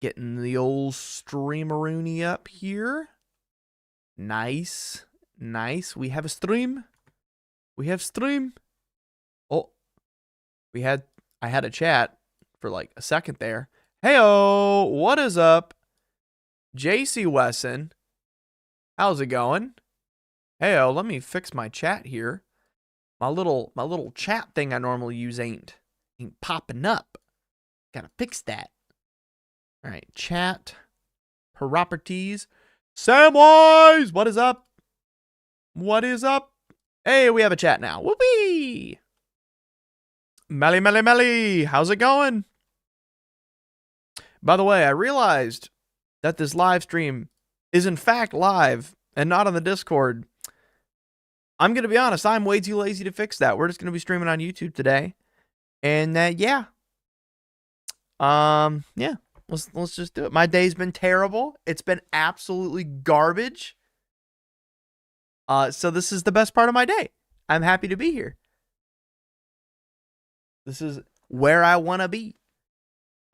Getting the old streameroony up here. Nice. Nice. We have a stream. We have stream. Oh. I had a chat for like a second there. Heyo, what is up? JC Wesson. How's it going? Heyo, let me fix my chat here. My little chat thing I normally use ain't popping up. Gotta fix that. All right, chat properties. Samwise, what is up? What is up? Hey, we have a chat now. Whoopee! Melly, how's it going? By the way, I realized that this live stream is in fact live and not on the Discord. I'm going to be honest, I'm way too lazy to fix that. We're just going to be streaming on YouTube today. And yeah. Yeah. Let's just do it. My day's been terrible. It's been absolutely garbage. So this is the best part of my day. I'm happy to be here. This is where I want to be.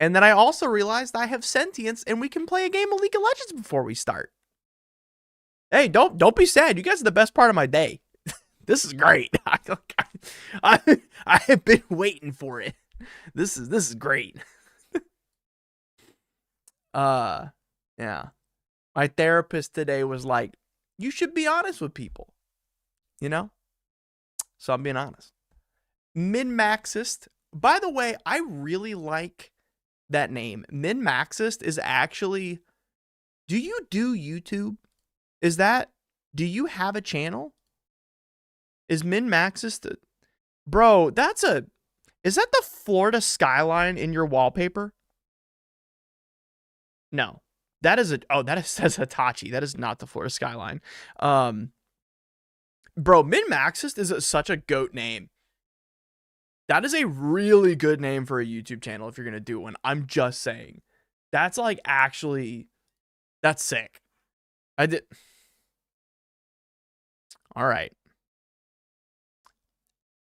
And then I also realized I have sentience and we can play a game of League of Legends before we start. Hey, don't be sad. You guys are the best part of my day. This is great. I have been waiting for it. This is great. Yeah. My therapist today was like, you should be honest with people. You know? So I'm being honest. Min-Maxist. By the way, I really like that name. Min-Maxist is actually... Do you do YouTube? Do you have a channel? Is Min-Maxist... Bro, is that the Florida skyline in your wallpaper? No. That's Hitachi. That is not the Florida skyline. Bro, Min-Maxist is such a goat name. That is a really good name for a YouTube channel if you're going to do one. I'm just saying. That's like actually... That's sick. All right.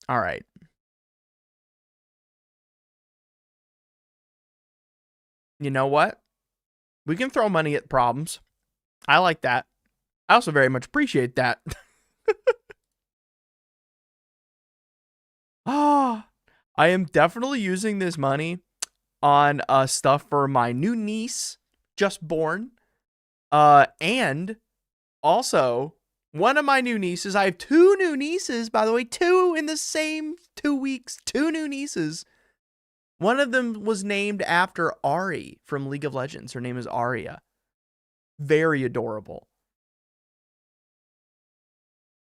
All right. You know what? We can throw money at problems. I like that. I also very much appreciate that. I am definitely using this money on stuff for my new niece, just born. And also, one of my new nieces, I have 2 new nieces, by the way, 2 in the same 2 weeks, 2 new nieces. One of them was named after Ari from League of Legends. Her name is Arya. Very adorable.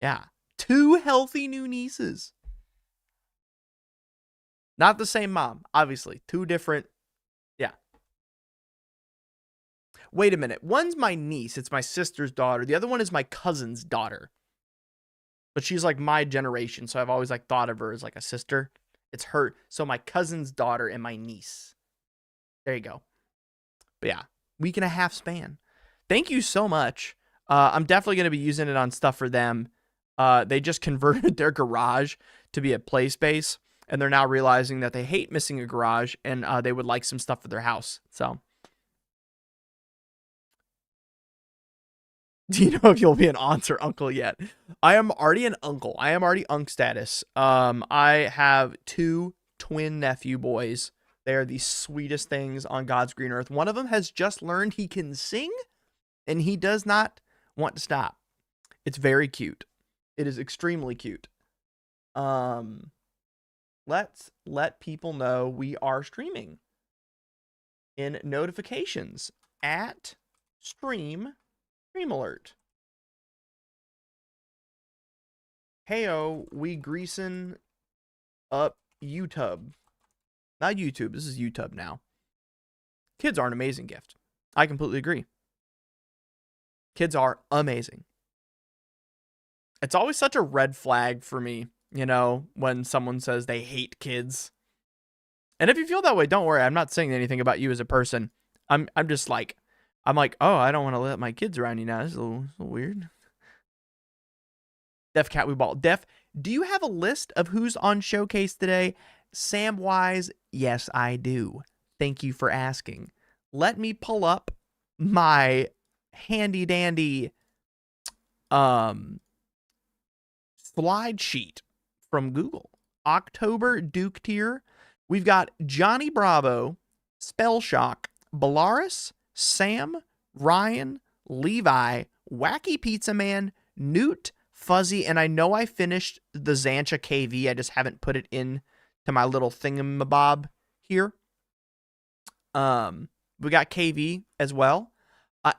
Yeah. 2 healthy new nieces. Not the same mom, obviously. 2 different. Yeah. Wait a minute. One's my niece. It's my sister's daughter. The other one is my cousin's daughter. But she's like my generation, so I've always like thought of her as like a sister. It's her. So my cousin's daughter and my niece. There you go. But yeah, week and a half span. Thank you so much. I'm definitely going to be using it on stuff for them. They just converted their garage to be a play space, and they're now realizing that they hate missing a garage, and they would like some stuff for their house. So, do you know if you'll be an aunt or uncle yet? I am already an uncle. I am already unk status. I have 2 twin nephew boys. They are the sweetest things on God's green earth. One of them has just learned he can sing, and he does not want to stop. It's very cute. It is extremely cute. Let's let people know we are streaming in notifications at stream alert. Heyo, we greasing up YouTube. Not YouTube, this is YouTube now. Kids are an amazing gift. I completely agree. Kids are amazing. It's always such a red flag for me, you know, when someone says they hate kids. And if you feel that way, don't worry. I'm not saying anything about you as a person. I'm just like, oh, I don't want to let my kids around you now. This is a little weird. Def Cat We Ball. Def, do you have a list of who's on Showcase today? Samwise, yes, I do. Thank you for asking. let me pull up my handy dandy slide sheet from Google. October Duke tier. We've got Johnny Bravo, Spellshock, Bellaris, Sam, Ryan, Levi, Wacky Pizza Man, Newt, Fuzzy, and I know I finished the Xancha KV. I just haven't put it in to my little thingamabob here. We got KV as well.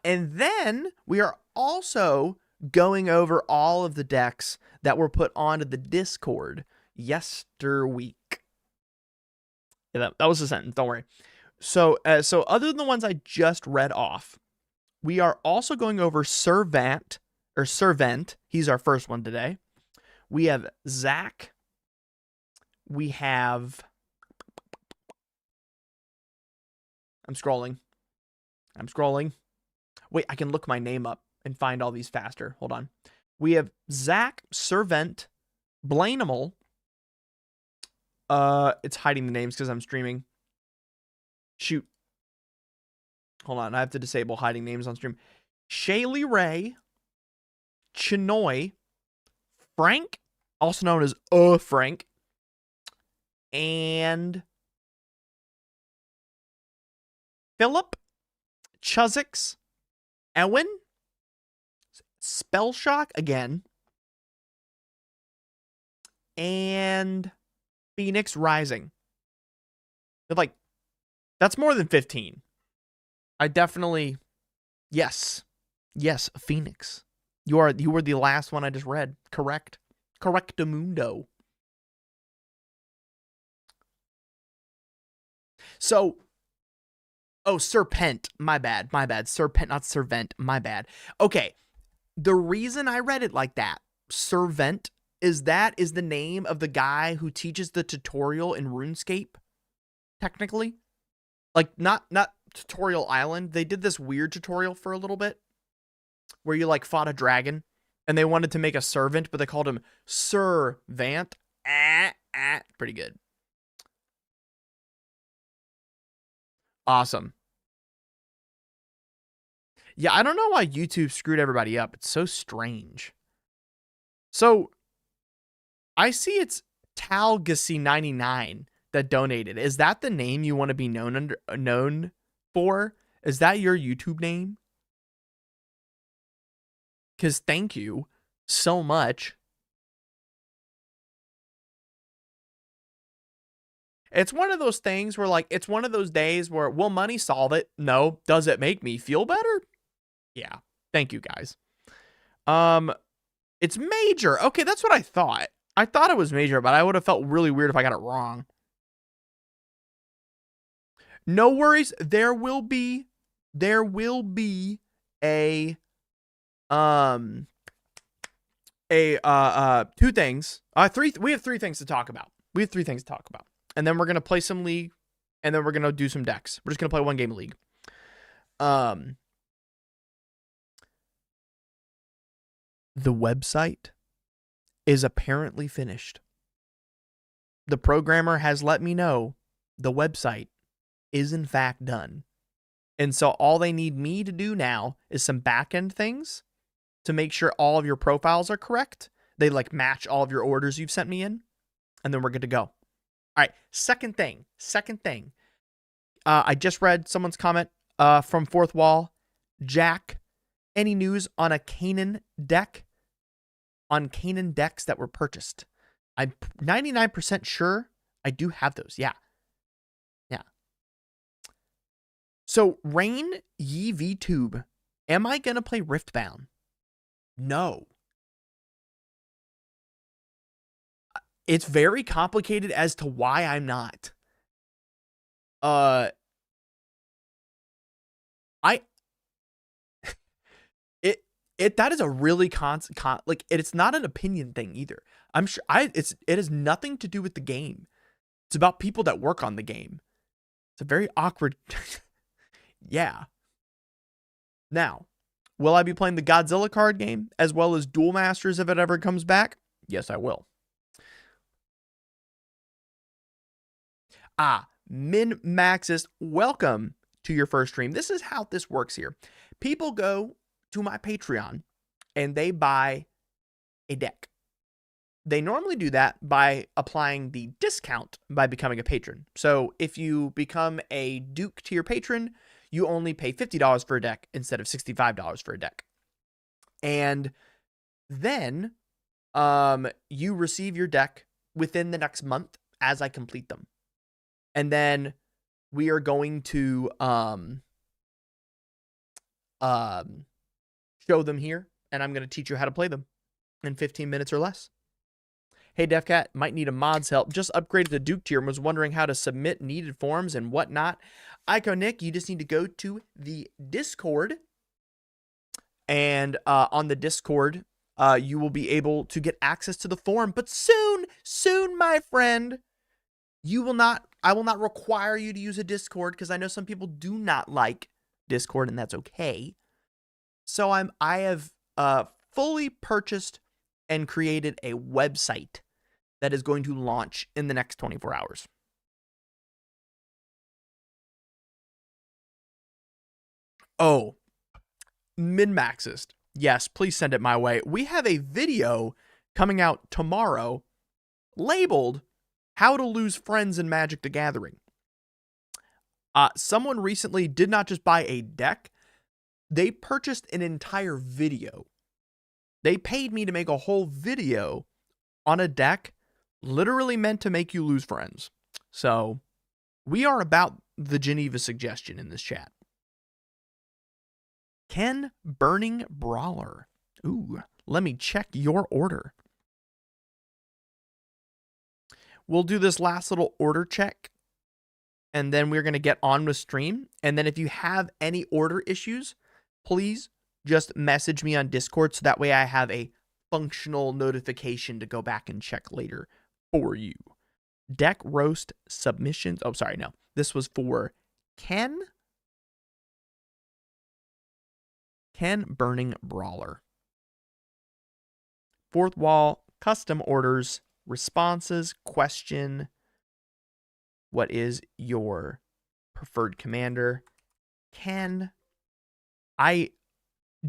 And then we are also going over all of the decks that were put onto the Discord yesterweek. Yeah, that was a sentence. Don't worry. So other than the ones I just read off, we are also going over Servant. He's our first one today. We have Zach. We have... I'm scrolling. Wait, I can look my name up and find all these faster. Hold on. We have Zach, Servant, Blainimal. It's hiding the names because I'm streaming. Shoot. Hold on, I have to disable hiding names on stream. Shaylee Ray, Chinoy, Frank, also known as Frank, and Philip, Chuzix, Ewan, Spellshock again, and Phoenix Rising. Like, that's more than 15. I definitely, yes, Phoenix. You were the last one I just read. Correctamundo. So, Serpent. My bad. Serpent, not Servant. My bad. Okay. The reason I read it like that, Servant, is the name of the guy who teaches the tutorial in RuneScape. Technically. Like, not Tutorial Island. They did this weird tutorial for a little bit where you, like, fought a dragon and they wanted to make a servant, but they called him Servant. Pretty good. Awesome. Yeah, I don't know why YouTube screwed everybody up. It's so strange. So, I see it's Talgacy99 that donated. Is that the name you want to be known for? Is that your YouTube name? Because thank you so much. It's one of those things where, like, it's one of those days where, will money solve it? No. Does it make me feel better? Yeah. Thank you, guys. It's major. Okay, that's what I thought. I thought it was major, but I would have felt really weird if I got it wrong. No worries. There will be a two things. We have three things to talk about. And then we're going to play some League, and then we're going to do some decks. We're just going to play one game of League. The website is apparently finished. The programmer has let me know the website is in fact done. And so all they need me to do now is some back-end things to make sure all of your profiles are correct. They, like, match all of your orders you've sent me in, and then we're good to go. All right, second thing. I just read someone's comment from Fourth Wall. Jack, any news on a Canaan deck? On Canaan decks that were purchased? I'm 99% sure I do have those. Yeah. So, Rain Ye VTube, am I going to play Riftbound? No. It's very complicated as to why I'm not. That is a really like, it's not an opinion thing either. I'm sure it has nothing to do with the game. It's about people that work on the game. It's a very awkward. Yeah. Now, will I be playing the Godzilla card game as well as Duel Masters if it ever comes back? Yes, I will. Min Maxis, welcome to your first stream. This is how this works here. People go to my Patreon and they buy a deck. They normally do that by applying the discount by becoming a patron. So if you become a Duke tier patron, you only pay $50 for a deck instead of $65 for a deck. And then you receive your deck within the next month as I complete them. And then we are going to show them here, and I'm going to teach you how to play them in 15 minutes or less. Hey, DefCat, might need a mod's help. Just upgraded to Duke tier and was wondering how to submit needed forms and whatnot. Ico Nick, you just need to go to the Discord. And on the Discord, you will be able to get access to the forum. But soon, my friend, I will not require you to use a Discord because I know some people do not like Discord, and that's okay. So I have fully purchased and created a website that is going to launch in the next 24 hours. Oh, Min-Maxist. Yes, please send it my way. We have a video coming out tomorrow labeled How to Lose Friends in Magic the Gathering. Someone recently did not just buy a deck, they purchased an entire video. They paid me to make a whole video on a deck literally meant to make you lose friends. So we are about the Geneva suggestion in this chat. Ken Burning Brawler. Ooh, let me check your order. We'll do this last little order check, and then we're going to get on with stream. And then if you have any order issues, please just message me on Discord so that way I have a functional notification to go back and check later for you. Deck roast submissions. Oh, sorry, no. This was for Ken Burning Brawler. Fourth wall, custom orders, responses, question. What is your preferred commander? Ken, I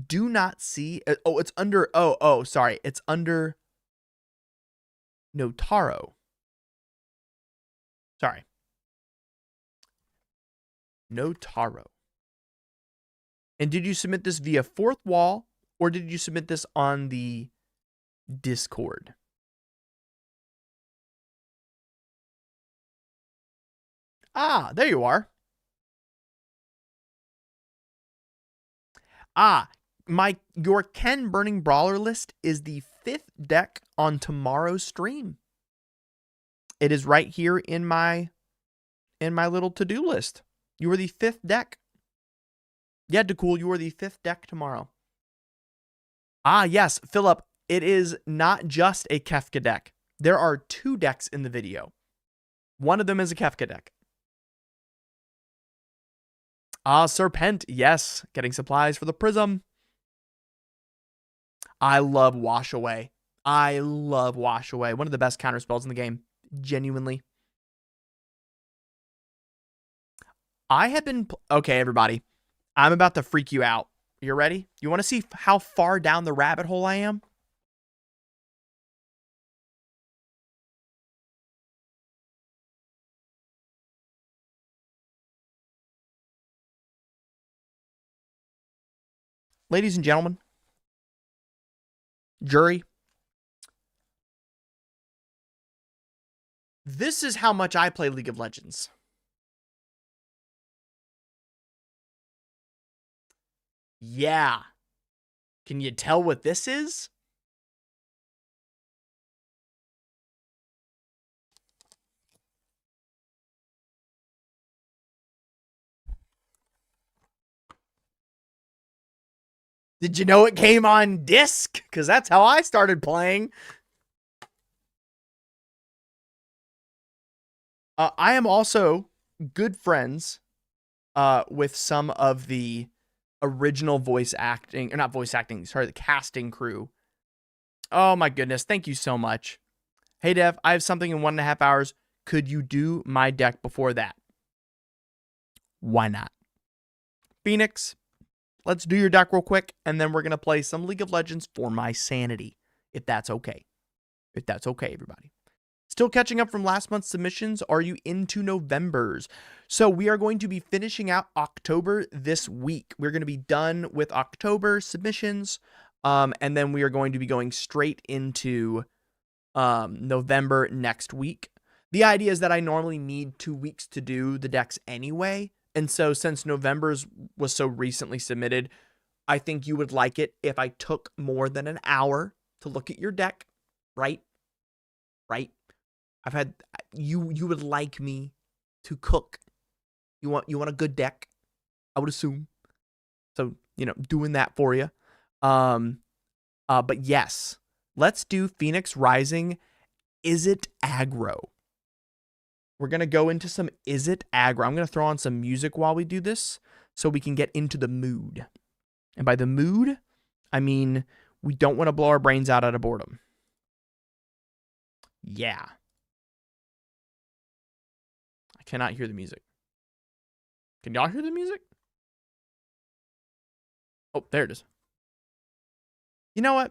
do not see. Oh, it's under. Oh, sorry. It's under Notaro. Sorry. Notaro. And did you submit this via fourth wall, or did you submit this on the Discord? Ah, there you are. Your Ken Burning Brawler list is the 5th deck on tomorrow's stream. It is right here in my little to-do list. You are the 5th deck. Yeah, Decool, you are the 5th deck tomorrow. Ah, yes, Philip, it is not just a Kefka deck. There are 2 decks in the video. One of them is a Kefka deck. Ah, Serpent, yes, getting supplies for the Prism. I love Wash Away. I love Wash Away. One of the best counter spells in the game. Genuinely. I have been... Okay, everybody. I'm about to freak you out. You ready? You want to see how far down the rabbit hole I am? Ladies and gentlemen, jury, this is how much I play League of Legends. Yeah. Can you tell what this is? Did you know it came on disc? Because that's how I started playing. I am also good friends with some of the original voice acting, or not voice acting, sorry, the casting crew. Oh my goodness, thank you so much. Hey Dev, I have something in 1.5 hours. Could you do my deck before that? Why not? Phoenix, let's do your deck real quick, and then we're going to play some League of Legends for my sanity, if that's okay. If that's okay, everybody. Still catching up from last month's submissions. Are you into November's? So we are going to be finishing out October this week. We're going to be done with October submissions, and then we are going to be going straight into November next week. The idea is that I normally need 2 weeks to do the decks anyway, and so since November's was so recently submitted, I think you would like it if I took more than an hour to look at your deck, right? Right? I've had you would like me to cook. You want a good deck, I would assume. So, doing that for you. But yes, let's do Phoenix Rising. Is it aggro? We're going to go into some Is it aggro? I'm going to throw on some music while we do this so we can get into the mood. And by the mood, I mean we don't want to blow our brains out of boredom. Yeah. I cannot hear the music. Can y'all hear the music? Oh, there it is. You know what?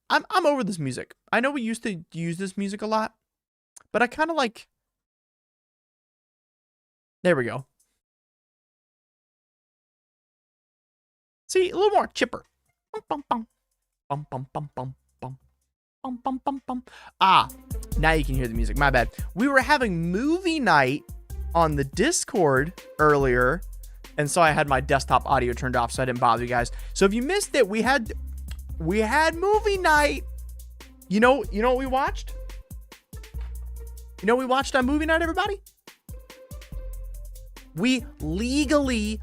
I'm over this music. I know we used to use this music a lot, but I kind of like... There we go. See, a little more chipper. Bum, bum, bum, bum, bum, bum, bum, bum, bum, bum, bum. Ah, now you can hear the music. My bad. We were having movie night on the Discord earlier, and so I had my desktop audio turned off, so I didn't bother you guys. So if you missed it, we had movie night. You know what we watched? You know what we watched on movie night, everybody? We legally,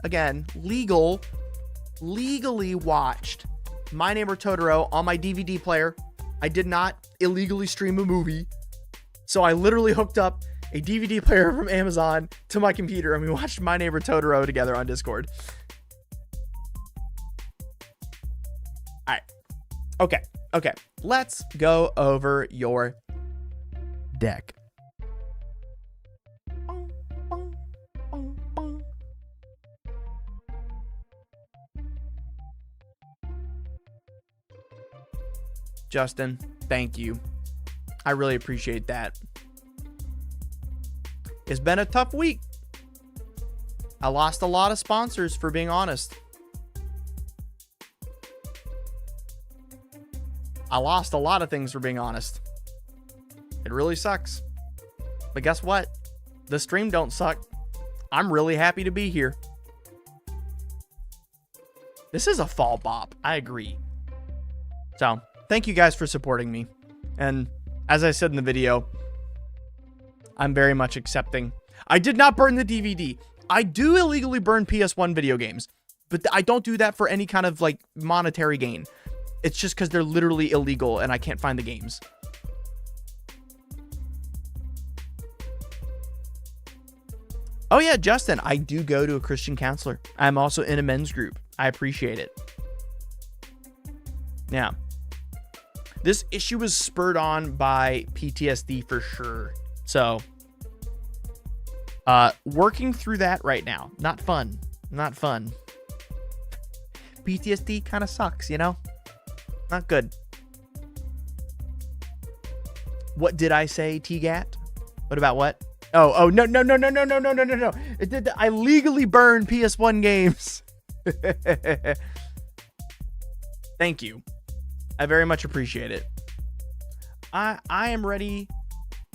again, legally watched My Neighbor Totoro on my DVD player. I did not illegally stream a movie. So I literally hooked up a DVD player from Amazon to my computer, and we watched My Neighbor Totoro together on Discord. All right. Okay. Let's go over your deck. Justin, thank you. I really appreciate that. It's been a tough week. I lost a lot of sponsors, for being honest. I lost a lot of things, for being honest. It really sucks. But guess what? The stream don't suck. I'm really happy to be here. This is a fall bop. I agree. So, thank you guys for supporting me. And as I said in the video, I'm very much accepting. I did not burn the DVD. I do illegally burn PS1 video games, but I don't do that for any kind of like monetary gain. It's just because they're literally illegal and I can't find the games. Oh yeah, Justin, I do go to a Christian counselor. I'm also in a men's group. I appreciate it. Yeah. This issue was spurred on by PTSD for sure. So, working through that right now. Not fun. Not fun. PTSD kind of sucks, you know? Not good. What did I say, T-Gat? What about what? Oh, no. It did. I legally burned PS1 games. Thank you. I very much appreciate it. I am ready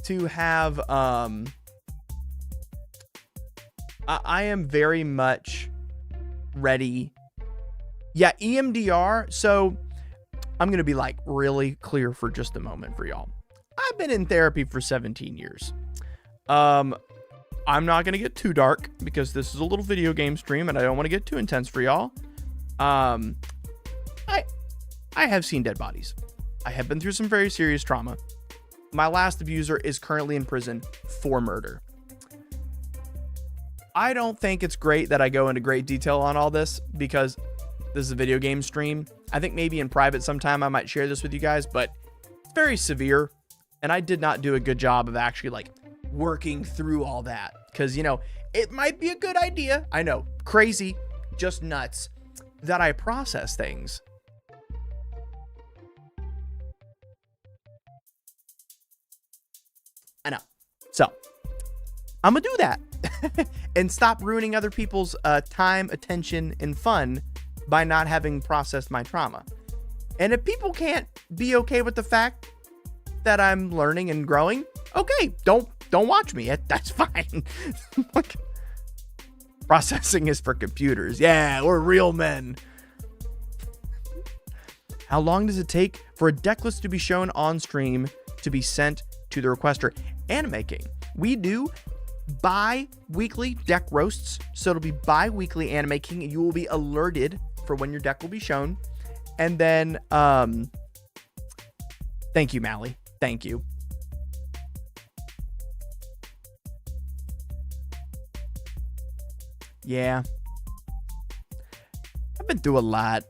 to have, I am very much ready. Yeah, EMDR. So I'm going to be like really clear for just a moment for y'all. I've been in therapy for 17 years. I'm not going to get too dark because this is a little video game stream and I don't want to get too intense for y'all. I have seen dead bodies. I have been through some very serious trauma. My last abuser is currently in prison for murder. I don't think it's great that I go into great detail on all this because this is a video game stream. I think maybe in private sometime I might share this with you guys, but it's very severe and I did not do a good job of actually like working through all that. Because, you know, it might be a good idea. I know, crazy, just nuts, that I process things. I know. So, I'm going to do that. And stop ruining other people's time, attention, and fun by not having processed my trauma. And if people can't be okay with the fact that I'm learning and growing, okay, don't watch me. That's fine. Like, processing is for computers. Yeah, we're real men. How long does it take for a deck list to be shown on stream to be sent to the requester? Anime King. We do bi-weekly deck roasts, so it'll be bi-weekly Anime King, and you will be alerted for when your deck will be shown. And then, thank you, Mally. Thank you. Yeah. I've been through a lot.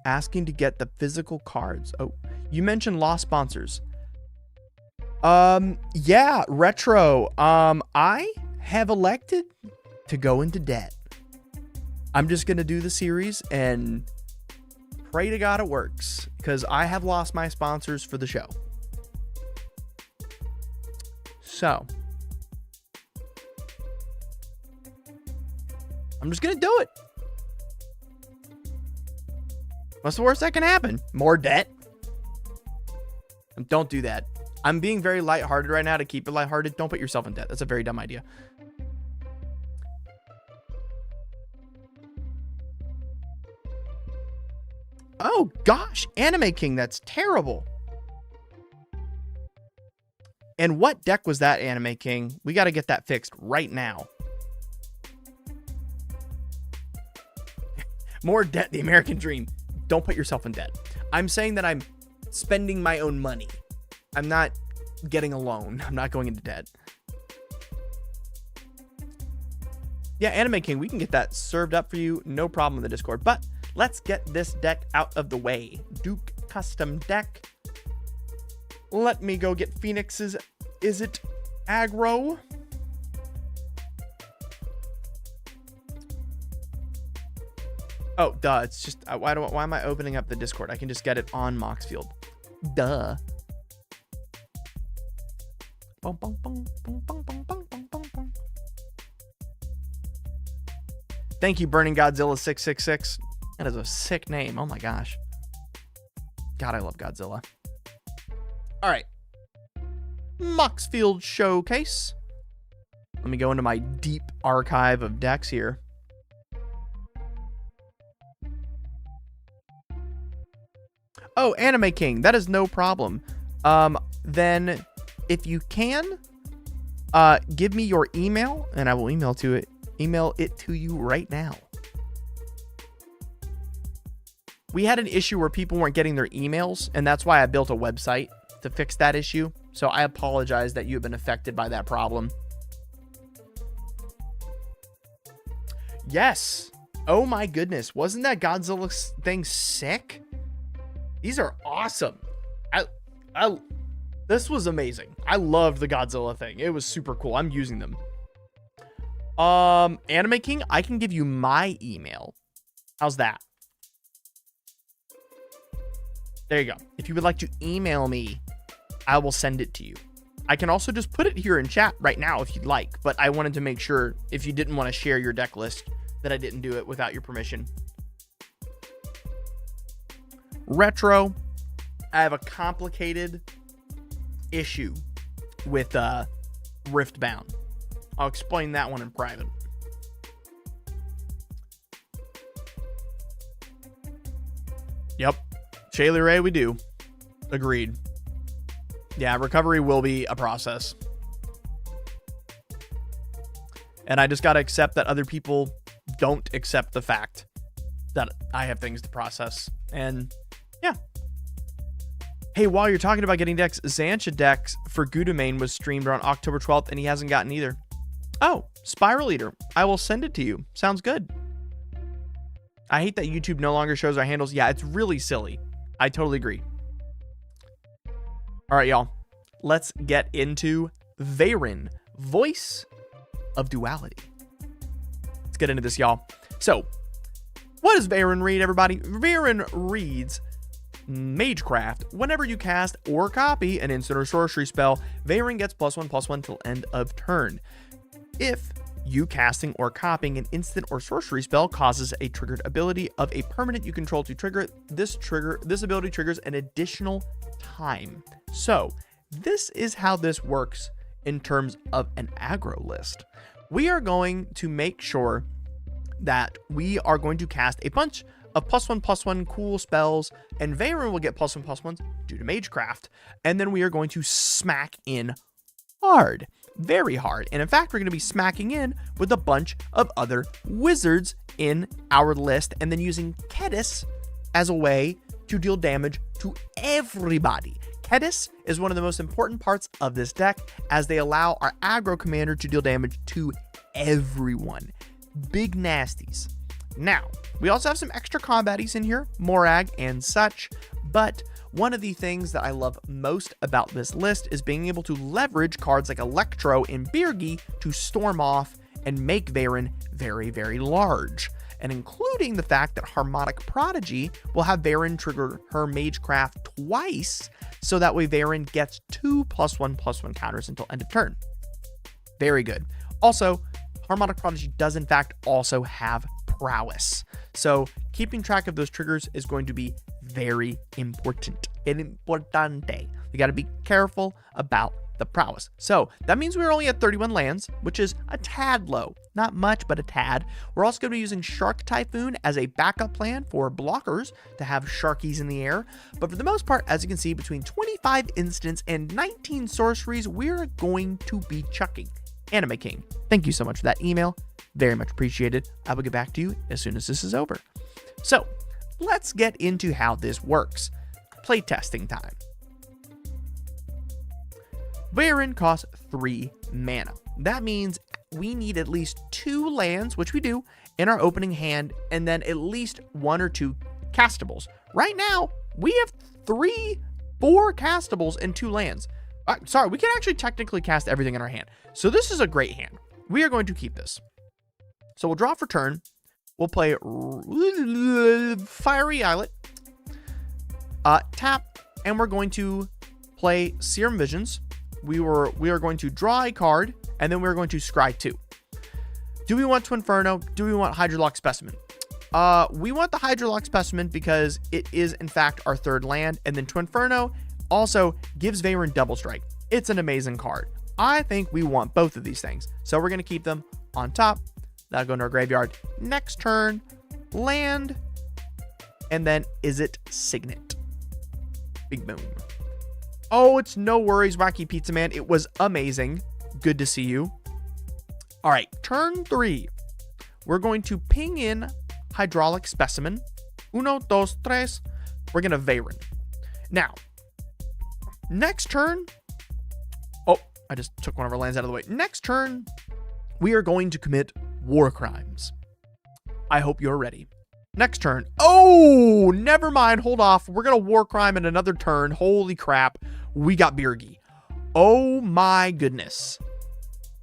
Asking to get the physical cards. Oh, you mentioned lost sponsors. Yeah, Retro. I have elected to go into debt. I'm just going to do the series and pray to God it works, because I have lost my sponsors for the show. So, I'm just going to do it. What's the worst that can happen? More debt? Don't do that. I'm being very lighthearted right now to keep it lighthearted. Don't put yourself in debt. That's a very dumb idea. Oh, gosh. Anime King, that's terrible. And what deck was that, Anime King? We got to get that fixed right now. More debt, the American dream. Don't put yourself in debt. I'm saying that I'm spending my own money. I'm not getting a loan. I'm not going into debt. Yeah, Anime King, we can get that served up for you. No problem in the Discord. But let's get this deck out of the way. Duke custom deck. Let me go get Phoenix's Is It Aggro? Oh, duh. It's just, why am I opening up the Discord? I can just get it on Moxfield. Duh. Thank you, Burning Godzilla 666. That is a sick name. Oh my gosh. God, I love Godzilla. All right. Moxfield Showcase. Let me go into my deep archive of decks here. Oh, Anime King. That is no problem. Then if you can, give me your email and I will email it to you right now. We had an issue where people weren't getting their emails, and that's why I built a website to fix that issue. So I apologize that you have been affected by that problem. Yes. Oh my goodness. Wasn't that Godzilla thing sick? These are awesome. This was amazing. I loved the Godzilla thing. It was super cool. I'm using them. Anime King, I can give you my email. How's that? There you go. If you would like to email me, I will send it to you. I can also just put it here in chat right now if you'd like, but I wanted to make sure if you didn't want to share your deck list that I didn't do it without your permission. Retro, I have a complicated issue with Riftbound. I'll explain that one in private. Yep. Shaylee Ray, we do. Agreed. Yeah, recovery will be a process. And I just got to accept that other people don't accept the fact that I have things to process. And yeah. Hey, while you're talking about getting decks, Xancha Decks for Gudamane was streamed on October 12th and he hasn't gotten either. Oh, Spiral Eater. I will send it to you. Sounds good. I hate that YouTube no longer shows our handles. Yeah, it's really silly. I totally agree. All All right, y'all. Let's get into Varen, Voice of Duality. Let's get into this, y'all. So, what does Varen read, everybody? Varen reads Magecraft. Whenever you cast or copy an instant or sorcery spell, Varen gets +1/+1 till end of turn. If you casting or copying an instant or sorcery spell causes a triggered ability of a permanent you control to trigger it, this ability triggers an additional time. So, this is how this works in terms of an aggro list. We are going to make sure that we are going to cast a bunch of +1/+1 cool spells, and Varen will get +1/+1s due to Magecraft, and then we are going to smack in hard, very hard. And in fact, we're going to be smacking in with a bunch of other wizards in our list, and then using Kedis as a way to deal damage to everybody. Kedis is one of the most important parts of this deck, as they allow our aggro commander to deal damage to everyone. Big nasties. Now, we also have some extra combaties in here, Morag and such, but one of the things that I love most about this list is being able to leverage cards like Electro and Birgi to storm off and make Varen very, very large, and including the fact that Harmonic Prodigy will have Varen trigger her Magecraft twice, so that way Varen gets 2 +1/+1 counters until end of turn. Very good. Also, Harmonic Prodigy does in fact also have prowess. So keeping track of those triggers is going to be very important. Importante. You got to be careful about the prowess. So that means we're only at 31 lands, which is a tad low. Not much, but a tad. We're also going to be using Shark Typhoon as a backup plan for blockers to have Sharkies in the air. But for the most part, as you can see, between 25 instants and 19 sorceries, we're going to be chucking. Anime King, thank you so much for that email. Very much appreciated. I will get back to you as soon as this is over. So let's get into how this works. Playtesting time. Varen costs 3 mana. That means we need at least 2 lands, which we do, in our opening hand, and then at least 1 or 2 castables. Right now, we have 4 castables and 2 lands. Sorry, we can actually technically cast everything in our hand. So this is a great hand. We are going to keep this. So we'll draw for turn. We'll play Fiery Islet. Tap, and we're going to play Serum Visions. We are going to draw a card, and then we're going to scry 2. Do we want Twinferno? Do we want Hydrolock Specimen? We want the Hydrolock Specimen because it is in fact our 3rd land, and then Twinferno also gives Varen Double Strike. It's an amazing card. I think we want both of these things, so we're going to keep them on top. That'll go into our graveyard. Next turn, land, and then is it Signet? Big boom. Oh, it's no worries, Wacky Pizza Man. It was amazing. Good to see you. All right, turn 3. We're going to ping in Hydraulic Specimen. 1, 2, 3. We're going to Varen. Now, next turn. Oh, I just took one of our lands out of the way. Next turn, we are going to commit War Crimes. I hope you're ready. Next turn. Oh, never mind. Hold off. We're going to War Crime in another turn. Holy crap. We got Birgi. Oh my goodness.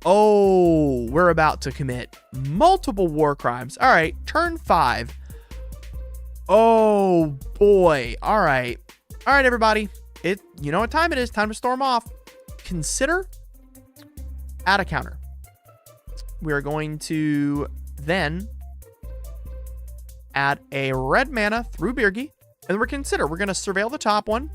Oh, we're about to commit multiple War Crimes. All right. Turn 5. Oh boy. All right. All right, everybody. You know what time it is. Time to storm off. Consider add a counter. We are going to then add a red mana through Birgi, and we're going to surveil the top one.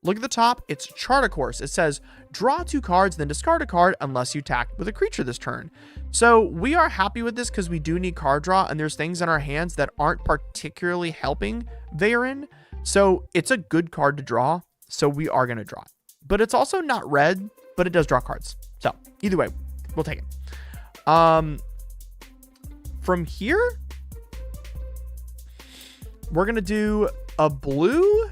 Look at the top. It's Chart a Course. It says draw 2 cards, then discard a card unless you attack with a creature this turn. So we are happy with this because we do need card draw, and there's things in our hands that aren't particularly helping Varen. So it's a good card to draw. So we are going to draw it. But it's also not red, but it does draw cards. So either way, we'll take it. From here, we're going to do a blue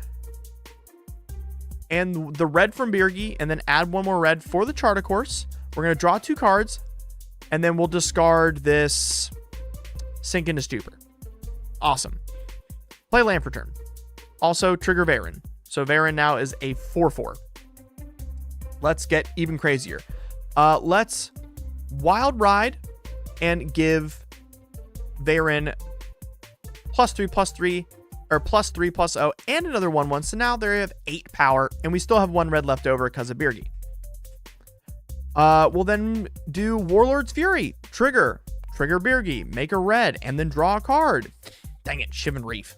and the red from Birgi, and then add 1 more red for the Chart a Course. We're going to draw 2 cards, and then we'll discard this Sink into Stupor. Awesome. Play land for turn. Also trigger Varen. So Varen now is a 4/4. let's get even crazier. Let's Wild Ride and give Varen +3/+3, or +3/+0, and another 1/1. So now they have 8 power, and we still have 1 red left over because of Birgi. We'll then do Warlord's Fury. Trigger Birgi, make a red, and then draw a card. Dang it, Shivan Reef.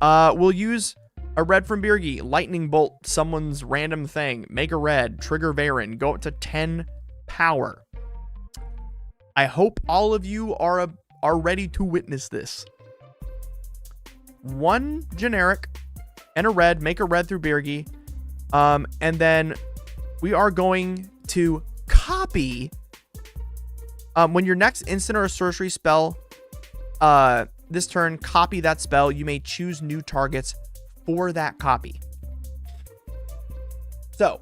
We'll use a red from Birgi. Lightning Bolt someone's random thing. Make a red. Trigger Varen. Go up to 10 power. I hope all of you are ready to witness this. 1 generic and a red. Make a red through Birgi. And then we are going to copy. When your next instant or sorcery spell this turn, copy that spell. You may choose new targets for that copy. So,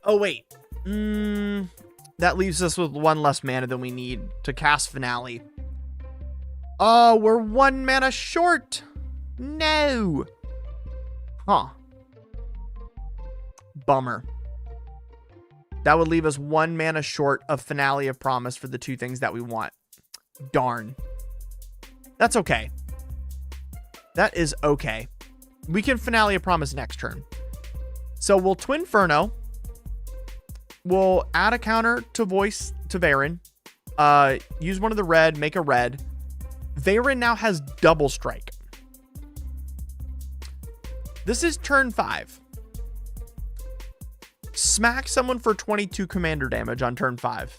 oh wait, that leaves us with 1 less mana than we need to cast Finale. Oh, we're 1 mana short. No. Huh. Bummer. That would leave us 1 mana short of Finale of Promise for the 2 things that we want. Darn. That's okay. That is okay. We can Finale of Promise next turn. So we'll Twin Inferno. We'll add a counter to Voice to Varen. Use one of the red, make a red. Varen now has double strike. This is turn 5. Smack someone for 22 commander damage on turn 5.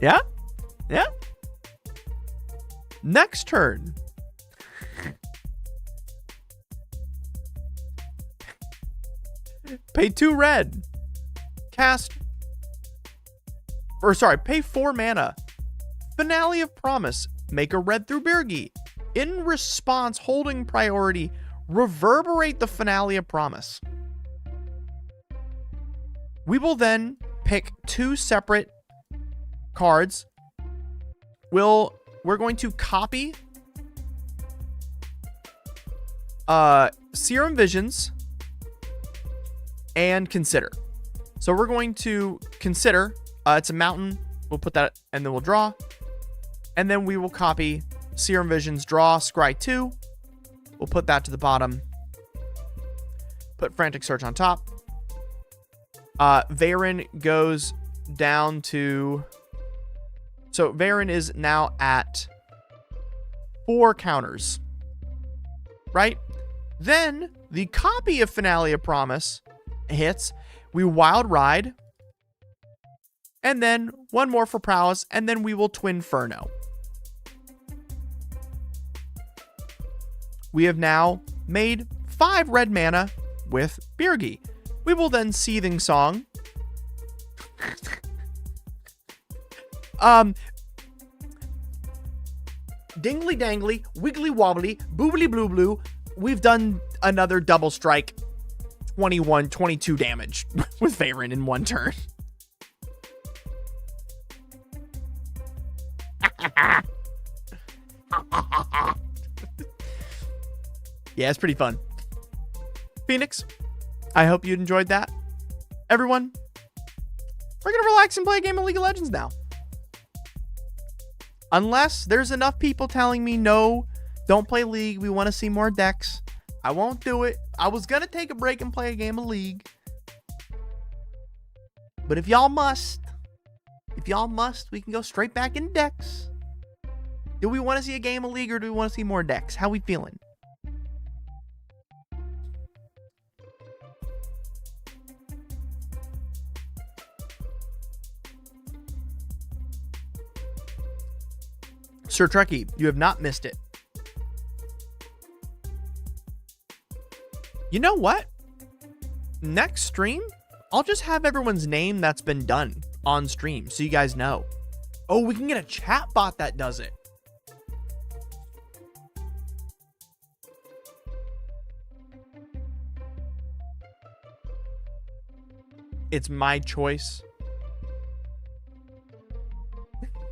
Yeah? Yeah? Next turn. Pay 2 red. Cast. Or sorry, pay 4 mana. Finale of Promise. Make a red through Birgi. In response, holding priority. Reverberate the Finale of Promise. We will then pick 2 separate cards. We're going to copy Serum Visions and Consider. So we're going to Consider. It's a mountain. We'll put that, and then we'll draw. And then we will copy Serum Visions, draw, scry 2. We'll put that to the bottom. Put Frantic Search on top. Varen goes down to... So Varen is now at 4 counters. Right? Then the copy of Finale of Promise hits. We Wild Ride. And then 1 more for Prowess. And then we will Twin Inferno. We have now made 5 red mana with Birgi. We will then Seething Song. Dingly dangly, wiggly wobbly, boobly blue blue. We've done another double strike. 22 damage with Varen in 1 turn. Yeah, it's pretty fun. Phoenix, I hope you enjoyed that. Everyone, we're going to relax and play a game of League of Legends now. Unless there's enough people telling me, no, don't play League. We want to see more decks. I won't do it. I was going to take a break and play a game of League. But if y'all must, we can go straight back in decks. Do we want to see a game of League or do we want to see more decks? How we feeling? Sir Trekkie, you have not missed it. You know what? Next stream, I'll just have everyone's name that's been done on stream so you guys know. Oh, we can get a chat bot that does it. It's my choice.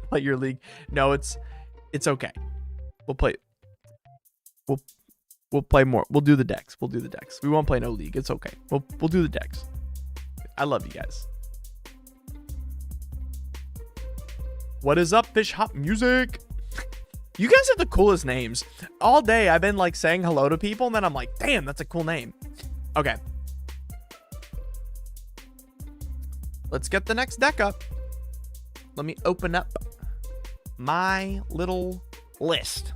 Play your League. No, It's okay. We'll play. We'll play more. We'll do the decks. We'll do the decks. We won't play no league. It's okay. We'll do the decks. I love you guys. What is up, Fish Hop Music? You guys have the coolest names. All day I've been like saying hello to people, and then I'm like, damn, that's a cool name. Okay. Let's get the next deck up. Let me open up my little list.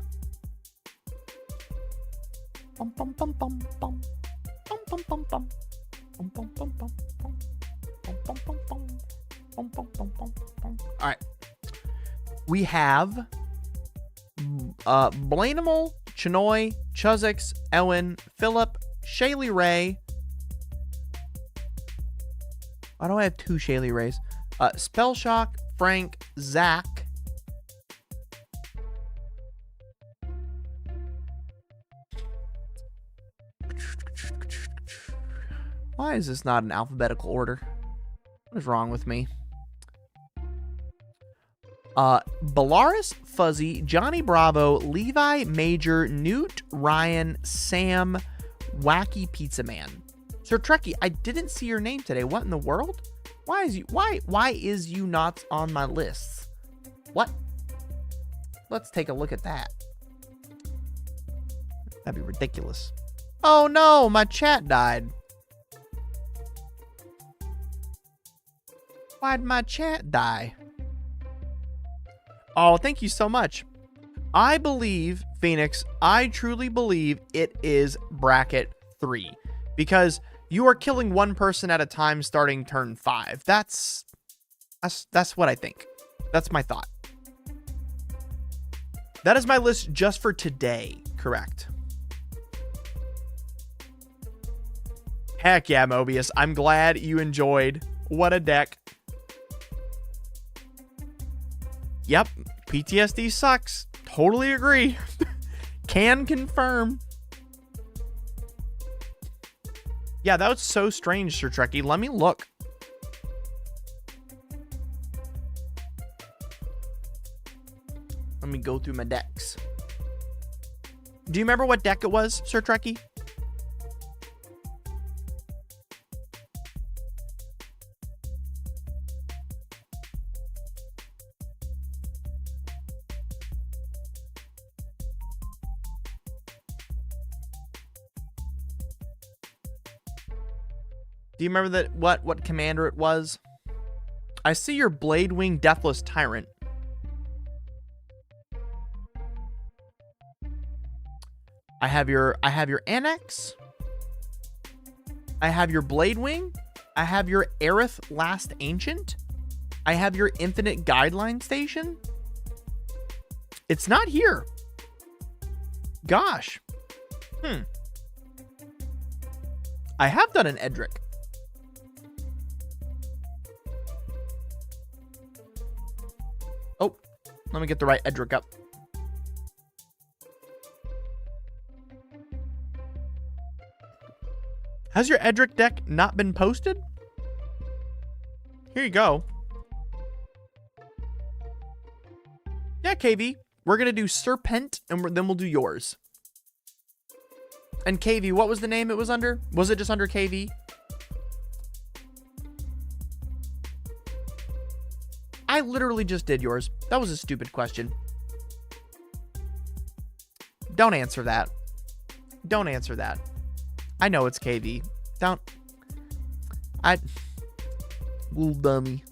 Bum, bum, bum, bum, bum. Bum, bum, bum, bum. Bum, bum, bum, bum, bum. Bum, bum, bum, bum. Bum, bum, bum, bum, bum. All right. We have Blainimal, Chinoy, Chuzix, Ewan, Philip, Shaylee Ray. Why do I have two Shaylee Rays? Spellshock, Frank, Zach. Why is this not in alphabetical order? What is wrong with me? Bellaris, Fuzzy, Johnny Bravo, Levi, Major, Newt, Ryan, Sam, Wacky Pizza Man. Sir Trekkie, I didn't see your name today. What in the world? Why is you not on my list? What? Let's take a look at that. That'd be ridiculous. Oh no, my chat died. Why'd my chat die? Oh, thank you so much. I believe, Phoenix, I truly believe it is bracket 3. Because you are killing one person at a time starting turn 5. That's what I think. That's my thought. That is my list just for today, correct? Heck yeah, Mobius. I'm glad you enjoyed. What a deck. Yep, PTSD sucks. Totally agree. Can confirm. Yeah, that was so strange, Sir Trekkie. Let me look. Let me go through my decks. Do you remember what deck it was, Sir Trekkie? Do you remember that what commander it was? I see your Bladewing Deathless Tyrant. I have your Annex. I have your Bladewing. I have your Aerith Last Ancient. I have your Infinite Guideline Station. It's not here. Gosh. I have done an Edric. Oh, let me get the right Edric up. Has your Edric deck not been posted? Here you go. Yeah, KV. We're going to do Serpent, and then we'll do yours. And KV, what was the name it was under? Was it just under KV? I literally just did yours. That was a stupid question. Don't answer that. Don't answer that. I know it's KV. Don't. Little dummy.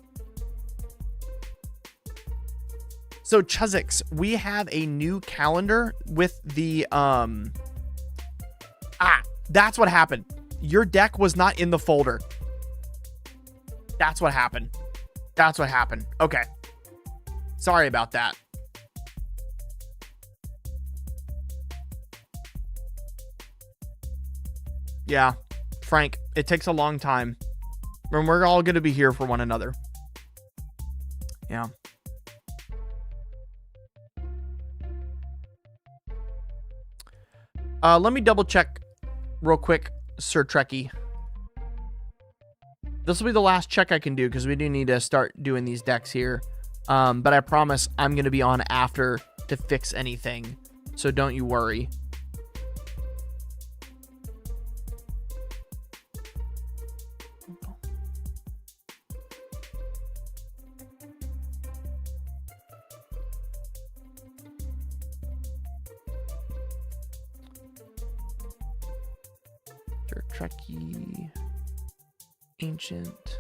So Chuzix, we have a new calendar with the that's what happened. Your deck was not in the folder. That's what happened. That's what happened. Okay. Sorry about that. Yeah, Frank, it takes a long time. And we're all going to be here for one another. Yeah. Let me double check real quick, Sir Trekkie. This will be the last check I can do because we do need to start doing these decks here. But I promise I'm going to be on after to fix anything, so don't you worry. Trekkie, ancient.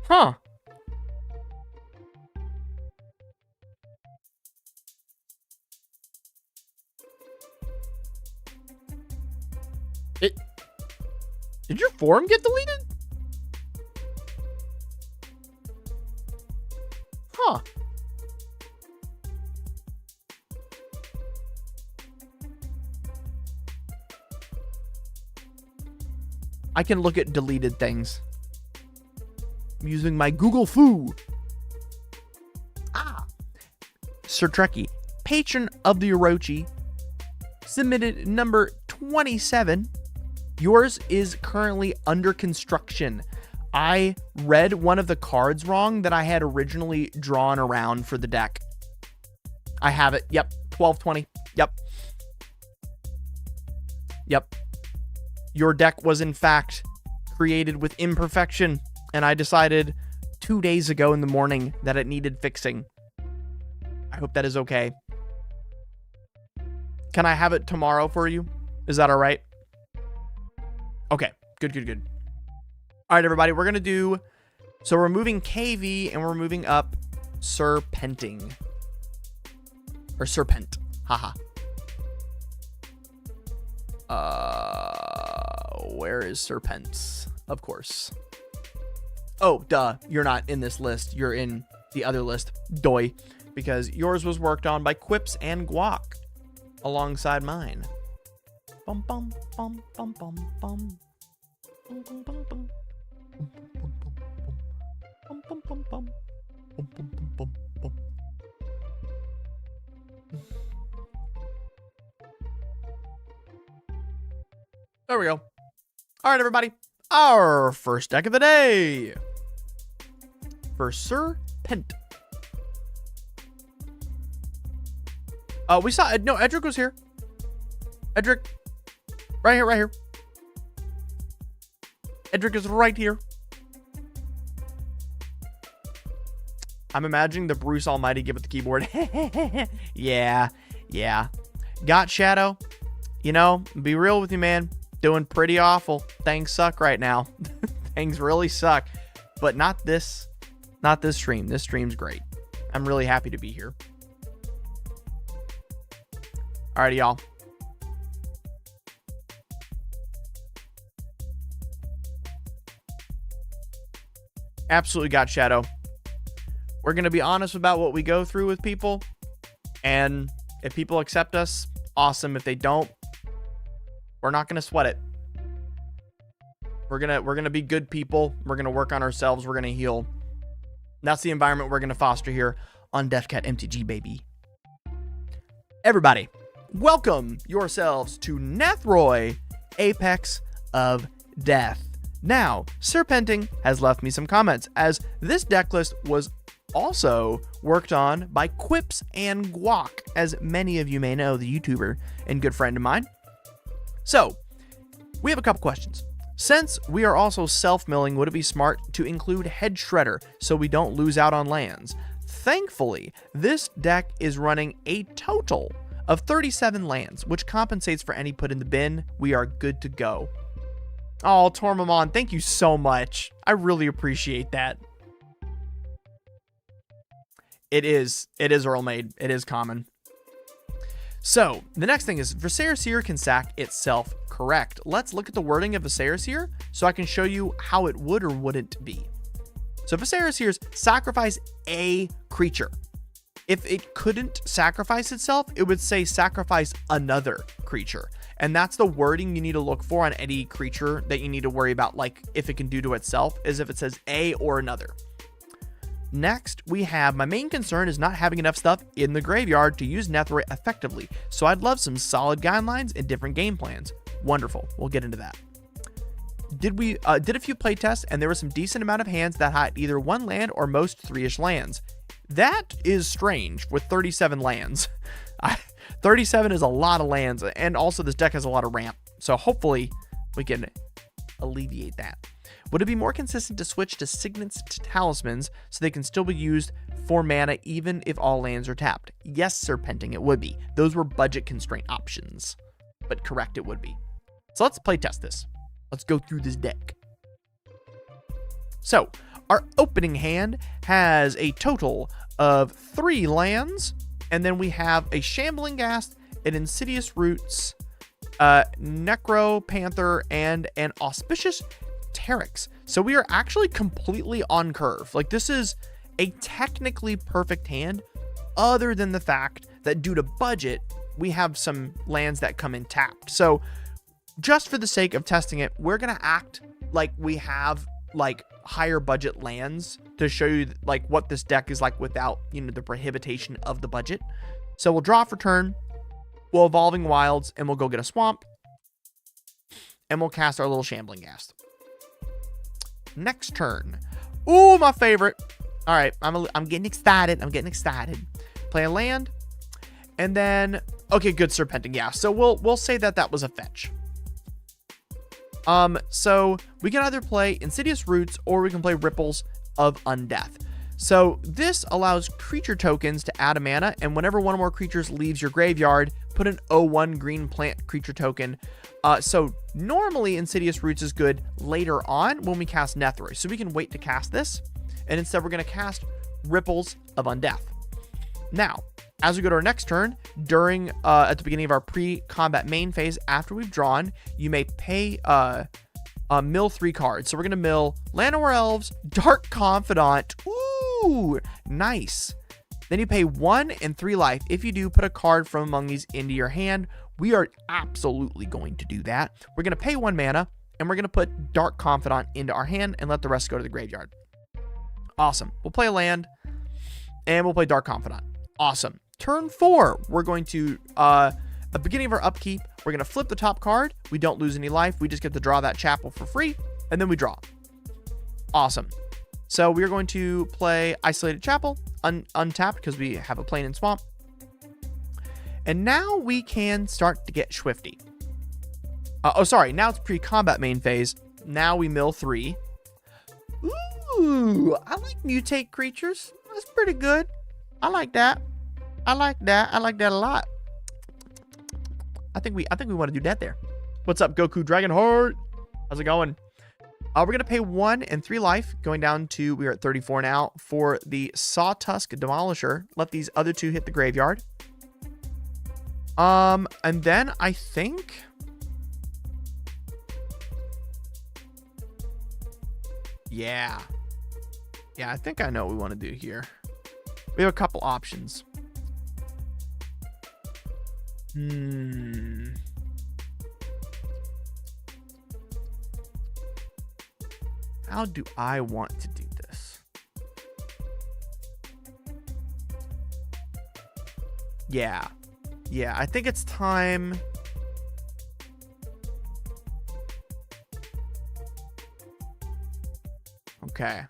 Huh. Did your forum get deleted? Huh. I can look at deleted things. I'm using my Google Foo. Sir Trekkie, patron of the Orochi, submitted number 27. Yours is currently under construction. I read one of the cards wrong that I had originally drawn around for the deck. I have it. Yep. 1220. Yep. Your deck was in fact created with imperfection, and I decided 2 days ago in the morning that it needed fixing. I hope that is okay. Can I have it tomorrow for you? Is that all right? Okay. Good. All right, everybody. We're going to do... So we're moving KV and we're moving up Serpenting. Or Serpent. Haha. Where is Serpents? Of course. Oh, duh. You're not in this list. You're in the other list. Doy. Because yours was worked on by Quips and Guac alongside mine. Bum bum bum bum bum bum. Bum bum bum bum. Bum bum bum bum. Bum bum bum bum bum. There we go. All right, everybody. Our first deck of the day. For Serpent. We saw... No, Edric was here. Edric. Right here. Edric is right here. I'm imagining the Bruce Almighty give it the keyboard. Yeah. Got Shadow. You know, be real with you, man. Doing pretty awful. Things suck right now. Things really suck. But not this stream. This stream's great. I'm really happy to be here. Alrighty, y'all. Absolutely got Shadow. We're going to be honest about what we go through with people. And if people accept us, awesome. If they don't, we're not going to sweat it. We're going to be good people. We're going to work on ourselves. We're going to heal. That's the environment we're going to foster here on DefCat MTG, baby. Everybody, welcome yourselves to Nethroi, Apex of Death. Now, Serpenting has left me some comments, as this deck list was also worked on by Quips and Guac, as many of you may know, the YouTuber and good friend of mine. So, we have a couple questions. Since we are also self-milling, would it be smart to include Head Shredder so we don't lose out on lands? Thankfully, this deck is running a total of 37 lands, which compensates for any put in the bin. We are good to go. Oh, Tormamon, thank you so much. I really appreciate that. It is Earl made. It is common. So, the next thing is Viscera Seer can sack itself correct. Let's look at the wording of Viscera Seer so I can show you how it would or wouldn't be. So, Viscera Seer's sacrifice a creature. If it couldn't sacrifice itself, it would say sacrifice another creature. And that's the wording you need to look for on any creature that you need to worry about, like if it can do to itself, is if it says a or another. Next, we have, my main concern is not having enough stuff in the graveyard to use Nethroi effectively, so I'd love some solid guidelines and different game plans. Wonderful, we'll get into that. did a few play tests, and there was some decent amount of hands that had either 1 land or most 3-ish lands. That is strange with 37 lands. 37 is a lot of lands, and also this deck has a lot of ramp. So hopefully we can alleviate that. Would it be more consistent to switch to Signets to Talismans so they can still be used for mana even if all lands are tapped? Yes, Serpenting, it would be. Those were budget constraint options. But correct, it would be. So let's play test this. Let's go through this deck. So, our opening hand has a total of 3 lands, and then we have a Shambling Ghast, an Insidious Roots, Necro Panther, and an Auspicious Terex. So we are actually completely on curve. Like, this is a technically perfect hand, other than the fact that due to budget, we have some lands that come in tapped. So just for the sake of testing it, we're going to act like we have like higher budget lands to show you like what this deck is like without, you know, the prohibition of the budget. So we'll draw for turn, we'll Evolving Wilds, and we'll go get a Swamp, and we'll cast our little Shambling Ghast. Next turn. Ooh, my favorite. All right, I'm getting excited. Play a land, and then okay, good Serpenting. Yeah, so we'll say that was a fetch. So we can either play Insidious Roots or we can play Ripples of Undeath. So this allows creature tokens to add a mana, and whenever one or more creatures leaves your graveyard, put an 0/1 green plant creature token. So normally Insidious Roots is good later on when we cast Nethroi. So we can wait to cast this, and instead we're going to cast Ripples of Undeath. Now, as we go to our next turn, during at the beginning of our pre-combat main phase, after we've drawn, you may pay mill 3 cards. So we're going to mill Llanowar Elves, Dark Confidant. Ooh, nice. Then you pay 1 and 3 life. If you do, put a card from among these into your hand. We are absolutely going to do that. We're going to pay 1 mana, and we're going to put Dark Confidant into our hand and let the rest go to the graveyard. Awesome. We'll play a land, and we'll play Dark Confidant. Awesome. Turn 4, we're going to, at the beginning of our upkeep, we're going to flip the top card. We don't lose any life. We just get to draw that chapel for free, and then we draw. Awesome. So we are going to play Isolated Chapel, untapped, because we have a Plain and Swamp. And now we can start to get swifty. Oh, sorry. Now it's pre-combat main phase. Now we mill 3. Ooh, I like mutate creatures. That's pretty good. I like that. I like that a lot. I think we want to do that there. What's up, Goku Dragonheart? How's it going? We're going to pay 1 and 3 life, going down to, we're at 34 now, for the Sawtusk Demolisher. Let these other 2 hit the graveyard. And then I think... Yeah, I think I know what we want to do here. We have a couple options. How do I want to do this? Yeah, I think it's time. Okay.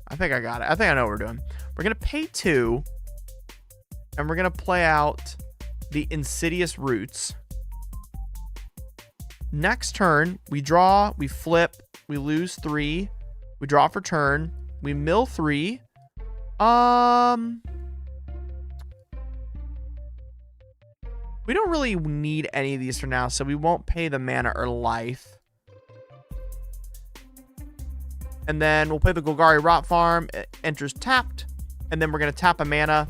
I think I got it. I think I know what we're doing. We're going to pay 2, and we're going to play out the Insidious Roots. Next turn, we draw, we flip, we lose 3, we draw for turn, we mill 3. We don't really need any of these for now, so we won't pay the mana or life. And then we'll play the Golgari Rot Farm. It enters tapped. And then we're going to tap a mana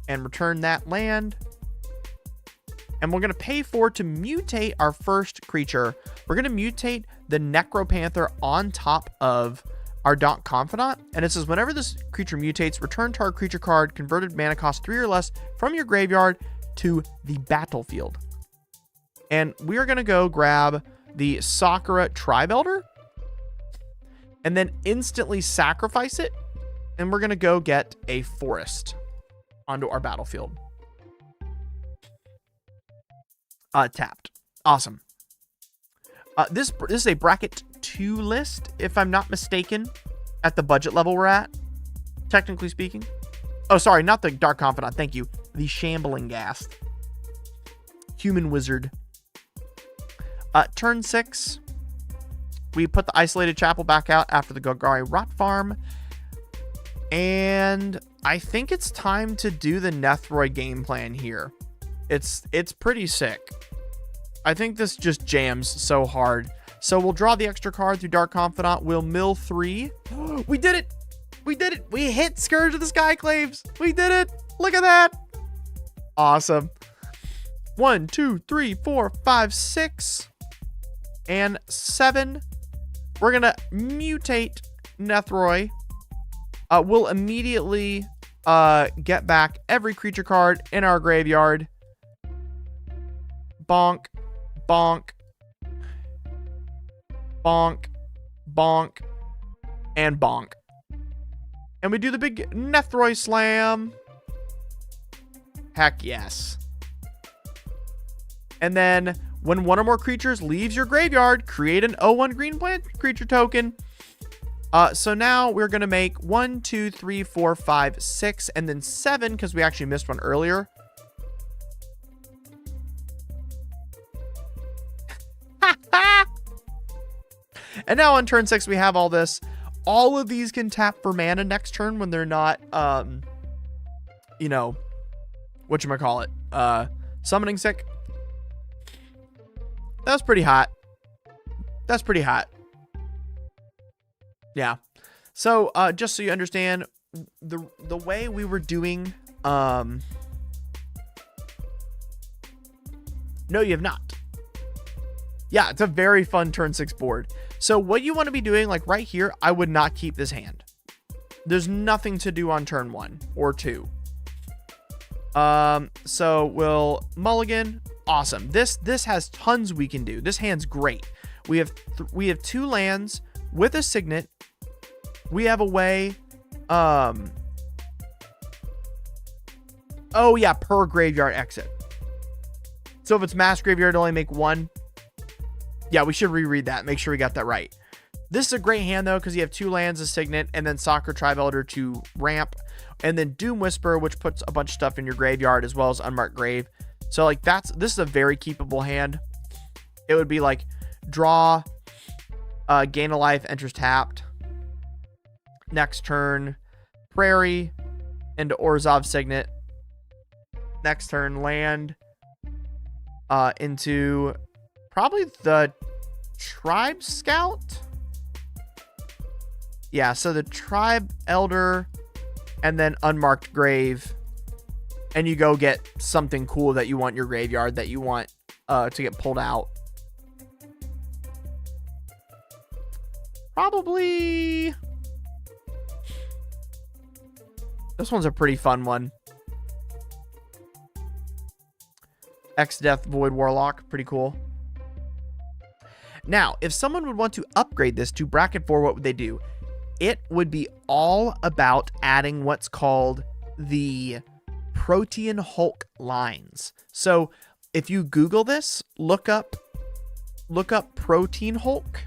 and return that land. And we're going to pay 4 to mutate our first creature. We're going to mutate the Necro Panther on top of our Dark Confidant. And it says, whenever this creature mutates, return target creature card, converted mana cost 3 or less, from your graveyard to the battlefield. And we are going to go grab the Sakura Tribe Elder. And then instantly sacrifice it. And we're going to go get a forest onto our battlefield. Tapped. Awesome. This is a bracket 2 list, if I'm not mistaken, at the budget level we're at, technically speaking. Oh, sorry, not the Dark Confidant. Thank you. The Shambling Ghast. Human Wizard. Turn 6. We put the Isolated Chapel back out after the Golgari Rot Farm. And I think it's time to do the Nethroi game plan here. It's pretty sick. I think this just jams so hard. So we'll draw the extra card through Dark Confidant. We'll mill 3. We did it! We did it! We hit Scourge of the Skyclaves! We did it! Look at that! Awesome. 1, 2, 3, 4, 5, 6, and 7. We're going to mutate Nethroi. We'll immediately get back every creature card in our graveyard. Bonk, bonk, bonk, bonk, and bonk. And we do the big Nethroi slam. Heck yes. And then when one or more creatures leaves your graveyard, create an 0/1 green plant creature token. So now we're going to make 1, 2, 3, 4, 5, 6, and then 7 because we actually missed one earlier. And now on turn 6, we have all this. All of these can tap for mana next turn when they're not, you know, whatchamacallit, summoning sick. That's pretty hot. That's pretty hot. Yeah. So, just so you understand, the way we were doing, no, you have not. Yeah, it's a very fun turn 6 board. So what you want to be doing, like right here, I would not keep this hand. There's nothing to do on turn 1 or 2. So we'll mulligan. Awesome. This has tons we can do. This hand's great. We have 2 lands with a signet. We have a way. Oh yeah, per graveyard exit. So if it's mass graveyard, only make 1. Yeah, we should reread that. Make sure we got that right. This is a great hand, though, because you have 2 lands, a signet, and then Soccer Tribe Elder to ramp. And then Doom Whisper, which puts a bunch of stuff in your graveyard, as well as Unmarked Grave. So, like, this is a very keepable hand. It would be, like, draw, gain a life, enters tapped. Next turn, Prairie into Orzhov Signet. Next turn, land into probably the Tribe Scout. Yeah, so the Tribe Elder and then Unmarked Grave. And you go get something cool that you want in your graveyard that you want to get pulled out. Probably... This one's a pretty fun one. X-Death Void Warlock. Pretty cool. Now, if someone would want to upgrade this to bracket 4, what would they do? It would be all about adding what's called the Protean Hulk lines. So if you Google this, look up Protean Hulk.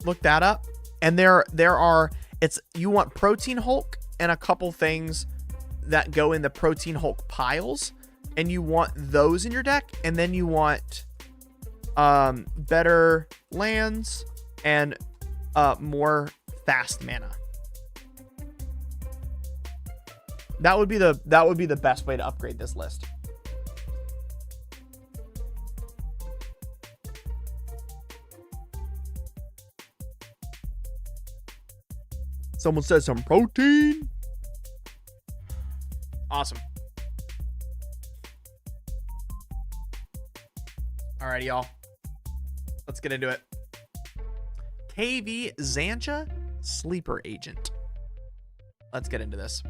Look that up. And there are, you want Protean Hulk and a couple things that go in the Protean Hulk piles, and you want those in your deck, and then you want better lands and more fast mana. That would be the best way to upgrade this list. Someone says some protein. Awesome. Alrighty, y'all. Let's get into it. KV Xantcha Sleeper Agent. Let's get into this.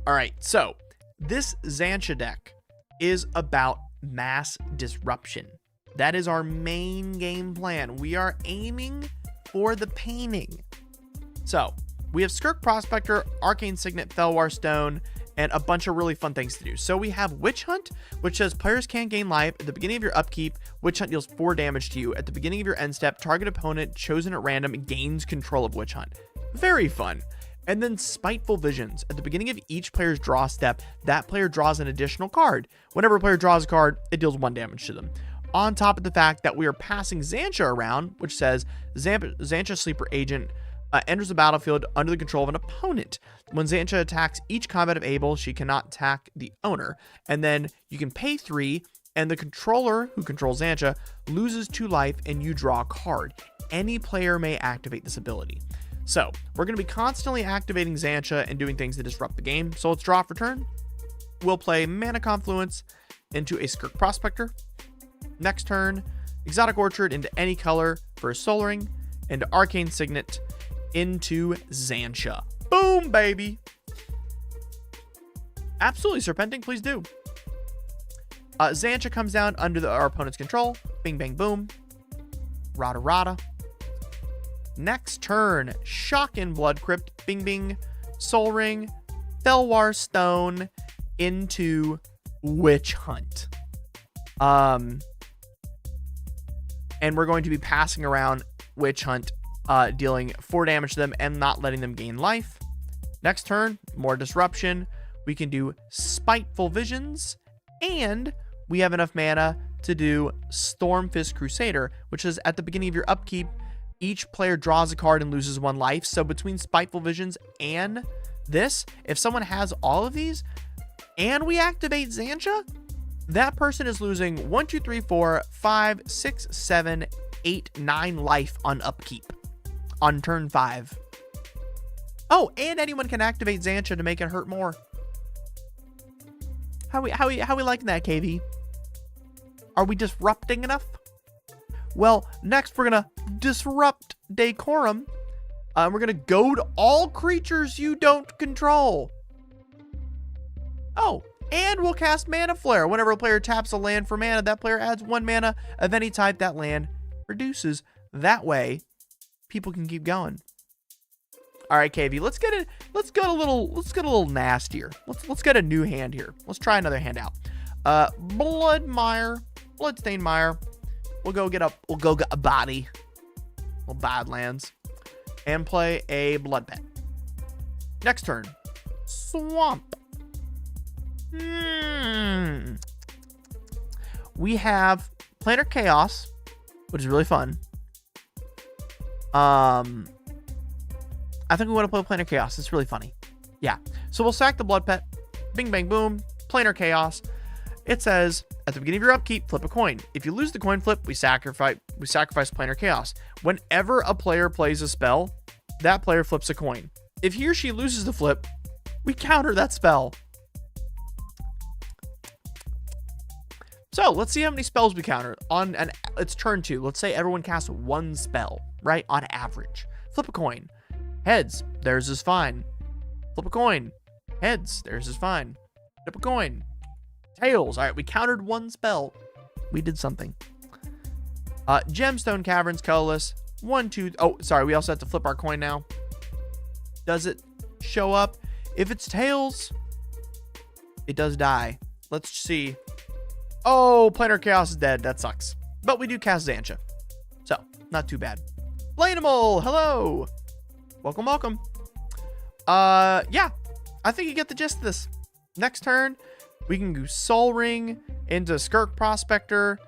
Alright, so this Xantcha deck is about mass disruption. That is our main game plan. We are aiming for the painting. So, we have Skirk Prospector, Arcane Signet, Felwar Stone, and a bunch of really fun things to do. So we have Witch Hunt, which says players can't gain life. At the beginning of your upkeep, Witch Hunt deals 4 damage to you. At the beginning of your end step, target opponent chosen at random gains control of Witch Hunt. Very fun. And then Spiteful Visions. At the beginning of each player's draw step, that player draws an additional card. Whenever a player draws a card, it deals 1 damage to them. On top of the fact that we are passing Xantcha around, which says Xantcha Sleeper Agent enters the battlefield under the control of an opponent. When Xantcha attacks each combat of Able, she cannot attack the owner. And then you can pay 3, and the controller, who controls Xantcha, loses 2 life, and you draw a card. Any player may activate this ability. So, we're going to be constantly activating Xantcha and doing things that disrupt the game. So let's draw for turn. We'll play Mana Confluence into a Skirk Prospector. Next turn, Exotic Orchard into any color for a Soul Ring, and Arcane Signet into Xantcha. Boom, baby. Absolutely, Serpenting, please do. Xantcha comes down under our opponent's control. Bing, bang, boom. Rada, rada. Next turn, Shockin' Blood Crypt, bing, bing, Soul Ring, Felwar Stone into Witch Hunt. And we're going to be passing around Witch Hunt, dealing 4 damage to them and not letting them gain life. Next turn, more disruption. We can do Spiteful Visions, and we have enough mana to do Stormfist Crusader, which is at the beginning of your upkeep, each player draws a card and loses 1 life. So between Spiteful Visions and this, if someone has all of these and we activate Xantcha, that person is losing 1, 2, 3, 4, 5, 6, 7, 8, 9 life on upkeep on turn 5. Oh, and anyone can activate Xantcha to make it hurt more. How we liking that, KV? Are we disrupting enough? Well, next we're gonna disrupt Decorum. We're gonna goad all creatures you don't control. Oh, and we'll cast Mana Flare. Whenever a player taps a land for mana, that player adds 1 mana of any type that land reduces. That way, people can keep going. All right, KV, let's get a little nastier. Let's get a new hand here. Let's try another hand out. Bloodstained Mire. We'll go get a body. Little Badlands. And play a Blood Pet. Next turn. Swamp. We have Planar Chaos, which is really fun. I think we want to play Planar Chaos. It's really funny. Yeah. So we'll sack the Blood Pet. Bing, bang, boom. Planar Chaos. It says, at the beginning of your upkeep, flip a coin. If you lose the coin flip, we sacrifice Planar Chaos. Whenever a player plays a spell, that player flips a coin. If he or she loses the flip, we counter that spell. So let's see how many spells we counter. It's turn 2. Let's say everyone casts 1 spell, right? On average. Flip a coin. Heads, theirs is fine. Flip a coin. Heads, theirs is fine. Flip a coin. Tails. All right, we countered 1 spell. We did something. Gemstone Caverns, colorless. 1, 2. Oh, sorry. We also have to flip our coin now. Does it show up? If it's tails, it does die. Let's see. Oh, Planar Chaos is dead. That sucks. But we do cast Xantcha. So, not too bad. Blainimal, hello. Welcome, welcome. Yeah. I think you get the gist of this. Next turn, we can go Soul Ring into Skirk Prospector,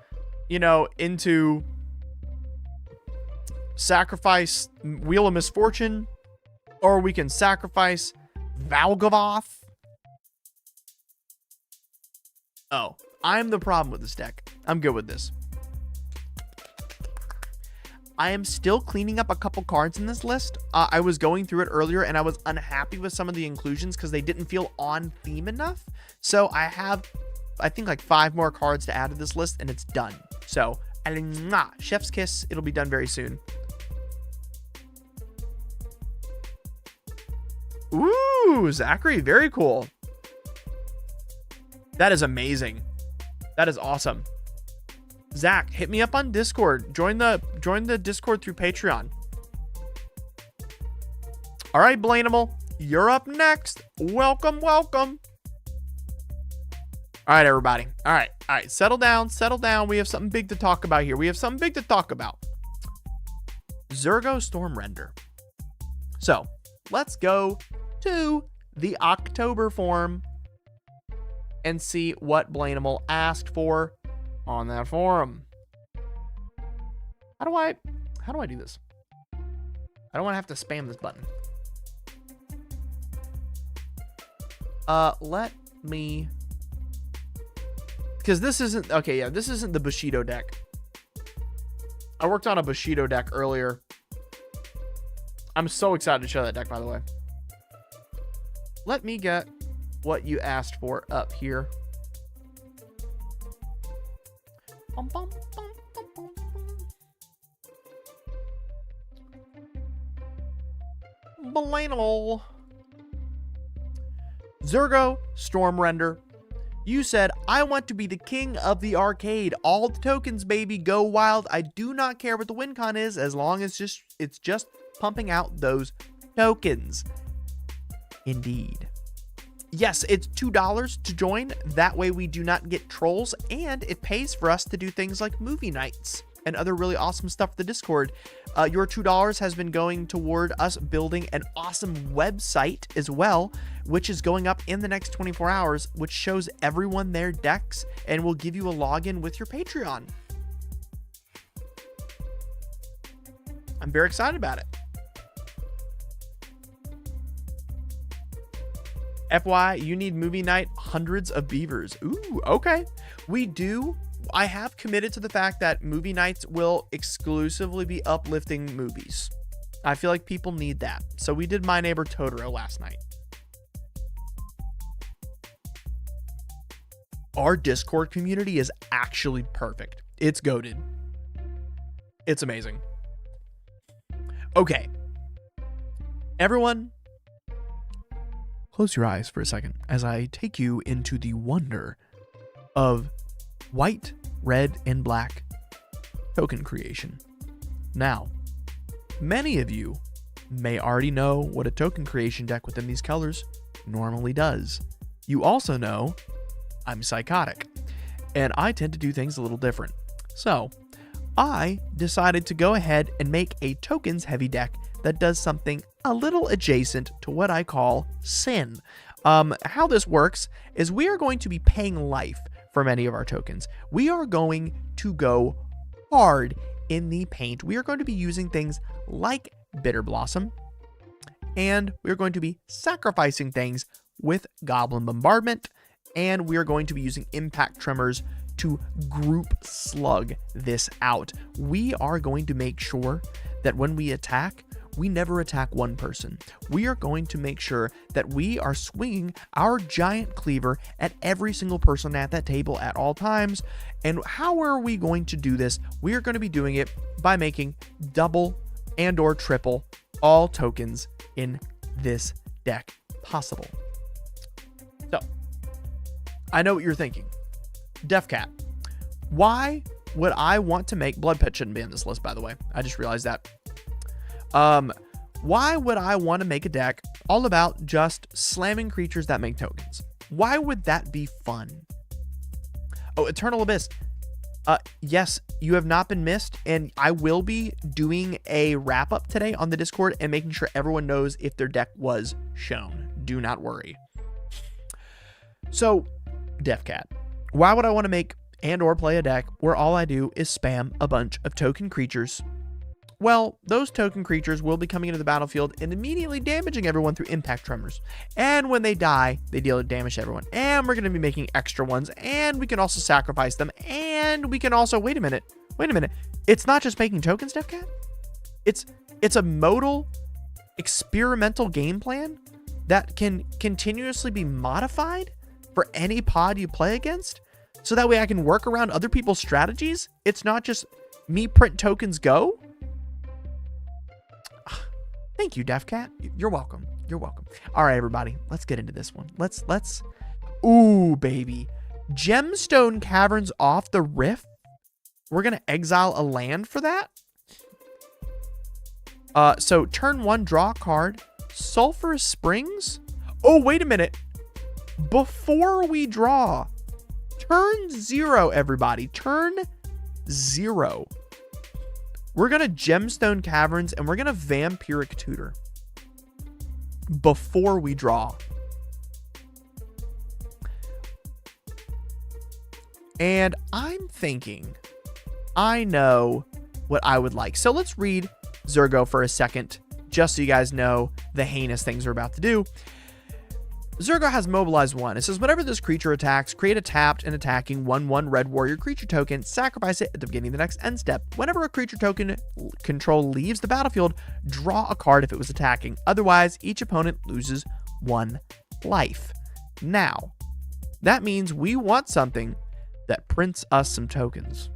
into sacrifice Wheel of Misfortune, or we can sacrifice Valgavoth. Oh, I'm the problem with this deck. I'm good with this. I am still cleaning up a couple cards in this list. I was going through it earlier and I was unhappy with some of the inclusions because they didn't feel on theme enough. So I have, I think, like 5 more cards to add to this list and it's done. So, chef's kiss. It'll be done very soon. Ooh, Zachary, very cool. That is amazing. That is awesome. Zach, hit me up on Discord. Join the Discord through Patreon. All right, Blainimal, you're up next. Welcome, welcome. All right, everybody. All right. Settle down. Settle down. We have something big to talk about here. Zergo Stormrender. So let's go to the October forum and see what Blainimal asked for on that forum. How do I do this? I don't want to have to spam this button. Let me, because this isn't, okay, yeah, this isn't the Bushido deck. I worked on a Bushido deck earlier. I'm so excited to show that deck, by the way. Let me get what you asked for up here. Blainimal. Zergo Stormrender. You said, I want to be the king of the arcade. All the tokens, baby. Go wild. I do not care what the win con is as long as it's just pumping out those tokens. Indeed. Yes, it's $2 to join. That way we do not get trolls, and it pays for us to do things like movie nights and other really awesome stuff for the Discord. Your $2 has been going toward us building an awesome website as well, which is going up in the next 24 hours, which shows everyone their decks and will give you a login with your Patreon. I'm very excited about it. FY, you need movie night, hundreds of beavers. Ooh, okay. We do. I have committed to the fact that movie nights will exclusively be uplifting movies. I feel like people need that. So we did My Neighbor Totoro last night. Our Discord community is actually perfect. It's goated. It's amazing. Okay. Everyone, close your eyes for a second as I take you into the wonder of white, red, and black token creation. Now, many of you may already know what a token creation deck within these colors normally does. You also know I'm psychotic, and I tend to do things a little different. So, I decided to go ahead and make a tokens heavy deck that does something a little adjacent to what I call sin. How this works is we are going to be paying life for many of our tokens. We are going to go hard in the paint. We are going to be using things like Bitter Blossom, and we're going to be sacrificing things with Goblin Bombardment, and we are going to be using Impact Tremors to group slug this out. We are going to make sure that when we attack, we never attack one person. We are going to make sure that we are swinging our giant cleaver at every single person at that table at all times. And how are we going to do this? We are going to be doing it by making double and or triple all tokens in this deck possible. So, I know what you're thinking. Defcat, why would I want to make Blood Pit shouldn't be on this list, by the way. I just realized that. Why would I want to make a deck all about just slamming creatures that make tokens? Why would that be fun? Oh, Eternal Abyss. Yes, you have not been missed, and I will be doing a wrap up today on the Discord and making sure everyone knows if their deck was shown. Do not worry. So, Defcat, why would I want to make and or play a deck where all I do is spam a bunch of token creatures? Well, those token creatures will be coming into the battlefield and immediately damaging everyone through Impact Tremors. And when they die, they deal damage to everyone. And we're going to be making extra ones. And we can also sacrifice them. And we can also, wait a minute. It's not just making tokens, Defcat. It's a modal experimental game plan that can continuously be modified for any pod you play against. So that way I can work around other people's strategies. It's not just me print tokens go. Thank you, Defcat. You're welcome. You're welcome. All right, everybody. Let's get into this one. Let's. Ooh, baby. Gemstone Caverns off the Rift. We're going to exile a land for that. So turn 1, draw a card. Sulphurous Springs. Oh, wait a minute. Before we draw, Turn 0, everybody. Turn 0. We're going to Gemstone Caverns, and we're going to Vampiric Tutor before we draw. And I'm thinking, I know what I would like. So let's read Zergo for a second, just so you guys know the heinous things we're about to do. Zergo has Mobilize 1. It says, whenever this creature attacks, create a tapped and attacking 1/1 red warrior creature token, sacrifice it at the beginning of the next end step. Whenever a creature token control leaves the battlefield, draw a card if it was attacking. Otherwise, each opponent loses 1 life. Now, that means we want something that prints us some tokens.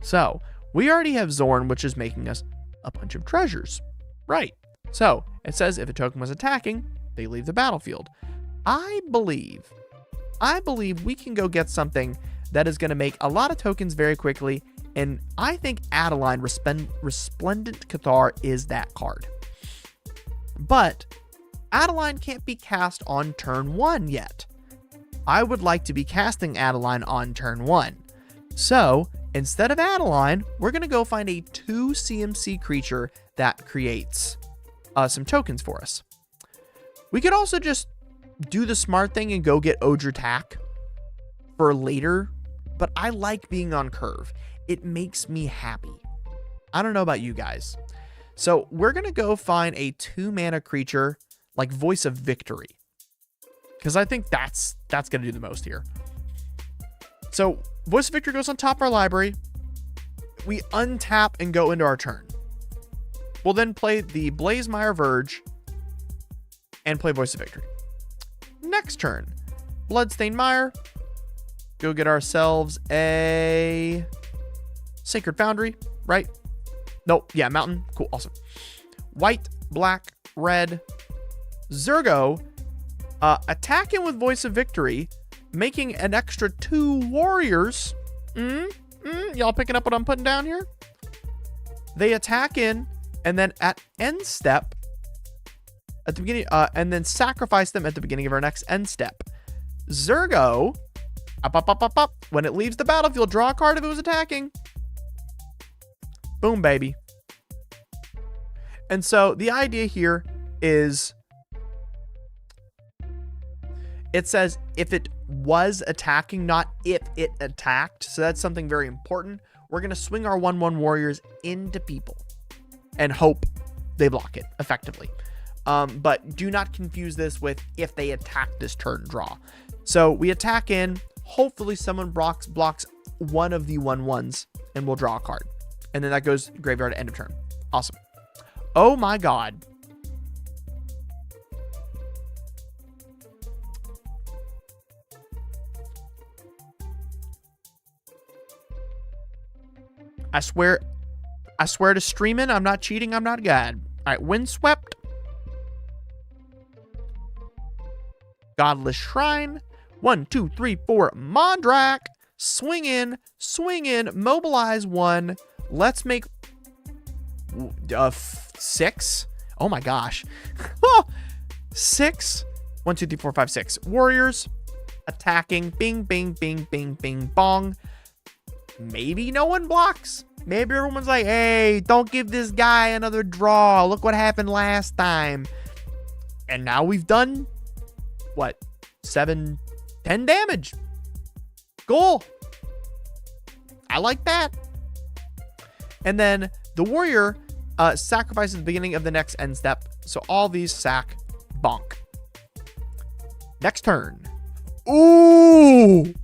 So, we already have Zorn, which is making us a bunch of treasures. Right. So, it says if a token was attacking, they leave the battlefield. I believe we can go get something that is going to make a lot of tokens very quickly, and I think Adeline Resplendent Cathar is that card. But Adeline can't be cast on turn 1 yet. I would like to be casting Adeline on turn 1. So, instead of Adeline, we're going to go find a 2 CMC creature that creates some tokens for us. We could also just do the smart thing and go get Odra Tack for later, but I like being on curve. It makes me happy. I don't know about you guys. So we're going to go find a 2-mana creature like Voice of Victory, because I think that's going to do the most here. So Voice of Victory goes on top of our library. We untap and go into our turn. We'll then play the Blazemire Verge and play Voice of Victory. Next turn, Bloodstained Mire. Go get ourselves a Sacred Foundry, right? Nope, yeah, Mountain. Cool, awesome. White, black, red. Zergo, attacking with Voice of Victory, making an extra 2 warriors. Y'all picking up what I'm putting down here? They attack in, and then at end step, at the beginning, and then sacrifice them at the beginning of our next end step. Zergo, up. When it leaves the battlefield, draw a card if it was attacking. Boom, baby. And so the idea here is, it says if it was attacking, not if it attacked. So that's something very important. We're going to swing our 1/1 warriors into people and hope they block it effectively. But do not confuse this with if they attack this turn, draw. So we attack in, hopefully someone blocks one of the 1/1s, and we'll draw a card. And then that goes graveyard at end of turn. Awesome. Oh my god. I swear to streaming, I'm not cheating, I'm not God. All right, Windswept. Godless Shrine. 1, 2, 3, 4. Mondrak. Swing in. Mobilize 1. Let's make 6. Oh my gosh. 6. 1, 2, 3, 4, 5, 6. Warriors. Attacking. Bing, bing, bing, bing, bing, bong. Maybe no one blocks. Maybe everyone's like, hey, don't give this guy another draw. Look what happened last time. And now we've done, what, 10 damage. Cool. I like that. And then the warrior sacrifices at the beginning of the next end step. So all these sack, bonk. Next turn. Ooh.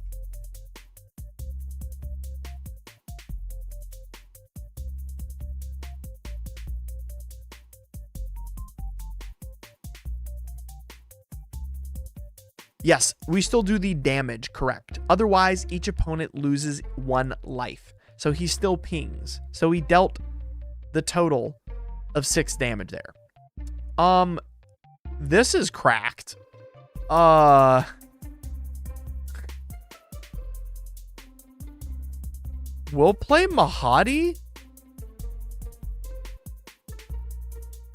Yes, we still do the damage, correct. Otherwise, each opponent loses 1 life. So he still pings. So he dealt the total of 6 damage there. This is cracked. We'll play Mahadi.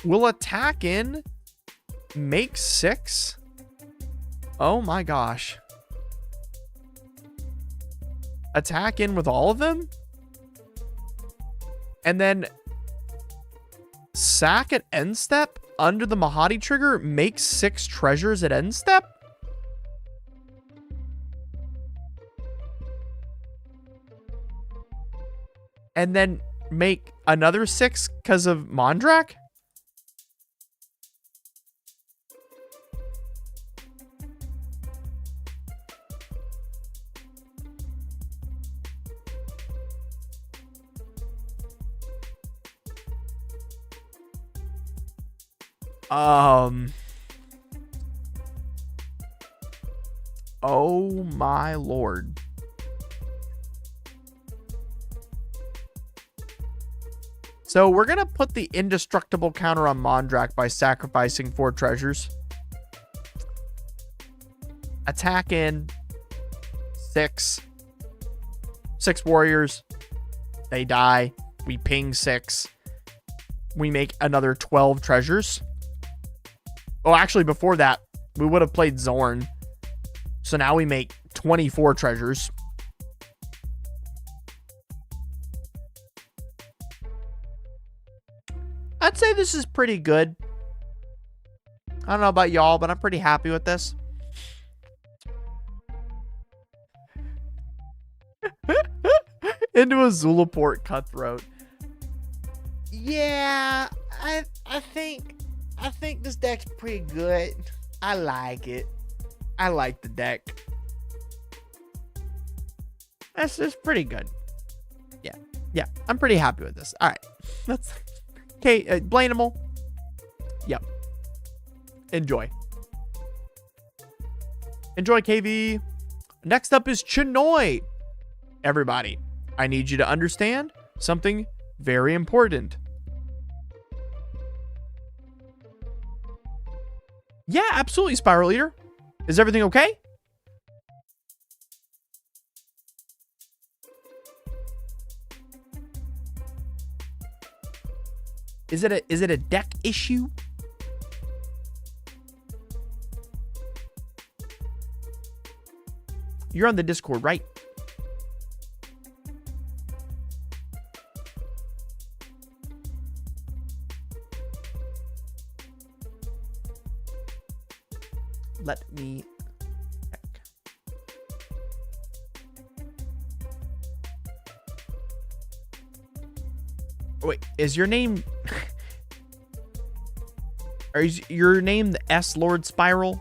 We'll attack in. Make 6. Oh my gosh. attack in with all of them, and then sack at end step under the Mahadi trigger, make 6 treasures at end step? And then make another 6 because of Mondrak? Oh my lord. So we're going to put the indestructible counter on Mondrak by sacrificing 4 treasures. Attack in 6 warriors. They die. We ping 6. We make another 12 treasures. Oh, actually, before that, we would have played Zorn. So now we make 24 treasures. I'd say this is pretty good. I don't know about y'all, but I'm pretty happy with this. Into a Zulaport Cutthroat. Yeah, I think this deck's pretty good. I like it. I like the deck. That's just pretty good. Yeah, I'm pretty happy with this. All right, that's okay. Blainable. Yep. Enjoy, KV. Next up is Chinoy. Everybody, I need you to understand something very important. Yeah, absolutely, Spiral Eater. Is everything okay? Is it a deck issue? You're on the Discord, right? Let me check. Wait, is your name is your name the S Lord Spiral?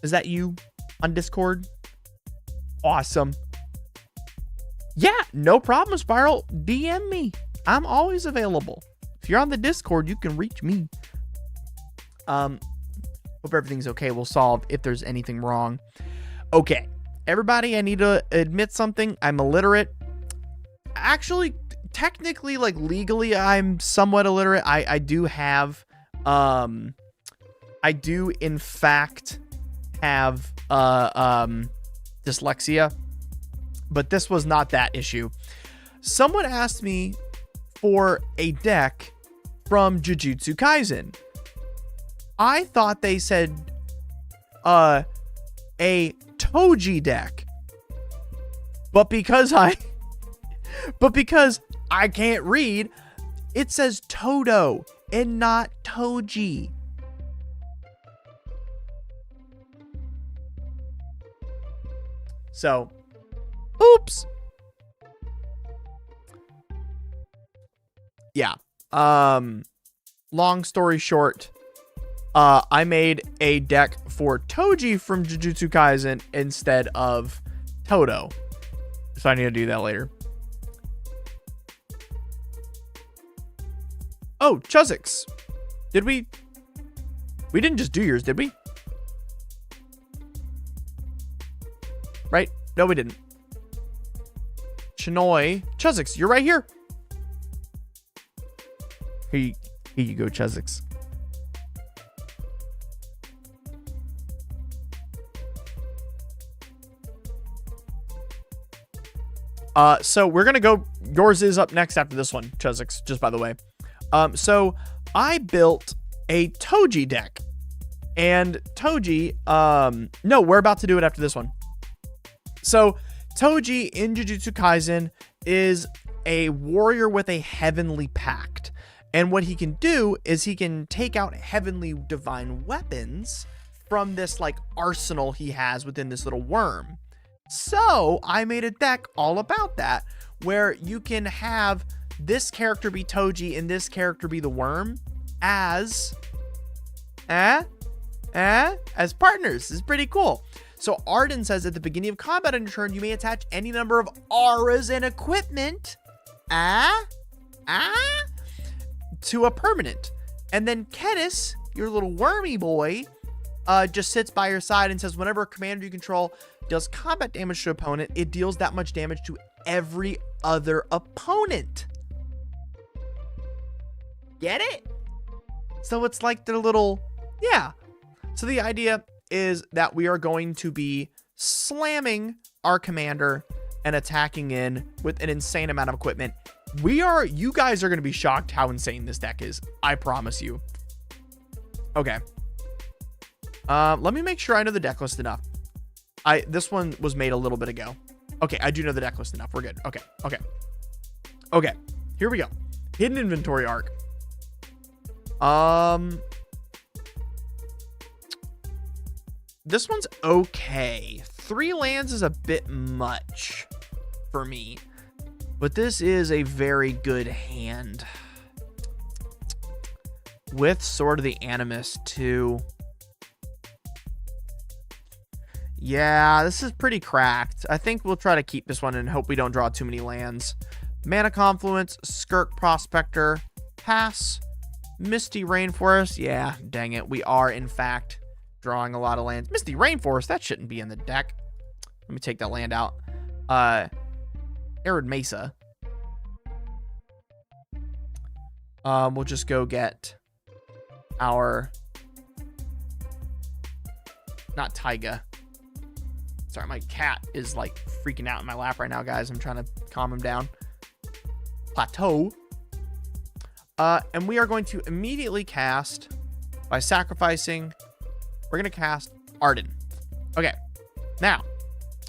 Is that you on Discord? Awesome. Yeah, no problem, Spiral. DM me. I'm always available. If you're on the Discord, you can reach me. Hope everything's okay. We'll solve if there's anything wrong. Okay, everybody, I need to admit something. I'm illiterate. Actually, technically, like legally, I'm somewhat illiterate. I do have, I do in fact have dyslexia, but this was not that issue. Someone asked me for a deck from Jujutsu Kaisen. I thought they said a Toji deck. But because I can't read, it says Todo and not Toji. So, oops. Yeah. Long story short, I made a deck for Toji from Jujutsu Kaisen instead of Todo. So I need to do that later. Oh, Chuzix. Did we didn't just do yours, did we? Right? No, we didn't. Chinoy. Chuzix, you're right here. Here you go, Chuzix. So we're going to go, yours is up next after this one, Chuzix, just by the way. So I built a Toji deck, and Toji, no, we're about to do it after this one. So Toji in Jujutsu Kaisen is a warrior with a heavenly pact. And what he can do is he can take out heavenly divine weapons from this like arsenal he has within this little worm. So I made a deck all about that, where you can have this character be Toji and this character be the worm as partners. This is pretty cool. So Arden says at the beginning of combat on your turn, you may attach any number of auras and equipment to a permanent. And then Kedis, your little wormy boy, just sits by your side and says whenever a commander you control does combat damage to an opponent, it deals that much damage to every other opponent. Get it? So it's like their little, yeah. So the idea is that we are going to be slamming our commander and attacking in with an insane amount of equipment. You guys are going to be shocked how insane this deck is. I promise you. Okay. Let me make sure I know the deck list enough. This one was made a little bit ago. Okay, I do know the deck list enough. We're good. Okay. Here we go. Hidden inventory arc. This one's okay. 3 lands is a bit much for me, but this is a very good hand. With Sword of the Animus too. Yeah, this is pretty cracked. I think we'll try to keep this one and hope we don't draw too many lands. Mana Confluence, Skirk Prospector, pass. Misty Rainforest, yeah, dang it. We are, in fact, drawing a lot of lands. Misty Rainforest, that shouldn't be in the deck. Let me take that land out. Arid Mesa. We'll just go get our... Not Taiga. Sorry, my cat is like freaking out in my lap right now, guys. I'm trying to calm him down. Plateau. And we are going to immediately cast by sacrificing. We're going to cast Arden. Okay. Now.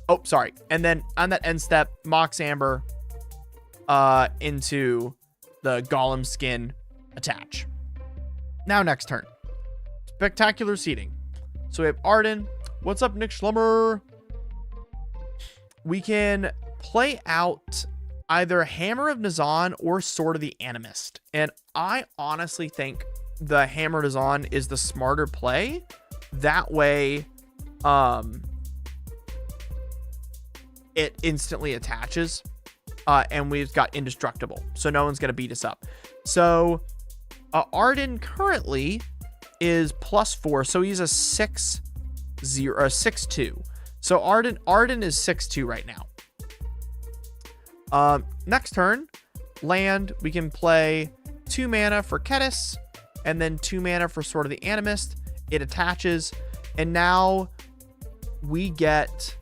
Oh, sorry. And then on that end step, Mox Amber into the Golem skin attach. Now next turn. Spectacular seeding. So we have Arden. What's up, Nick Schlummer? We can play out either Hammer of Nazan or Sword of the Animist. And I honestly think the Hammer of Nazan is the smarter play. That way, it instantly attaches. And we've got Indestructible. So no one's going to beat us up. So Arden currently is +4. So he's a 6-0 or 6-2. So Arden is 6-2 right now. Next turn, land, we can play 2 mana for Kedis, and then 2 mana for Sword of the Animist. It attaches, and now we get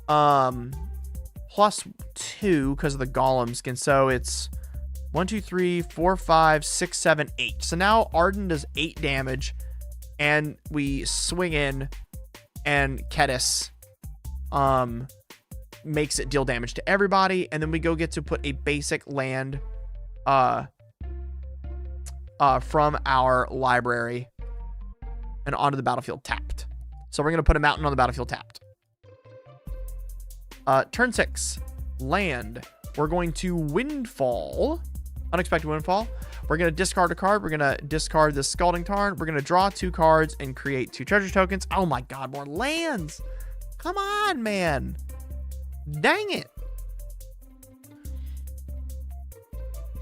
+2 because of the Golem skin. So it's 1, 2, 3, 4, 5, 6, 7, 8. So now Arden does 8 damage, and we swing in, and Kedis makes it deal damage to everybody, and then we get to put a basic land from our library and onto the battlefield tapped. So we're going to put a mountain on the battlefield tapped. Turn 6, land. We're going to Windfall. Unexpected Windfall. We're going to discard a card. We're going to discard the Scalding Tarn. We're going to draw 2 cards and create 2 treasure tokens. Oh my god, more lands. Come on, man. Dang it.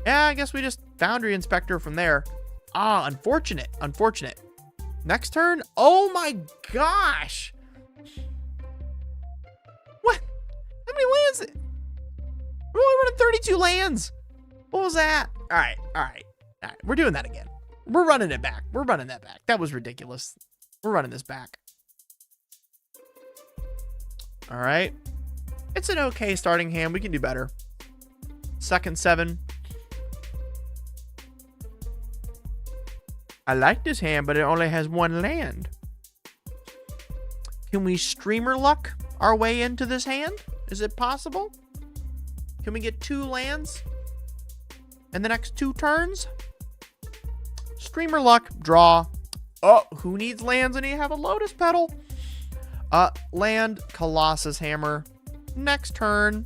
Yeah, I guess we just Foundry Inspector from there. Ah, unfortunate. Next turn. Oh my gosh. What? How many lands? We're only running 32 lands. What was that? All right. We're doing that again. We're running it back. We're running that back. That was ridiculous. We're running this back. All right. It's an okay starting hand. We can do better. Second 7. I like this hand, but it only has 1 land. Can we Streamer Luck our way into this hand? Is it possible? Can we get 2 lands in the next 2 turns? Streamer luck, draw. Oh, who needs lands when you have a Lotus Petal? Land, Colossus Hammer. Next turn.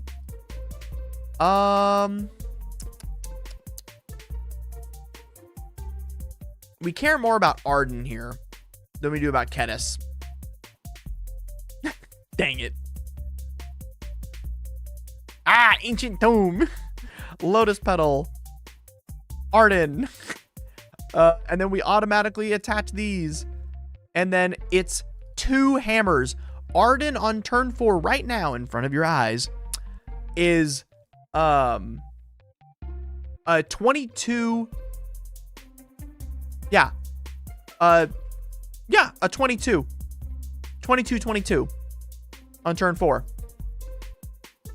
We care more about Arden here than we do about Kedis. Dang it. Ah, Ancient Tomb. Lotus Petal. Arden. And then we automatically attach these. And then it's 2 hammers. Arden on turn 4 right now in front of your eyes is a 22. Yeah. A 22. 22 on turn 4.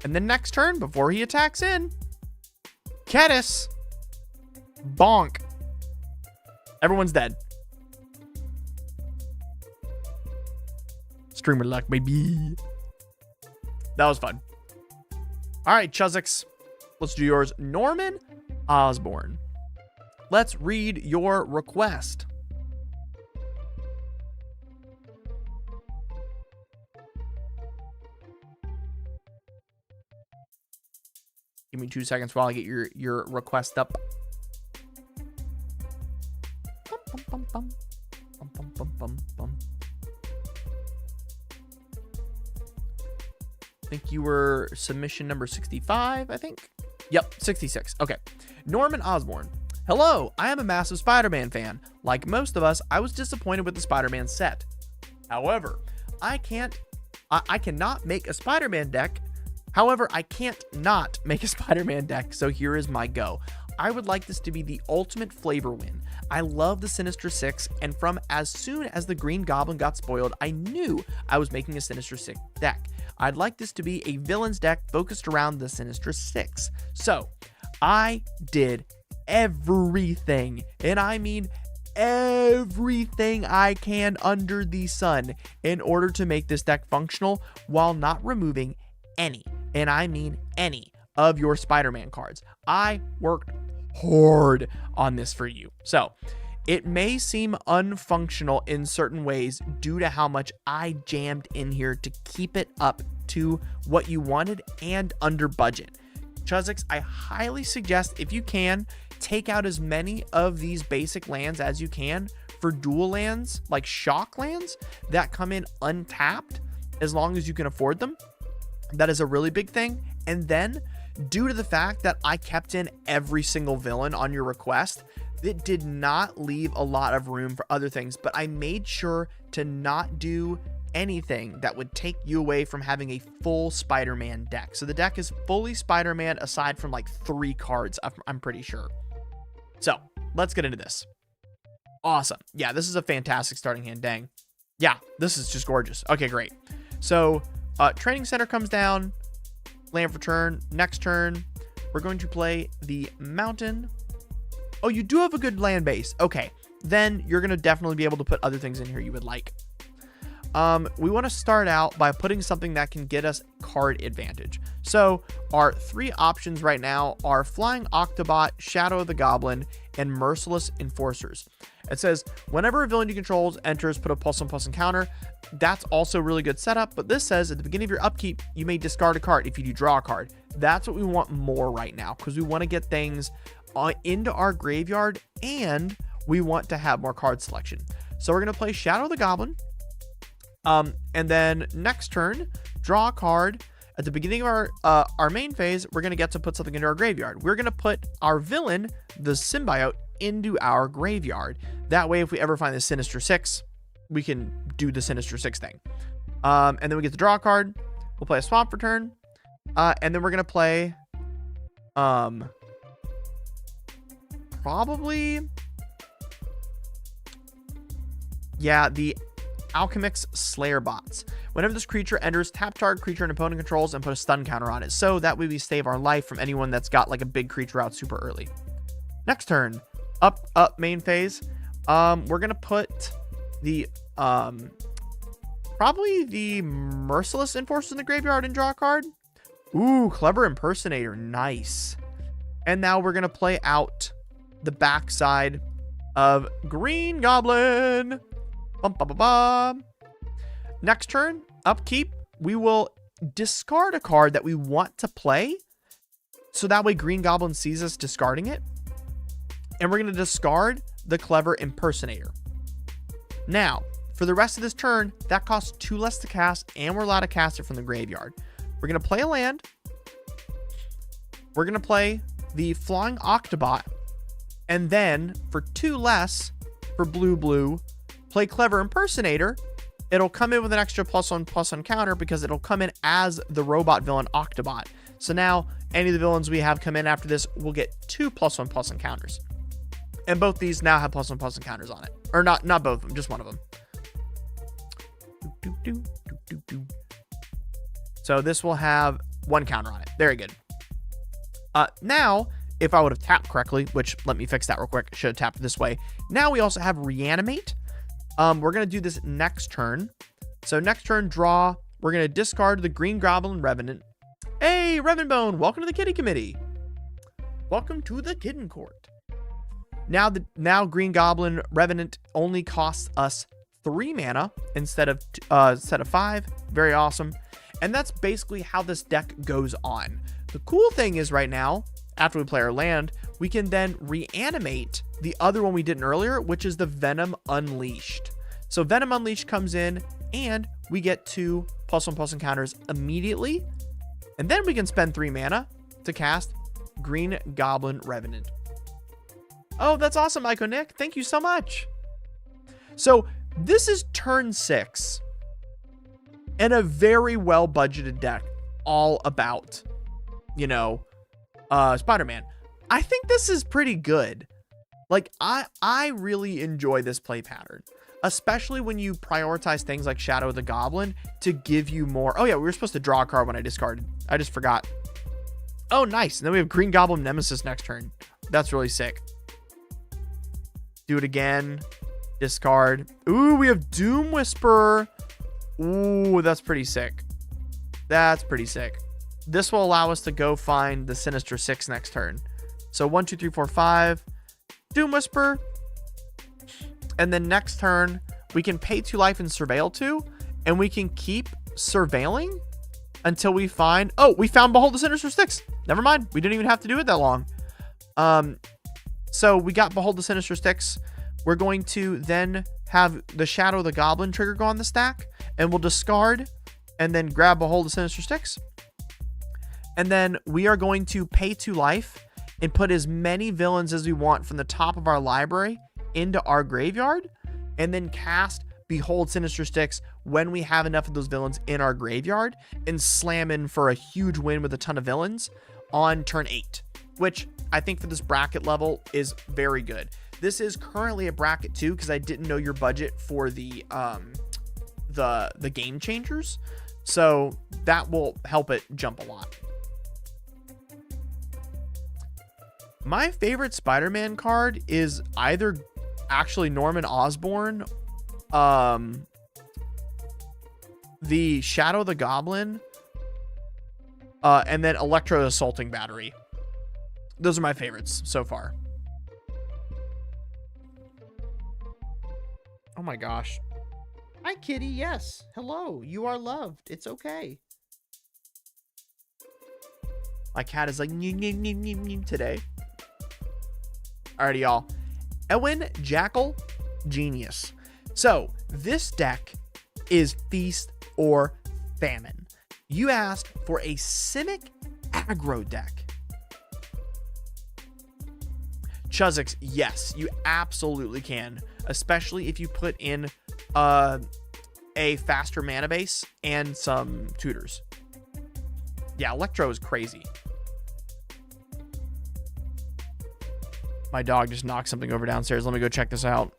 And then next turn, before he attacks in, Kedis. Bonk. Everyone's dead. Streamer luck, baby. That was fun. All right, Chuzzix. Let's do yours. Norman Osborne. Let's read your request. Give me 2 seconds while I get your request up. Bum, bum, bum, bum, bum, bum, bum. I think you were submission number 65, I think. Yep, 66. Okay. Norman Osborne. Hello, I am a massive Spider-Man fan. Like most of us, I was disappointed with the Spider-Man set. However, I cannot make a Spider-Man deck. However, I can't not make a Spider-Man deck, so here is my go. I would like this to be the ultimate flavor win. I love the Sinister Six, and from as soon as the Green Goblin got spoiled, I knew I was making a Sinister Six deck. I'd like this to be a villains deck focused around the Sinister Six. So, I did everything, and I mean everything I can under the sun in order to make this deck functional while not removing any, and I mean any, of your Spider-Man cards. I worked hard on this for you. So it may seem unfunctional in certain ways due to how much I jammed in here to keep it up to what you wanted and under budget. Chuzzix, I highly suggest, if you can, take out as many of these basic lands as you can for dual lands, like shock lands that come in untapped, as long as you can afford them. That is a really big thing. And then, due to the fact that I kept in every single villain on your request, it did not leave a lot of room for other things, but I made sure to not do anything that would take you away from having a full Spider-Man deck. So the deck is fully Spider-Man aside from like 3 cards, I'm pretty sure. So let's get into this. Awesome. Yeah, this is a fantastic starting hand. Dang. Yeah, this is just gorgeous. Okay, great. So Training Center comes down, land for turn. Next turn, we're going to play the Mountain. Oh, you do have a good land base. Okay, then you're going to definitely be able to put other things in here you would like. We want to start out by putting something that can get us card advantage. So our 3 options right now are Flying Octobot, Shadow of the Goblin, and Merciless Enforcers. It says whenever a villain you control enters, put a +1/+1 counter. That's also a really good setup, but this says at the beginning of your upkeep, you may discard a card if you do draw a card. That's what we want more right now, because we want to get things into our graveyard, and we want to have more card selection. So we're going to play Shadow of the Goblin. And then next turn, draw a card. At the beginning of our main phase, we're going to get to put something into our graveyard. We're going to put our villain, the symbiote, into our graveyard. That way, if we ever find the Sinister Six, we can do the Sinister Six thing. And then we get to draw a card. We'll play a swamp for turn. And then we're going to play probably, yeah, the Alchemix Slayer Bots. Whenever this creature enters, tap target creature an opponent controls and put a stun counter on it. So that way we save our life from anyone that's got like a big creature out super early. Next turn, up main phase. We're gonna put the probably the Merciless Enforcer in the graveyard and draw a card. Ooh, Clever Impersonator. Nice. And now we're going to play out the backside of Green Goblin. Bum, bum, bum, bum. Next turn, upkeep, we will discard a card that we want to play. So that way Green Goblin sees us discarding it. And we're going to discard the Clever Impersonator. Now, for the rest of this turn, that costs 2 less to cast, and we're allowed to cast it from the graveyard. We're going to play a land. We're going to play the Flying Octobot. And then, for 2 less, for blue, play Clever Impersonator. It'll come in with an extra +1/+1 counter because it'll come in as the robot villain Octobot. So now, any of the villains we have come in after this will get 2 +1/+1 counters. And both these now have +1/+1 counters on it. Or not both of them, just one of them. So this will have 1 counter on it. Very good. Now, if I would have tapped correctly, which let me fix that real quick. Should have tapped this way. Now we also have Reanimate. We're going to do this next turn. So next turn, draw. We're going to discard the Green Goblin Revenant. Hey, Revenant Bone, welcome to the Kitty Committee. Welcome to the Kitten Court. Now Green Goblin Revenant only costs us 3 mana instead of 5. Very awesome. And that's basically how this deck goes on. The cool thing is right now, after we play our land, we can then reanimate the other one we did earlier, which is the Venom Unleashed. So Venom Unleashed comes in and we get 2 +1/+1 counters immediately. And then we can spend 3 mana to cast Green Goblin Revenant. Oh, that's awesome, Ico Nick. Thank you so much. So this is turn 6 and a very well budgeted deck all about, Spider-Man. I think this is pretty good. Like, I really enjoy this play pattern, especially when you prioritize things like Shadow of the Goblin to give you more. Oh yeah, we were supposed to draw a card when I discarded. I just forgot. Oh, nice. And then we have Green Goblin Nemesis next turn. That's really sick. Do it again. Discard. Ooh, we have Doom Whisperer. Ooh, that's pretty sick. That's pretty sick. This will allow us to go find the Sinister Six next turn. So 1, 2, 3, 4, 5. Doom Whisper. And then next turn, we can pay 2 life and surveil 2. And we can keep surveilling until we find... Oh, we found Behold the Sinister Six. Never mind. We didn't even have to do it that long. So we got Behold the Sinister Six. We're going to then have the Shadow of the Goblin trigger go on the stack. And we'll discard and then grab Behold the Sinister Six. And then we are going to pay 2 life and put as many villains as we want from the top of our library into our graveyard. And then cast Behold Sinister Six when we have enough of those villains in our graveyard. And slam in for a huge win with a ton of villains on turn 8. Which I think for this bracket level is very good. This is currently a bracket 2 because I didn't know your budget for the game changers. So that will help it jump a lot. My favorite Spider-Man card is either actually Norman Osborn, the Shadow of the Goblin, and then Electro Assaulting Battery. Those are my favorites so far. Oh my gosh. Hi, kitty. Yes. Hello. You are loved. It's okay. My cat is like today. Alrighty, y'all. Eowyn Jackal, genius. So this deck is Feast or Famine. You asked for a Simic aggro deck. Chuzix, yes, you absolutely can, especially if you put in a faster mana base and some tutors. Yeah, Electro is crazy. My dog just knocked something over downstairs. Let me go check this out.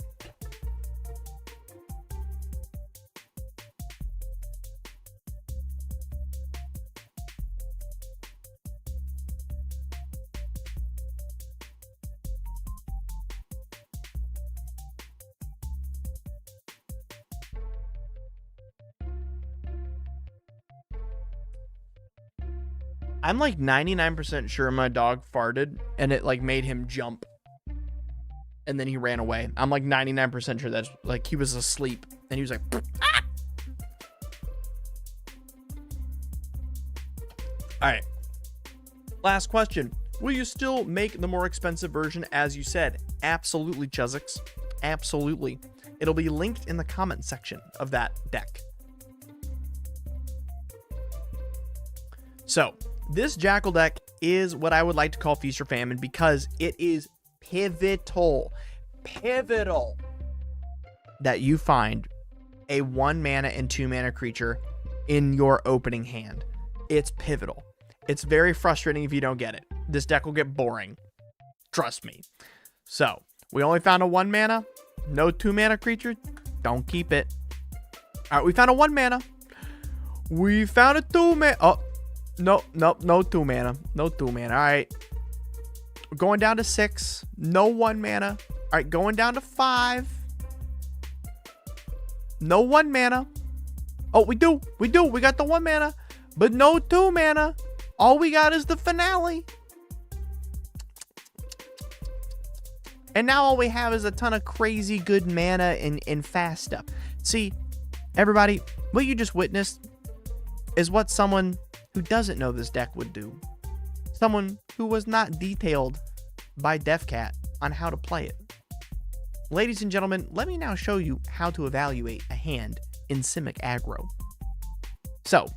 I'm like 99% sure my dog farted and it like made him jump. And then he ran away. I'm like 99% sure that's like he was asleep and he was like, ah! All right. Last question. Will you still make the more expensive version as you said? Absolutely, Chuzzix. Absolutely. It'll be linked in the comment section of that deck. So, this Jackal deck is what I would like to call Feast or Famine because it is pivotal that you find a 1 mana and 2 mana creature in your opening hand. It's pivotal. It's very frustrating if you don't get it. This deck will get boring. Trust me. So, we only found a 1 mana. No 2 mana creature. Don't keep it. All right, we found a 1 mana. We found a 2 mana. Oh, no 2 mana. No 2 mana. All right. We're going down to 6. No 1 mana. All right, going down to 5. No 1 mana. Oh, we do. We got the 1 mana. But no 2 mana. All we got is the finale. And now all we have is a ton of crazy good mana and fast stuff. See, everybody, what you just witnessed is what someone who doesn't know this deck would do. Someone who was not detailed by DevCat on how to play it. Ladies and gentlemen, let me now show you how to evaluate a hand in Simic Aggro. So,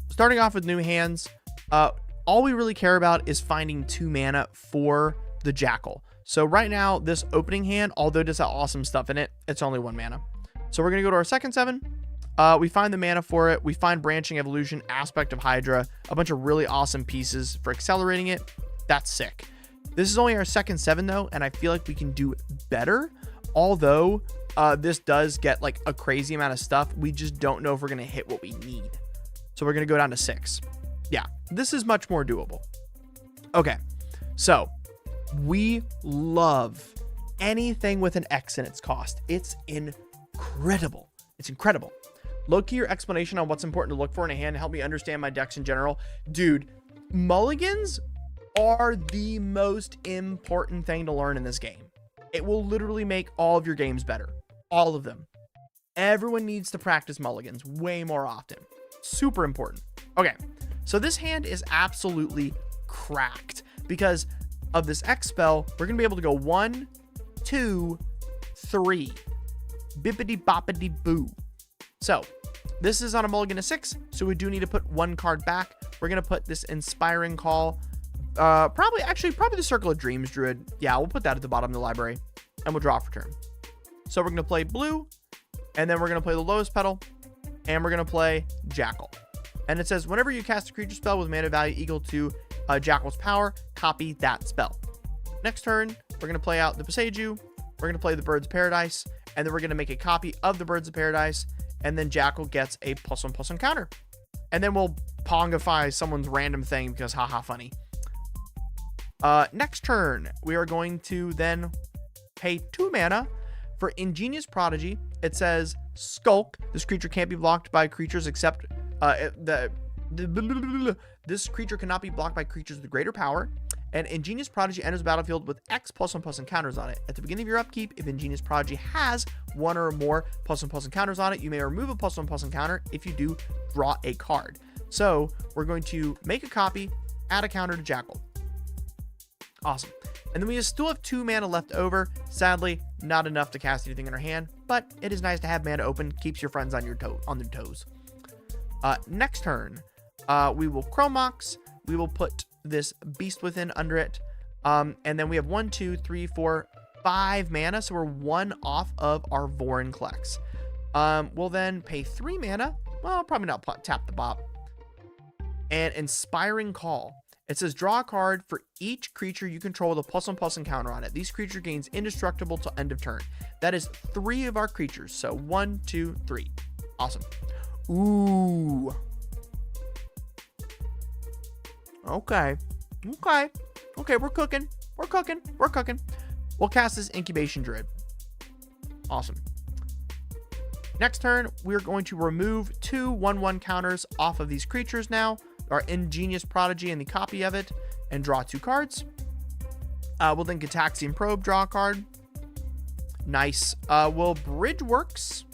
starting off with new hands, all we really care about is finding 2 mana for the Jackal. So right now, this opening hand, although it does have awesome stuff in it, it's only 1 mana. So we're going to go to our second 7. We find the mana for it. We find Branching Evolution, Aspect of Hydra, a bunch of really awesome pieces for accelerating it. That's sick. This is only our second 7 though, and I feel like we can do better. Although this does get like a crazy amount of stuff, we just don't know if we're going to hit what we need. So we're going to go down to 6. Yeah, this is much more doable. Okay, so we love anything with an X in its cost. It's incredible. It's incredible. Low-key your explanation on what's important to look for in a hand to help me understand my decks in general. Dude, mulligans are the most important thing to learn in this game. It will literally make all of your games better. All of them. Everyone needs to practice mulligans way more often. Super important. Okay, so this hand is absolutely cracked because of this X spell. We're going to be able to go 1, 2, 3. Bippity boppity boo. So this is on a mulligan of 6, so we do need to put 1 card back. We're going to put this Inspiring Call. Probably the Circle of Dreams Druid. Yeah, we'll put that at the bottom of the library and we'll draw for turn. So we're going to play blue, and then we're going to play the Lotus Petal, and we're going to play Jackal. And it says, whenever you cast a creature spell with mana value equal to Jackal's power, copy that spell. Next turn, we're going to play out the Boseiju, we're going to play the Birds of Paradise, and then we're going to make a copy of the Birds of Paradise, and then Jackal gets a +1/+1 counter. And then we'll Pongify someone's random thing because haha funny. Next turn, we are going to then pay 2 mana for Ingenious Prodigy. It says, Skulk. This creature can't be blocked by creatures except this creature cannot be blocked by creatures with greater power. And Ingenious Prodigy enters the battlefield with X +1/+1 counters on it. At the beginning of your upkeep, if Ingenious Prodigy has 1 or more +1/+1 counters on it, you may remove a +1/+1 counter. If you do, draw a card. So we're going to make a copy, add a counter to Jackal. Awesome. And then we still have 2 mana left over. Sadly, not enough to cast anything in our hand, but it is nice to have mana open. Keeps your friends on their toes. Next turn, we will Chrome Mox. We will put this Beast Within under it. And then we have 1, 2, 3, 4, 5 mana. So we're 1 off of our Vorinclex. We'll then pay 3 mana. Well, probably not tap the bop. And Inspiring Call. It says, draw a card for each creature you control with a +1/+1 counter on it. These creature gains indestructible till end of turn. That is 3 of our creatures. So 1, 2, 3. Awesome. Ooh. Okay. We're cooking. We'll cast this Incubation Druid. Awesome. Next turn, we're going to remove 2 1/1 counters off of these creatures now. our Ingenious Prodigy and the copy of it, and draw 2 cards. We'll then Gataxian Probe, draw a card. Nice. We'll Bridge Works,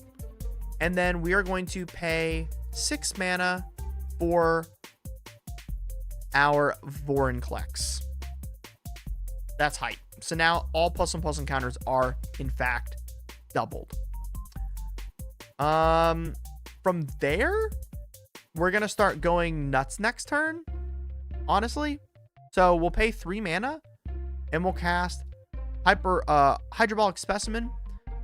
and then we are going to pay 6 mana for our Vorinclex. That's hype. So now all +1/+1 counters are, in fact, doubled. From there, we're going to start going nuts next turn, honestly. So we'll pay 3 mana, and we'll cast Hydrabolic Specimen.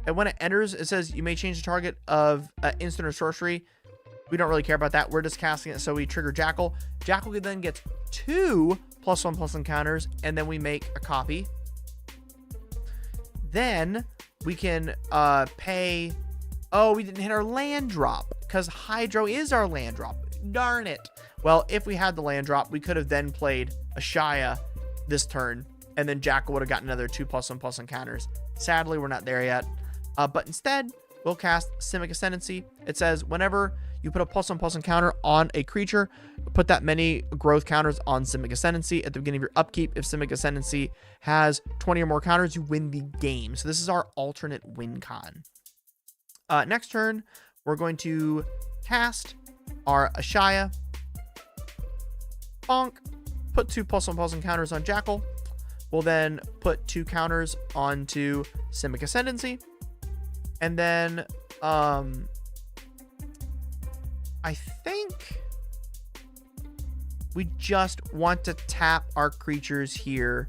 And when it enters, it says you may change the target of instant or sorcery. We don't really care about that. We're just casting it, so we trigger Jackal. Jackal then gets 2 +1/+1 counters, and then we make a copy. Then we can pay... Oh, we didn't hit our land drop, because Hydro is our land drop. Darn it. Well, if we had the land drop, we could have then played Ashaya this turn, and then Jackal would have gotten another 2 +1/+1 counters. Sadly, we're not there yet. But instead, we'll cast Simic Ascendancy. It says whenever you put a +1/+1 counter on a creature, put that many growth counters on Simic Ascendancy at the beginning of your upkeep. If Simic Ascendancy has 20 or more counters, you win the game. So this is our alternate win con. Next turn, we're going to cast our Ashaya. Bonk. Put 2 +1/+1 counters on Jackal. We'll then put 2 counters onto Simic Ascendancy. And then, I think we just want to tap our creatures here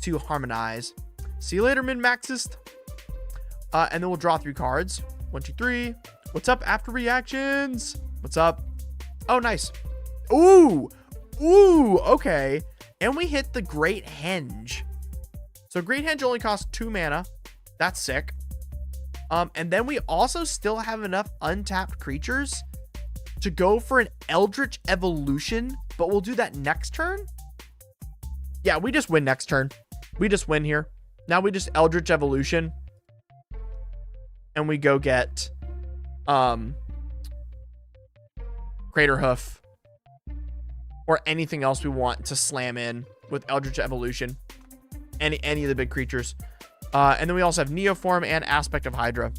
to harmonize. See you later, min-maxist. And then we'll draw 3 cards. 1, 2, 3. What's up after reactions? What's up? Oh, nice. Ooh. Ooh, okay. And we hit the Great Henge. So Great Henge only costs 2 mana. That's sick. And then we also still have enough untapped creatures to go for an Eldritch Evolution, but we'll do that next turn. Yeah, we just win next turn. We just win here. Now we just Eldritch Evolution. And we go get Crater Hoof or anything else we want to slam in with Eldritch Evolution. Any of the big creatures. And then we also have Neoform and Aspect of Hydra.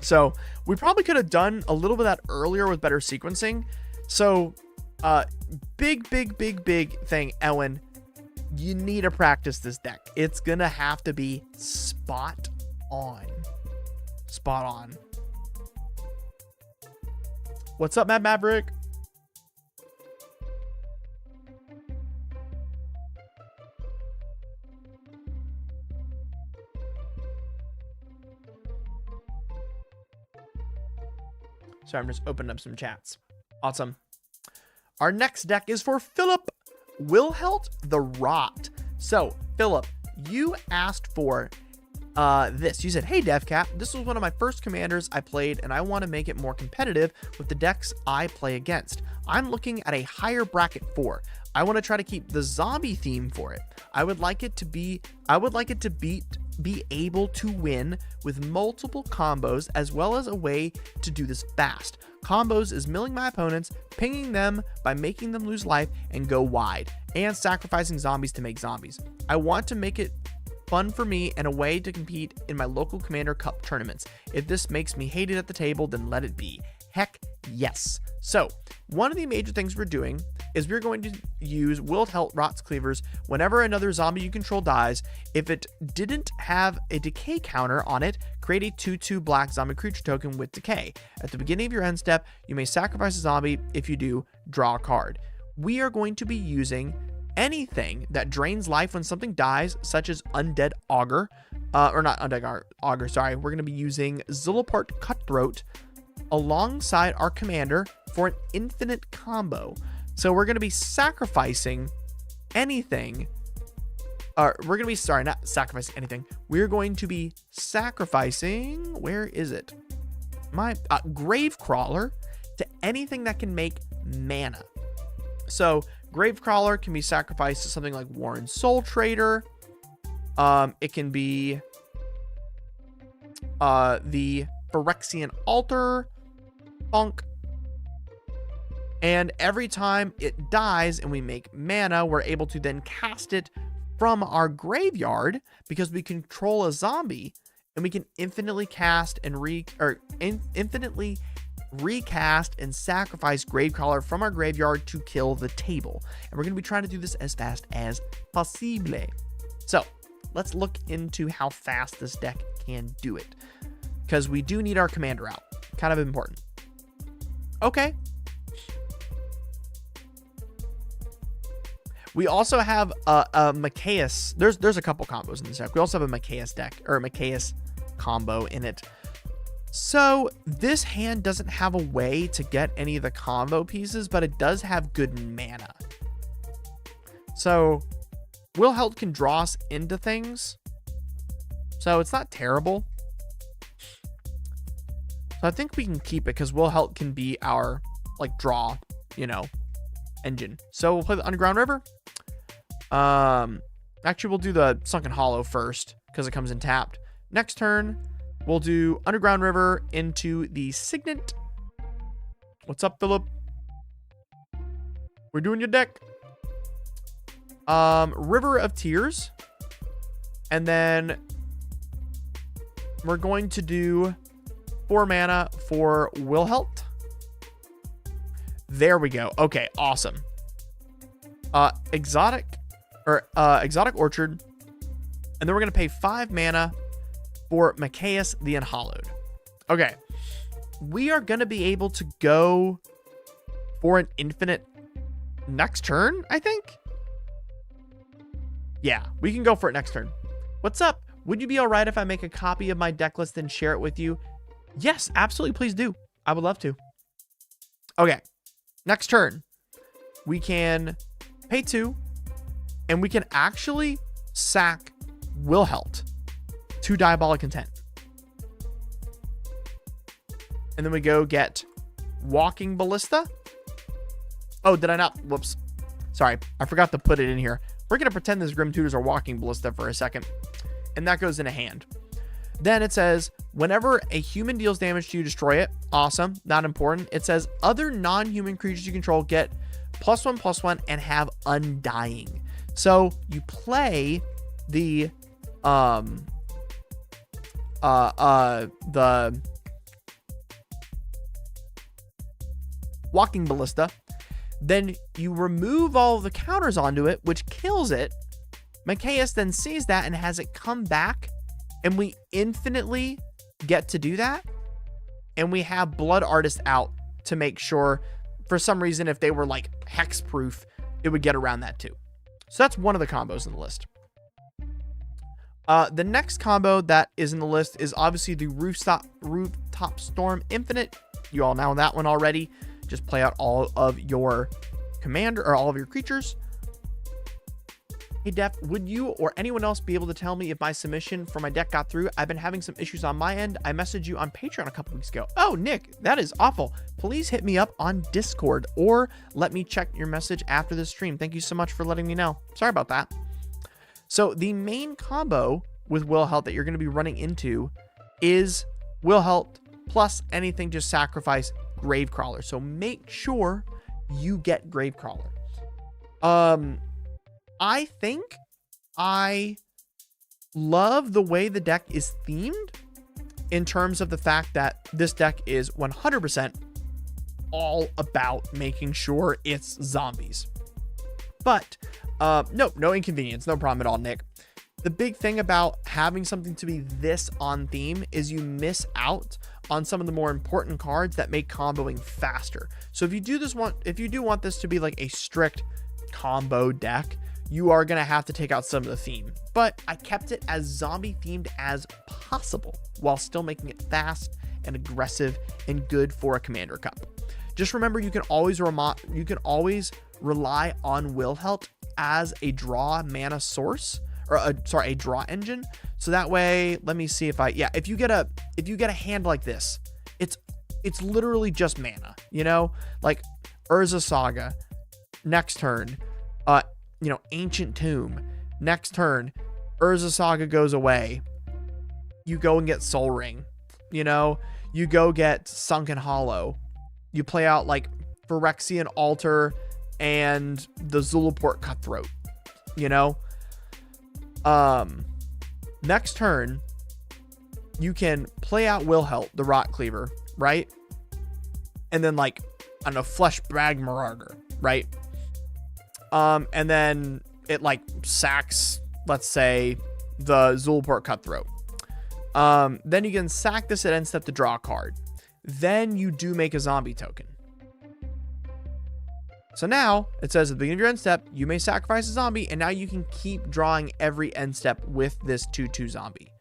So we probably could have done a little bit of that earlier with better sequencing. So big thing, Ellen. You need to practice this deck. It's going to have to be spot on. Spot on. What's up, Mad Maverick? Sorry, I'm just opening up some chats. Awesome. Our next deck is for Philip Wilhelt the Rot. So, Philip, you asked for this. You said, hey, DevCap, this was one of my first commanders I played, and I want to make it more competitive with the decks I play against. I'm looking at a higher bracket 4. I want to try to keep the zombie theme for it. I would like it to be able to win with multiple combos, as well as a way to do this fast. Combos is milling my opponents, pinging them by making them lose life and go wide, and sacrificing zombies to make zombies. I want to make it fun for me and a way to compete in my local Commander Cup tournaments. If this makes me hated at the table, then let it be. Heck yes. So, one of the major things we're doing is we're going to use Wilhelt Rot's Cleavers whenever another zombie you control dies. If it didn't have a decay counter on it, create a 2/2 black zombie creature token with decay. At the beginning of your end step, you may sacrifice a zombie. If you do, draw a card. We are going to be using anything that drains life when something dies, such as Undead Augur, or not Undead Augur, sorry. We're going to be using Zillipart Cutthroat alongside our commander for an infinite combo. So we're going to be sacrificing anything. We're going to be, sorry, not sacrificing anything. We're going to be sacrificing, where is it? My Gravecrawler to anything that can make mana. So Gravecrawler can be sacrificed to something like Warren Soul Trader. It can be the Phyrexian Altar, Funk. And every time it dies and we make mana, we're able to then cast it from our graveyard because we control a zombie, and we can infinitely cast and infinitely recast and sacrifice Gravecrawler from our graveyard to kill the table. And we're going to be trying to do this as fast as possible. So let's look into how fast this deck can do it, because we do need our commander out. Kind of important. Okay. We also have a Machias. There's a couple combos in this deck. We also have a Machias deck, or a Machias combo in it. So this hand doesn't have a way to get any of the combo pieces, but it does have good mana. So Wilhelt can draw us into things. So it's not terrible. So I think we can keep it because Wilhelt can be our like draw, engine. So we'll play the Underground River. Actually, we'll do the Sunken Hollow first because it comes in tapped. Next turn, we'll do Underground River into the Signet. What's up, Philip? We're doing your deck. River of Tears. And then we're going to do 4 mana for Wilhelt. There we go. Okay, awesome. Exotic Orchard. And then we're going to pay 5 mana for Machias the Unhallowed. Okay. We are going to be able to go for an infinite next turn, I think. Yeah, we can go for it next turn. What's up? Would you be all right if I make a copy of my deck list and share it with you? Yes, absolutely. Please do. I would love to. Okay. Next turn, we can pay 2, and we can actually sack Wilhelt to Diabolic Intent. And then we go get Walking Ballista. Oh, did I not? Whoops. Sorry, I forgot to put it in here. We're going to pretend this Grim Tutors are Walking Ballista for a second. And that goes in a hand. Then it says, whenever a human deals damage to you, destroy it. Awesome. Not important. It says, other non-human creatures you control get +1/+1 and have Undying. So you play the Walking Ballista. Then you remove all of the counters onto it, which kills it. Machias then sees that and has it come back, and we infinitely get to do that. And we have Blood Artist out to make sure, for some reason, if they were like hexproof, it would get around that too. So that's one of the combos in the list. The next combo that is in the list is obviously the Rooftop Storm Infinite. You all know that one already. Just play out all of your commander or all of your creatures. Hey, Def, would you or anyone else be able to tell me if my submission for my deck got through? I've been having some issues on my end. I messaged you on Patreon a couple weeks ago. Oh, Nick, that is awful. Please hit me up on Discord or let me check your message after the stream. Thank you so much for letting me know. Sorry about that. So the main combo with Wilhelt that you're going to be running into is Wilhelt plus anything to sacrifice Gravecrawler. So make sure you get Gravecrawler. I think I love the way the deck is themed in terms of the fact that this deck is 100% all about making sure it's zombies. But no inconvenience, no problem at all, Nick. The big thing about having something to be this on theme is you miss out on some of the more important cards that make comboing faster. So if you do want this to be like a strict combo deck, you are going to have to take out some of the theme. But I kept it as zombie themed as possible while still making it fast and aggressive and good for a Commander Cup. Just remember, you can always rely on Wilhelt as a draw mana source, or a draw engine. So that way, let me see if you get a hand like this, it's literally just mana, like Urza Saga, next turn, Ancient Tomb, next turn, Urza Saga goes away, you go and get Soul Ring, you go get Sunken Hollow, you play out like Phyrexian Altar and the Zulaport Cutthroat, you know? Next turn, you can play out Wilhelt, the Rot Cleaver, right? And then, like, I don't know, Flesh Brag Marauder, right? And then it, like, sacks, let's say, the Zulaport Cutthroat. Then you can sack this at end step to draw a card. Then you do make a zombie token. So now it says at the beginning of your end step, you may sacrifice a zombie, and now you can keep drawing every end step with this 2/2 zombie.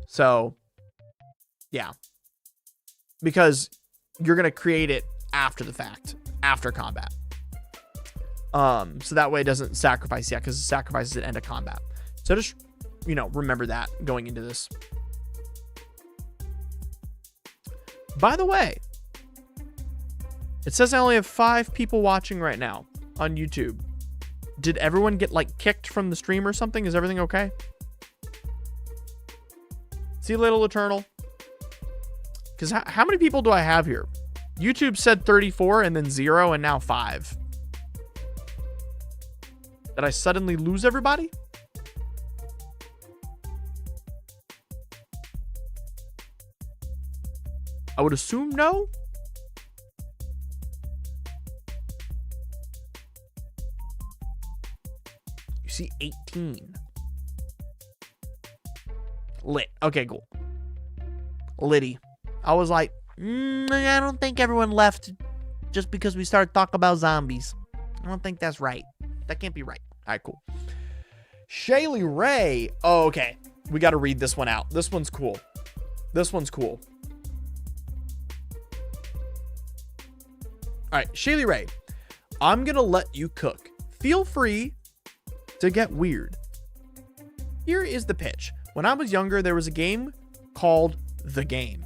So yeah, because you're going to create it after the fact, after combat. So that way it doesn't sacrifice yet, because it sacrifices at end of combat. So just, you know, remember that going into this. By the way, it says I only have 5 people watching right now on YouTube. Did everyone get, like, kicked from the stream or something? Is everything okay? See you later, Eternal. Because how many people do I have here? YouTube said 34 and then 0 and now 5. Did I suddenly lose everybody? I would assume no. You see 18. Lit. Okay, cool. Litty. I was like, I don't think everyone left just because we started talking about zombies. I don't think that's right. That can't be right. All right, cool. Shaylee Ray. Oh, okay. We got to read this one out. This one's cool. This one's cool. All right, Shaylee Ray. I'm going to let you cook. Feel free to get weird. Here is the pitch. When I was younger, there was a game called The Game.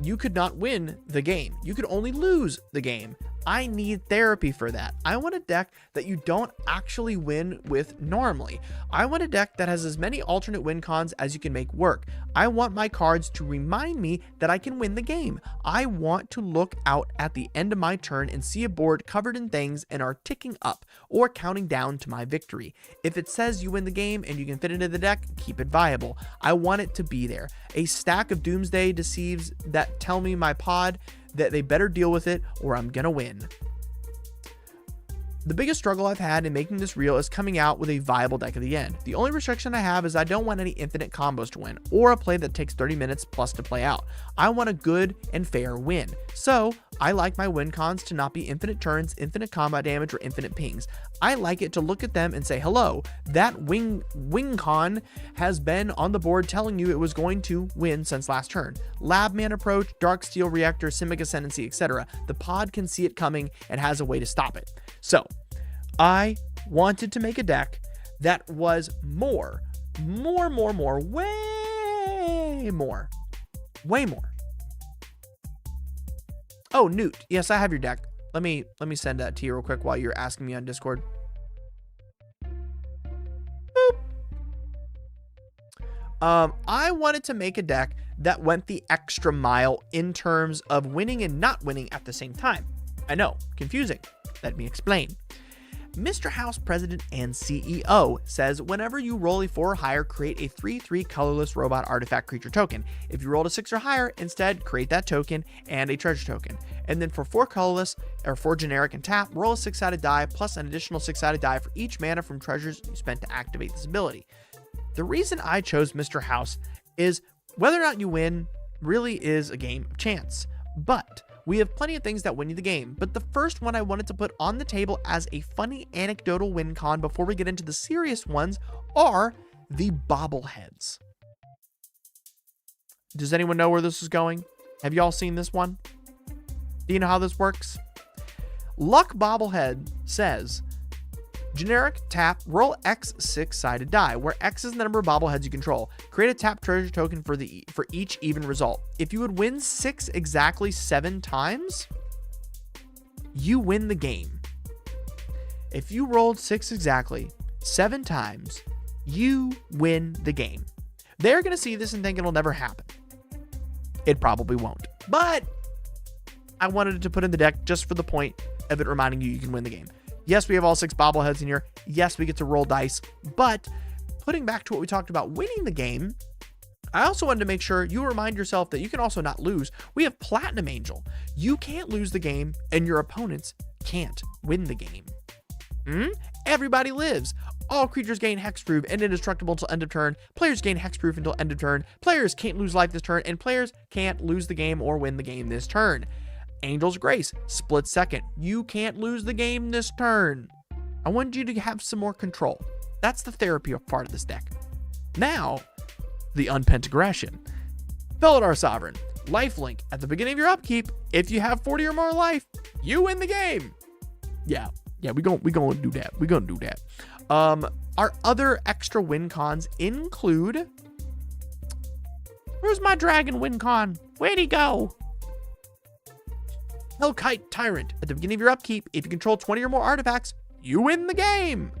You could not win the game. You could only lose the game. I need therapy for that. I want a deck that you don't actually win with normally. I want a deck that has as many alternate win cons as you can make work. I want my cards to remind me that I can win the game. I want to look out at the end of my turn and see a board covered in things and are ticking up or counting down to my victory. If it says you win the game and you can fit into the deck, keep it viable. I want it to be there. A stack of Doomsday Deceives that tell me my pod that they better deal with it or I'm gonna win. The biggest struggle I've had in making this real is coming out with a viable deck at the end. The only restriction I have is I don't want any infinite combos to win, or a play that takes 30 minutes plus to play out. I want a good and fair win. So I like my win cons to not be infinite turns, infinite combat damage, or infinite pings. I like it to look at them and say, hello, that wing con has been on the board telling you it was going to win since last turn. Labman approach, Darksteel Reactor, Simic Ascendancy, etc. The pod can see it coming and has a way to stop it. So I wanted to make a deck that was way more. Oh, Newt. Yes, I have your deck. Let me send that to you real quick while you're asking me on Discord. Boop. I wanted to make a deck that went the extra mile in terms of winning and not winning at the same time. I know, confusing. Let me explain. Mr. House President and CEO says whenever you roll a 4 or higher, create a 3/3 colorless robot artifact creature token. If you rolled a 6 or higher, instead create that token and a treasure token. And then for 4 colorless or 4 generic and tap, roll a 6-sided die plus an additional 6-sided die for each mana from treasures you spent to activate this ability. The reason I chose Mr. House is whether or not you win really is a game of chance. But we have plenty of things that win you the game, but the first one I wanted to put on the table as a funny anecdotal win con before we get into the serious ones are the bobbleheads. Does anyone know where this is going? Have y'all seen this one? Do you know how this works? Luck Bobblehead says, generic tap, roll X 6-sided die, where X is the number of bobbleheads you control. Create a tap treasure token for each even result. If you would win 6 exactly 7 times, you win the game. If you rolled 6 exactly 7 times, you win the game. They're going to see this and think it'll never happen. It probably won't. But I wanted to put in the deck just for the point of it reminding you can win the game. Yes, we have all 6 bobbleheads in here. Yes, we get to roll dice. But putting back to what we talked about winning the game, I also wanted to make sure you remind yourself that you can also not lose. We have Platinum Angel. You can't lose the game, and your opponents can't win the game. Everybody lives. All creatures gain hexproof and indestructible until end of turn. Players gain hexproof until end of turn. Players can't lose life this turn, and players can't lose the game or win the game this turn. Angel's Grace, split second. You can't lose the game this turn. I wanted you to have some more control. That's the therapy part of this deck. Now, the Unpent Aggression. Felidar Sovereign, lifelink. At the beginning of your upkeep, if you have 40 or more life, you win the game. Yeah, we gonna do that. We're gonna do that. Our other extra win cons include... Where's my dragon win con? Where'd he go? Hellkite Tyrant. At the beginning of your upkeep, if you control 20 or more artifacts, you win the game.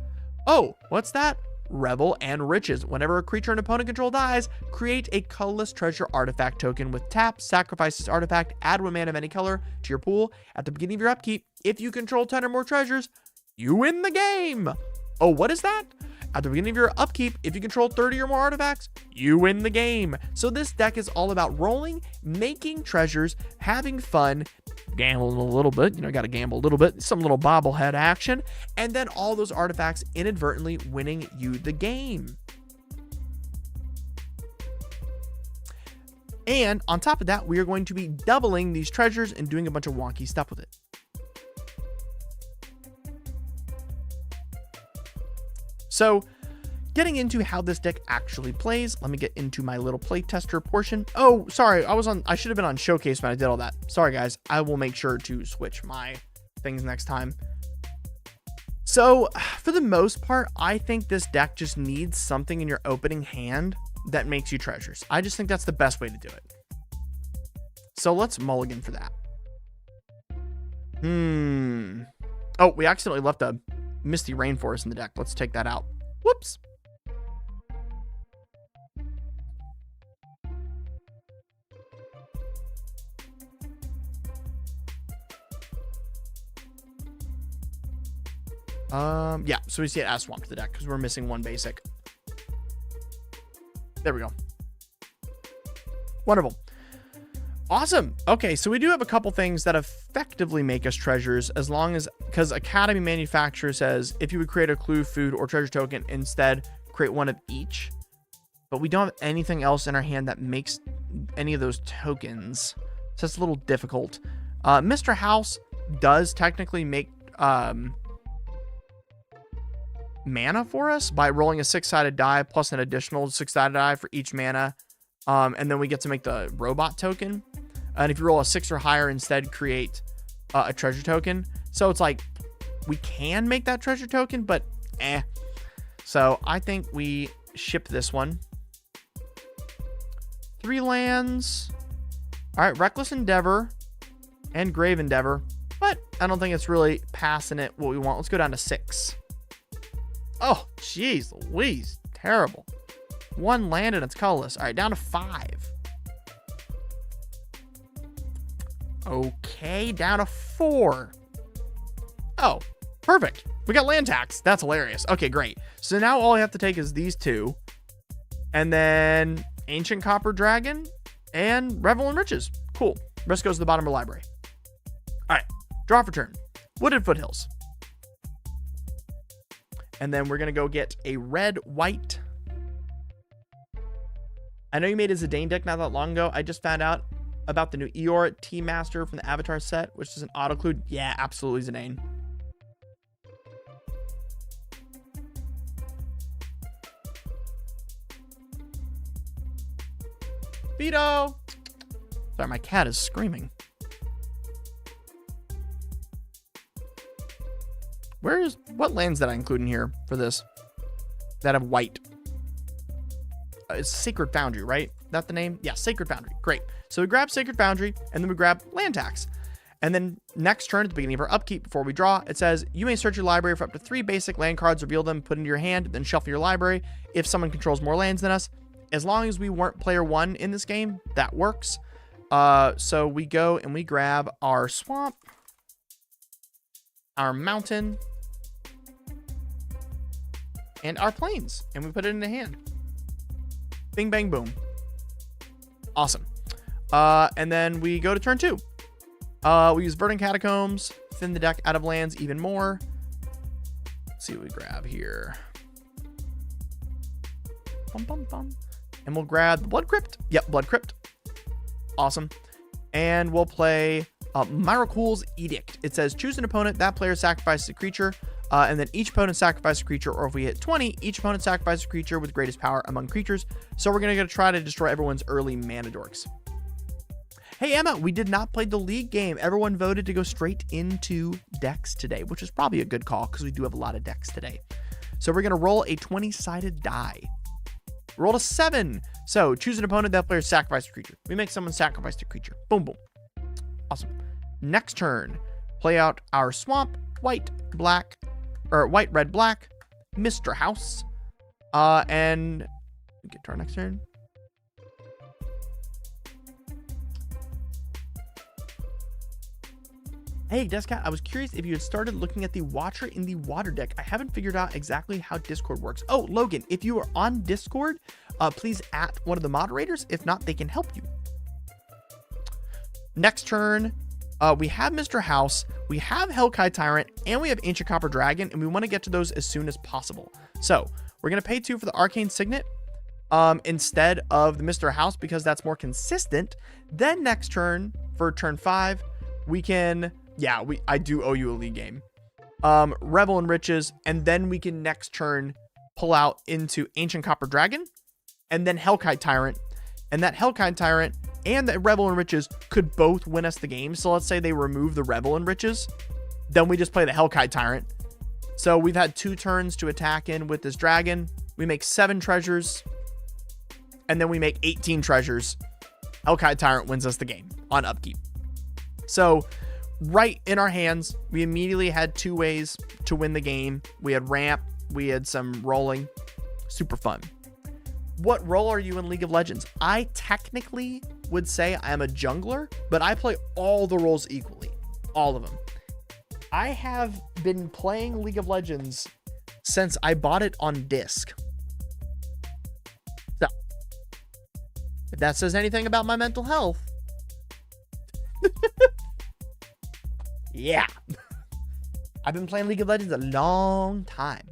Oh, what's that? Revel and Riches. Whenever a creature an opponent control dies, create a colorless treasure artifact token with tap, sacrifice this artifact, add 1 mana of any color to your pool. At the beginning of your upkeep, if you control 10 or more treasures, you win the game. Oh, what is that? At the beginning of your upkeep, if you control 30 or more artifacts, you win the game. So this deck is all about rolling, making treasures, having fun, gambling a little bit, got to gamble a little bit, some little bobblehead action, and then all those artifacts inadvertently winning you the game. And on top of that, we are going to be doubling these treasures and doing a bunch of wonky stuff with it. So, getting into how this deck actually plays, let me get into my little playtester portion. Oh, sorry, I should have been on Showcase when I did all that. Sorry, guys. I will make sure to switch my things next time. So, for the most part, I think this deck just needs something in your opening hand that makes you treasures. I just think that's the best way to do it. So, let's mulligan for that. Oh, we accidentally left a Misty Rainforest in the deck. Let's take that out. Whoops. Yeah, so we see it as swamped the deck because we're missing 1 basic. There we go. Wonderful. Awesome. Okay, so we do have a couple things that effectively make us treasures as long as, because Academy Manufacturer says if you would create a clue, food, or treasure token, instead create 1 of each. But we don't have anything else in our hand that makes any of those tokens. So it's a little difficult. Mr. House does technically make mana for us by rolling a 6-sided die plus an additional 6-sided die for each mana. And then we get to make the robot token. And if you roll a 6 or higher, instead create a treasure token. So it's like we can make that treasure token, but So I think we ship this one. 3 lands. All right, Reckless Endeavor and Grave Endeavor. But I don't think it's really passing it what we want. Let's go down to 6. Oh, jeez Louise. Terrible. 1 land and it's colorless. All right, down to 5. Okay, down to 4. Oh, perfect. We got land tax. That's hilarious. Okay, great. So now all I have to take is these 2. And then Ancient Copper Dragon and Revel and Riches. Cool. Rest goes to the bottom of the library. All right, draw for turn. Wooded Foothills. And then we're going to go get a red-white. I know you made a Zidane deck not that long ago. I just found out about the new Eeyore T-Master from the Avatar set, which is an auto-clue. Yeah, absolutely Zidane. Vito! Sorry, my cat is screaming. What lands did I include in here for this that have white? It's Sacred Foundry, right? That the name? Yeah, Sacred Foundry. Great. So we grab Sacred Foundry, and then we grab land tax. And then next turn, at the beginning of our upkeep, before we draw, it says, you may search your library for up to 3 basic land cards, reveal them, put into your hand, then shuffle your library. If someone controls more lands than us, as long as we weren't player 1 in this game, that works. So we go and we grab our swamp, our mountain, and our plains, and we put it in the hand. Bing, bang, boom. Awesome. And then we go to turn 2. We use Verdant Catacombs, thin the deck out of lands even more. Let's see what we grab here. Bum, bum, bum. And we'll grab Blood Crypt. Yep, Blood Crypt. Awesome. And we'll play Myrakul's Edict. It says choose an opponent. That player sacrifices a creature. And then each opponent sacrifices a creature, or if we hit 20, each opponent sacrifices a creature with greatest power among creatures. So we're going to try to destroy everyone's early mana dorks. Hey, Emma, we did not play the league game. Everyone voted to go straight into decks today, which is probably a good call because we do have a lot of decks today. So we're going to roll a 20-sided die. Roll a 7. So choose an opponent. That player sacrifices a creature. We make someone sacrifice a creature. Boom, boom. Awesome. Next turn, play out our swamp, white, red, black, Mr. House. And get to our next turn. Hey, Descat, I was curious if you had started looking at the Watcher in the Water deck. I haven't figured out exactly how Discord works. Oh, Logan, if you are on Discord, please at one of the moderators. If not, they can help you. Next turn, we have Mr. House, we have Hellkite Tyrant, and we have Ancient Copper Dragon, and we want to get to those as soon as possible. So we're going to pay 2 for the Arcane Signet instead of the Mr. House because that's more consistent. Then next turn, for turn 5, we can... Yeah, I do owe you a league game. Revel in Riches, and then we can next turn pull out into Ancient Copper Dragon, and then Hellkite Tyrant. And that Hellkite Tyrant and the Revel in Riches could both win us the game. So let's say they remove the Revel in Riches, then we just play the Hellkite Tyrant. So we've had 2 turns to attack in with this dragon. We make 7 treasures, and then we make 18 treasures. Hellkite Tyrant wins us the game on upkeep. So right in our hands, we immediately had 2 ways to win the game. We had ramp, we had some rolling. Super fun. What role are you in League of Legends? I technically would say I'm a jungler, but I play all the roles equally. All of them. I have been playing League of Legends since I bought it on disc. So, if that says anything about my mental health, yeah. I've been playing League of Legends a long time.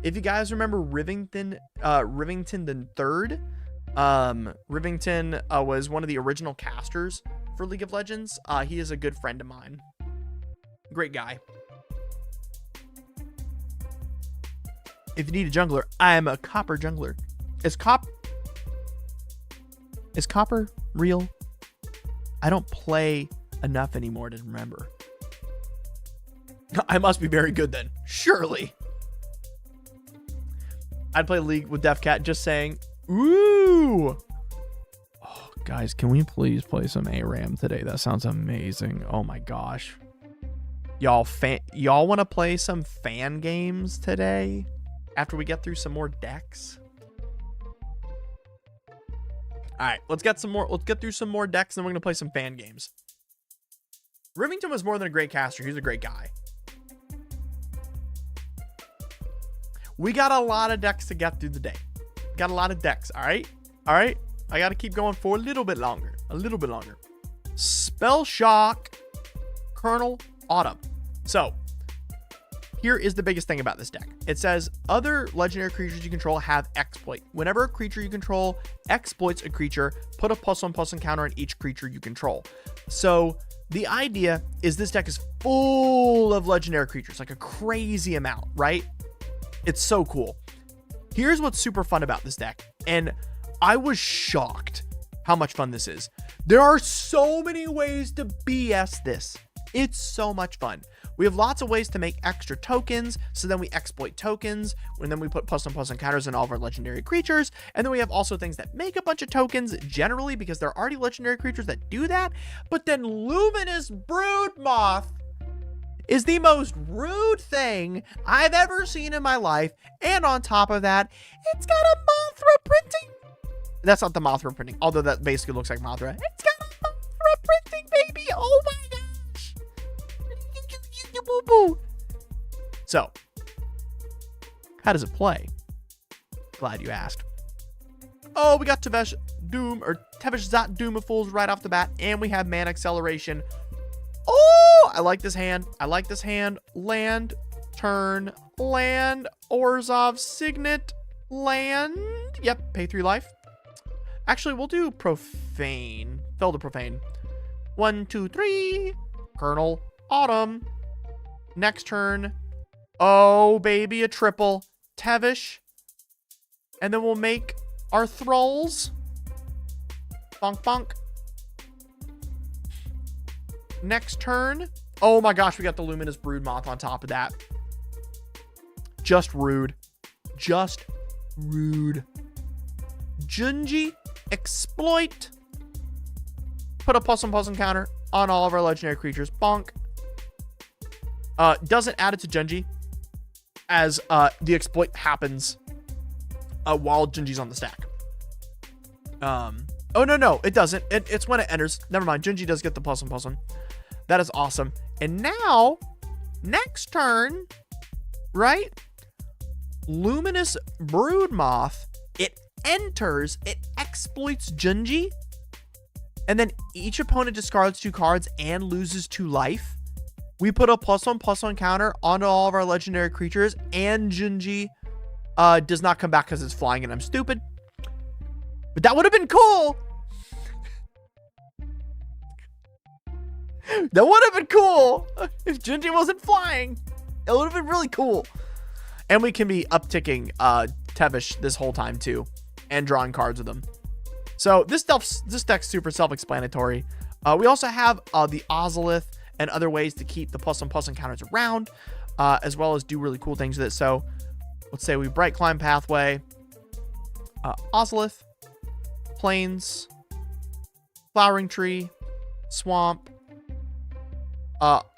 If you guys remember Rivington the Third, Rivington was one of the original casters for League of Legends. He is a good friend of mine. Great guy. If you need a jungler, I am a copper jungler. Is copper real? I don't play enough anymore to remember. I must be very good then. Surely. I'd play League with Defcat just saying, ooh. Oh, guys, can we please play some ARAM today? That sounds amazing. Oh my gosh. Y'all want to play some fan games today after we get through some more decks? All right, let's get through some more decks, and then we're going to play some fan games. Rivington was more than a great caster. He was a great guy. We got a lot of decks to get through the day. Got a lot of decks, all right? All right? I got to keep going for a little bit longer. Spell Shock, Colonel Autumn. So, here is the biggest thing about this deck. It says, other legendary creatures you control have exploit. Whenever a creature you control exploits a creature, put a +1/+1 counter on each creature you control. So, the idea is this deck is full of legendary creatures, like a crazy amount, right? It's so cool. Here's what's super fun about this deck, and I was shocked how much fun this is. There are so many ways to BS this. It's so much fun. We have lots of ways to make extra tokens, so then we exploit tokens, and then we put +1/+1 counters on all of our legendary creatures, and then we have also things that make a bunch of tokens generally because there are already legendary creatures that do that, but then Luminous Broodmoth is the most rude thing I've ever seen in my life, and on top of that, it's got a Mothra printing. That's not the Mothra printing, although that basically looks like Mothra. It's got a Mothra printing, baby. Oh my gosh. So, how does it play? Glad you asked. Oh, we got Tevesh Zat Doom of Fools right off the bat, and we have Man Acceleration. Oh, I like this hand. Land, turn, land, Orzhov Signet, land. Yep, pay 3 life. Actually, we'll do Profane. Felder Profane. 1, 2, 3. Colonel Autumn. Next turn. Oh, baby, a triple. Tevesh. And then we'll make our Thralls. Bonk, bonk. Next turn. Oh my gosh, we got the Luminous Broodmoth on top of that. Just rude. Junji, exploit. Put a +1/+1 counter on all of our legendary creatures. Bonk. Doesn't add it to Junji, as the exploit happens while Junji's on the stack. Oh, no, it doesn't. It's when it enters. Never mind. Junji does get the +1/+1. That is awesome. And now, next turn, right? Luminous Broodmoth. It enters. It exploits Junji. And then each opponent discards 2 cards and loses 2 life. We put a +1/+1 counter onto all of our legendary creatures. And Junji does not come back because it's flying and I'm stupid. But that would have been cool. That would have been cool if Junji wasn't flying. It would have been really cool. And we can be upticking Tevesh this whole time too, and drawing cards with him. So this deck's super self-explanatory. We also have the Ozolith and other ways to keep the +1/+1 counters around, as well as do really cool things with it. So let's say we Bright Climb Pathway, Ozolith, Plains, Flowering Tree, Swamp,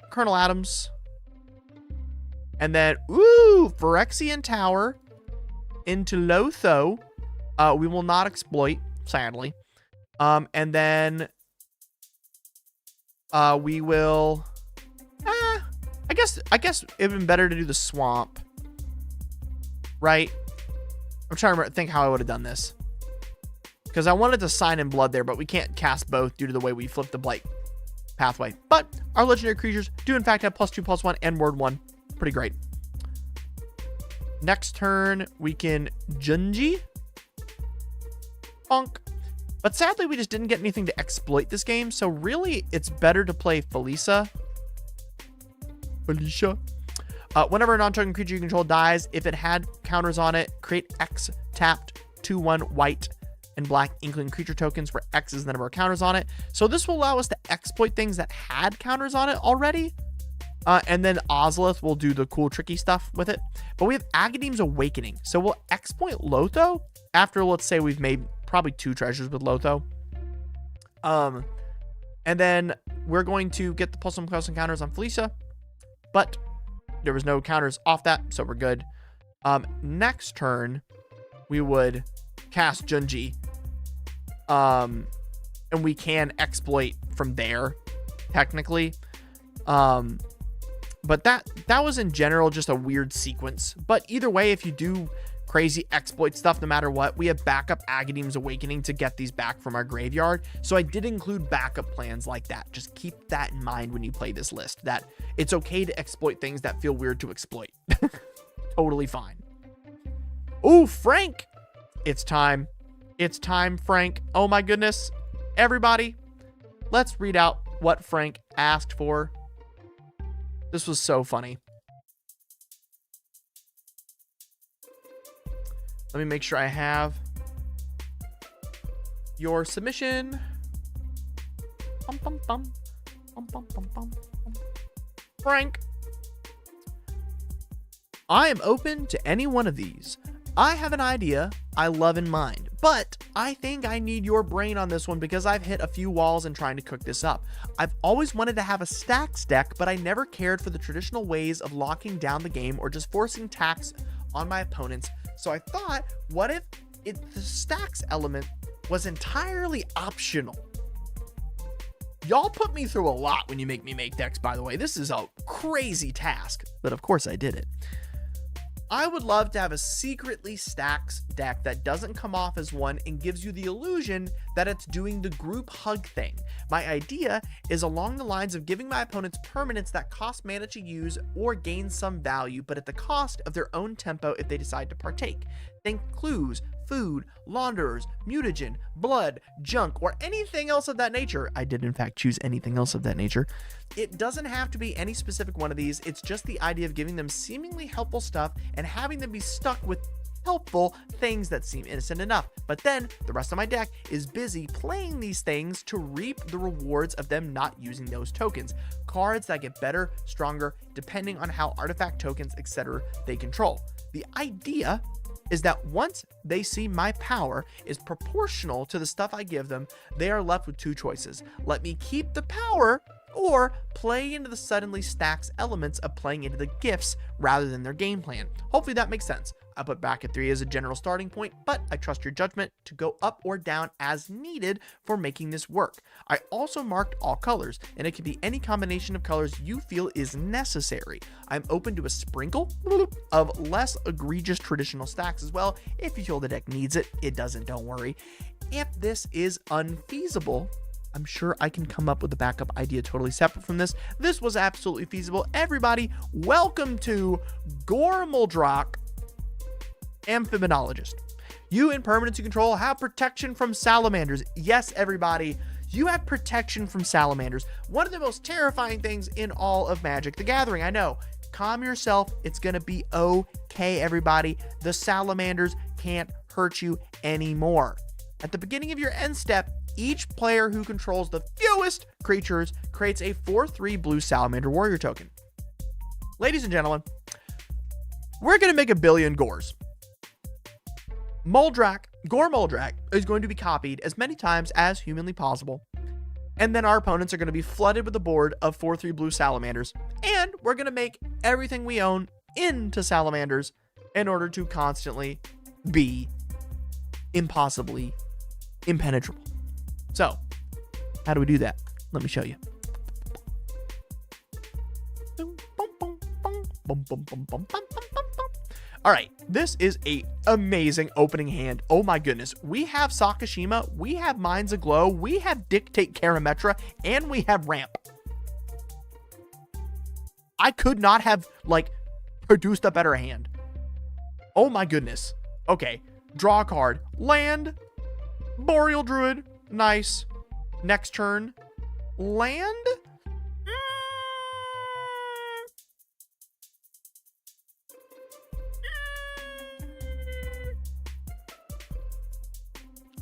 Colonel Adams, and then Phyrexian Tower into Lotho. We will not exploit, sadly. And then we will I guess it'd been better to do the Swamp, right? I'm trying to think how I would have done this, because I wanted to Sign in Blood there, but we can't cast both due to the way we flipped the Blight Pathway. But our legendary creatures do in fact have +2/+1 and Word 1. Pretty great. Next turn we can Junji. Bonk. But sadly we just didn't get anything to exploit this game, so really it's better to play Felicia. Whenever a non-token creature you control dies, if it had counters on it, create X tapped 2/1 white and black Inkling creature tokens, where X is the number of counters on it. So this will allow us to exploit things that had counters on it already. And then Ozolith will do the cool tricky stuff with it. But we have Agadeem's Awakening. So we'll exploit Lotho after, let's say, we've made probably 2 treasures with Lotho. And then we're going to get the +1/+1 counters on Felicia. But there was no counters off that, so we're good. Next turn, we would cast Junji. And we can exploit from there, technically. But that was in general just a weird sequence. But either way, if you do crazy exploit stuff, no matter what, we have backup Agadeem's Awakening to get these back from our graveyard. So I did include backup plans like that. Just keep that in mind when you play this list, that it's okay to exploit things that feel weird to exploit. Totally fine. Ooh, Frank. It's time. It's time, Frank. Oh my goodness. Everybody, let's read out what Frank asked for. This was so funny. Let me make sure I have your submission. Bum, bum, bum. Bum, bum, bum, bum, bum. Frank, I am open to any one of these. I have an idea I love in mind, but I think I need your brain on this one because I've hit a few walls in trying to cook this up. I've always wanted to have a stacks deck, but I never cared for the traditional ways of locking down the game or just forcing tax on my opponents. So I thought, what if the stacks element was entirely optional? Y'all put me through a lot when you make me make decks, by the way. This is a crazy task, but of course I did it. I would love to have a secretly stacks deck that doesn't come off as one and gives you the illusion that it's doing the group hug thing. My idea is along the lines of giving my opponents permanents that cost mana to use or gain some value, but at the cost of their own tempo if they decide to partake. Think clues, food, launderers, mutagen, blood, junk, or anything else of that nature. I did in fact choose anything else of that nature. It doesn't have to be any specific one of these. It's just the idea of giving them seemingly helpful stuff and having them be stuck with helpful things that seem innocent enough. But then the rest of my deck is busy playing these things to reap the rewards of them not using those tokens. Cards that get better, stronger, depending on how artifact tokens, etc. they control. The idea is that once they see my power is proportional to the stuff I give them, they are left with two choices. Let me keep the power or play into the suddenly stacks elements of playing into the gifts rather than their game plan. Hopefully that makes sense. I put back at 3 as a general starting point, but I trust your judgment to go up or down as needed for making this work. I also marked all colors, and it can be any combination of colors you feel is necessary. I'm open to a sprinkle of less egregious traditional stacks as well. If you feel the deck needs it, it doesn't, don't worry. If this is unfeasible, I'm sure I can come up with a backup idea totally separate from this. This was absolutely feasible. Everybody, welcome to Gore Muldrock, Amphibiologist. You in permanency control have protection from salamanders. Yes, everybody, you have protection from salamanders. One of the most terrifying things in all of Magic the Gathering. I know. Calm yourself. It's going to be okay, everybody. The salamanders can't hurt you anymore. At the beginning of your end step, each player who controls the fewest creatures creates a 4/3 blue salamander warrior token. Ladies and gentlemen, we're going to make a billion Gores. Gore Muldrock is going to be copied as many times as humanly possible. And then our opponents are going to be flooded with a board of 4/3 blue salamanders. And we're going to make everything we own into salamanders in order to constantly be impossibly impenetrable. So, how do we do that? Let me show you. All right, this is a amazing opening hand. Oh my goodness. We have Sakashima, we have Minds Aglow, we have Dictate Karametra, and we have Ramp. I could not have, produced a better hand. Oh my goodness. Okay, draw a card. Land, Boreal Druid, nice. Next turn, land?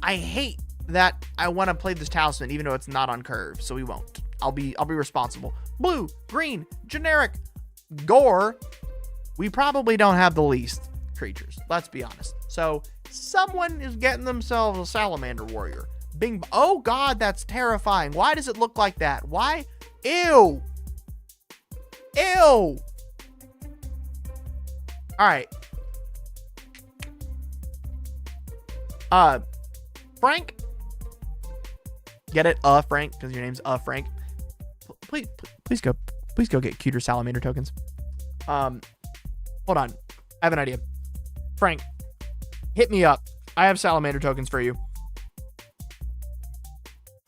I hate that I want to play this Talisman even though it's not on curve, so we won't. I'll be responsible. Blue, green, generic, Gore. We probably don't have the least creatures, let's be honest. So someone is getting themselves a salamander warrior. Bing. Oh god, that's terrifying. Why does it look like that? Why? Ew. Ew. All right. Frank. Get it? Frank, because your name's Frank. Please go get cuter salamander tokens. Hold on. I have an idea. Frank, hit me up. I have salamander tokens for you.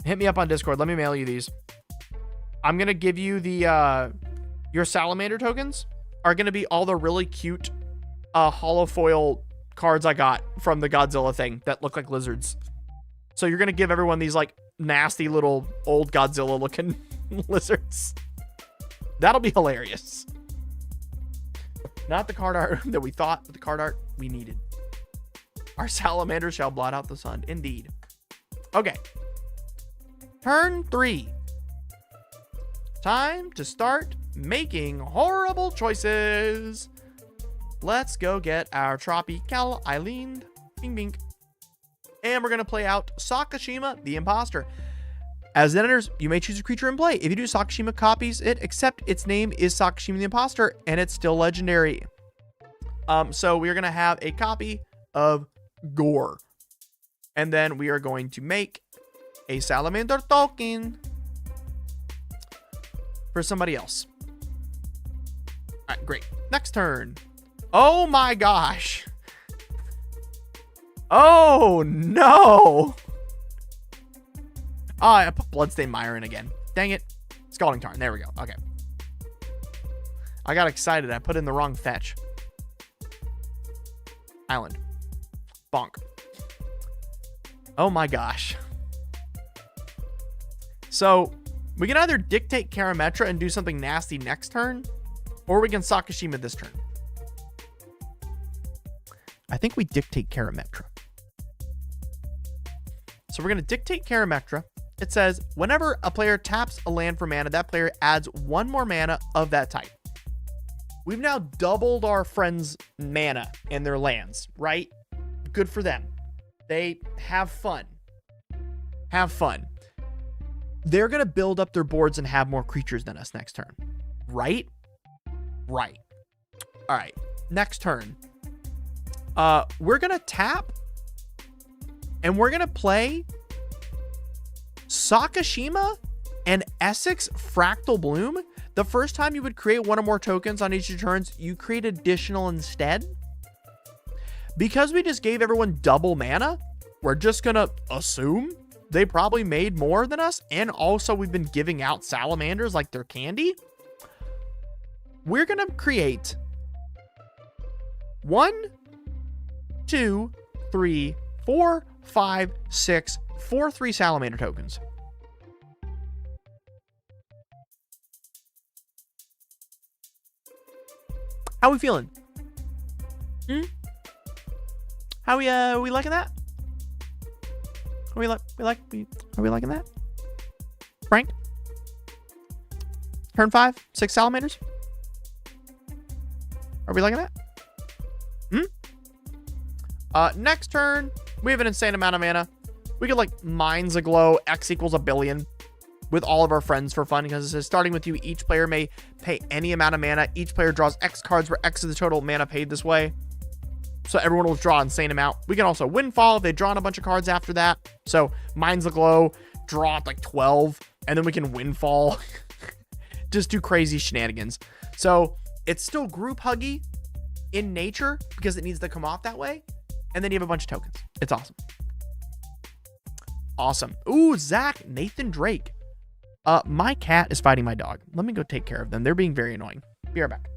Hit me up on Discord. Let me mail you these. I'm gonna give you the your salamander tokens are gonna be all the really cute hollow foil cards I got from the Godzilla thing that look like lizards. So you're gonna give everyone these nasty little old Godzilla looking lizards. That'll be hilarious. Not the card art that we thought, but the card art we needed. Our salamander shall blot out the sun. Indeed. Okay. Turn 3. Time to start making horrible choices. Let's go get our Tropical Island. Bing bing. And we're going to play out Sakashima, the Imposter. As it enters, you may choose a creature in play. If you do, Sakashima copies it, except its name is Sakashima the Imposter, and it's still legendary. So we are going to have a copy of Gore. And then we are going to make a salamander token. for somebody else. All right, great. Next turn. Oh my gosh. Oh no. Oh, I put Bloodstained Mire in again. Dang it. Scalding Tarn. There we go. Okay. I got excited. I put in the wrong fetch. Island. Bonk. Oh my gosh. So, we can either dictate Karametra and do something nasty next turn, or we can Sakashima this turn. I think we dictate Karametra. So we're going to dictate Karametra. It says, whenever a player taps a land for mana, that player adds one more mana of that type. We've now doubled our friends' mana in their lands, right? Good for them. They have fun. Have fun. They're going to build up their boards and have more creatures than us next turn. Right? Right. All right. Next turn. We're going to tap. And we're going to play Sakashima and Essex Fractal Bloom. The first time you would create one or more tokens on each of your turns, you create additional instead. Because we just gave everyone double mana, we're just going to assume they probably made more than us. And also we've been giving out salamanders like they're candy. We're going to create 1, 2, 3, 4, 5, 6, 4, 3 salamander tokens. How we feeling? How we liking that? Are we liking that? Frank? Turn 5, 6 salamanders? Are we liking that? Next turn, we have an insane amount of mana. We could like Minds Aglow, X equals 1 billion with all of our friends for fun, because it says starting with you, each player may pay any amount of mana. Each player draws X cards where X is the total mana paid this way. So everyone will draw an insane amount. We can also Windfall if they've drawn a bunch of cards after that. So Minds Aglow, draw like 12, and then we can Windfall. Just do crazy shenanigans. So it's still group huggy in nature because it needs to come off that way. And then you have a bunch of tokens. It's awesome. Awesome. Ooh, Zach, Nathan Drake. My cat is fighting my dog. Let me go take care of them. They're being very annoying. Be right back.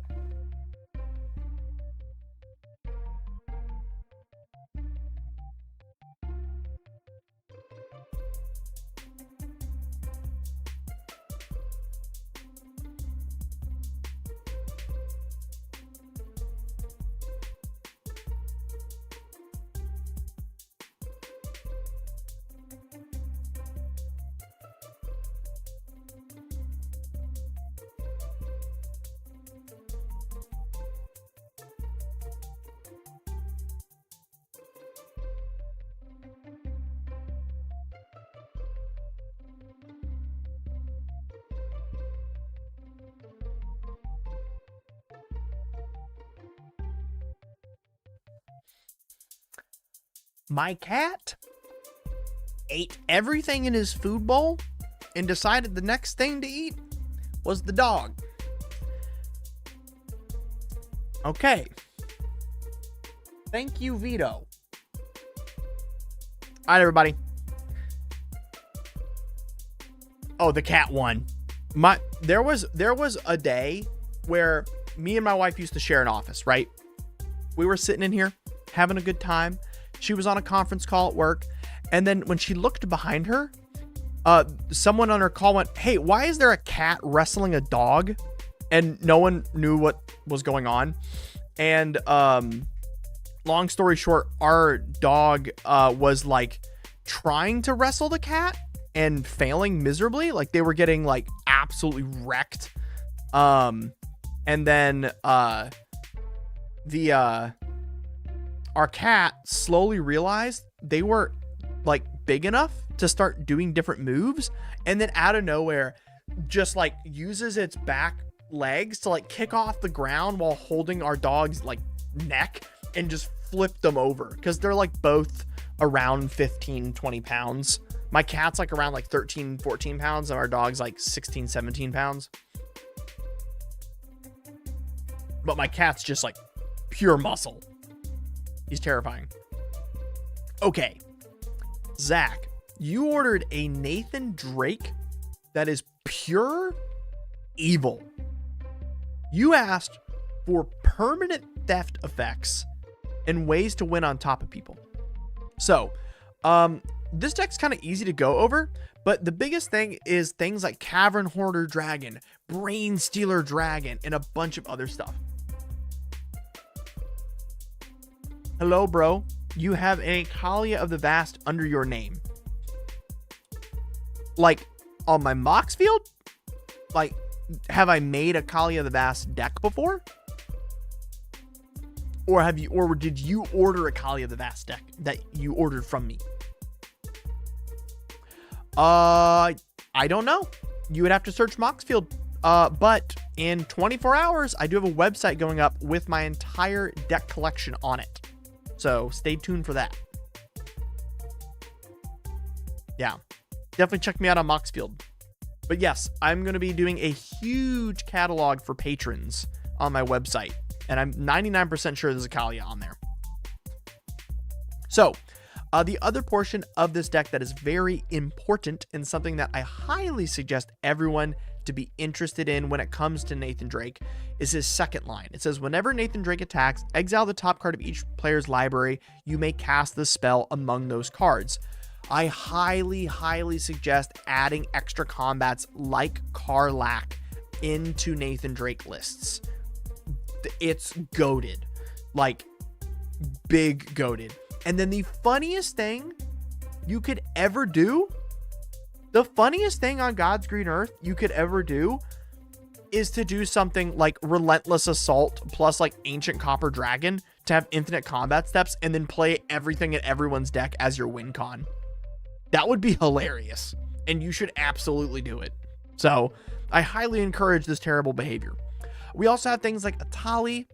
My cat ate everything in his food bowl and decided the next thing to eat was the dog. Okay. Thank you, Vito. All right, everybody. Oh, the cat won. There was a day where me and my wife used to share an office, right? We were sitting in here having a good time. She was on a conference call at work. And then when she looked behind her, someone on her call went, "Hey, why is there a cat wrestling a dog?" And no one knew what was going on. And long story short, our dog was like trying to wrestle the cat and failing miserably. Like they were getting like absolutely wrecked. And then our cat slowly realized they were like big enough to start doing different moves, and then out of nowhere just like uses its back legs to like kick off the ground while holding our dog's like neck and just flip them over, because they're like both around 15-20 pounds. My cat's like around like 13-14 pounds and our dog's like 16-17 pounds. But my cat's just like pure muscle. He's terrifying. Okay. Zach, you ordered a Nathan Drake that is pure evil. You asked for permanent theft effects and ways to win on top of people. So, this deck's kind of easy to go over, but the biggest thing is things like Cavern Hoarder Dragon, Brain Stealer Dragon, and a bunch of other stuff. Hello, bro. You have a Kalia of the Vast under your name. Like, on my Mox field? Like, have I made a Kalia of the Vast deck before? Or did you order a Kalia of the Vast deck that you ordered from me? I don't know. You would have to search Moxfield. But in 24 hours, I do have a website going up with my entire deck collection on it. So stay tuned for that. Yeah, definitely check me out on Moxfield. But yes, I'm going to be doing a huge catalog for patrons on my website. And I'm 99% sure there's a Kalia on there. So, the other portion of this deck that is very important and something that I highly suggest everyone to be interested in when it comes to Nathan Drake is his second line. It says, whenever Nathan Drake attacks, exile the top card of each player's library. You may cast the spell among those cards. I highly, highly suggest adding extra combats like Karlach into Nathan Drake lists. It's goated, like big goated. And then the funniest thing you could ever do, the funniest thing on God's green earth you could ever do is to do something like Relentless Assault plus like Ancient Copper Dragon to have infinite combat steps and then play everything in everyone's deck as your win con. That would be hilarious, and you should absolutely do it. So I highly encourage this terrible behavior. We also have things like Atali,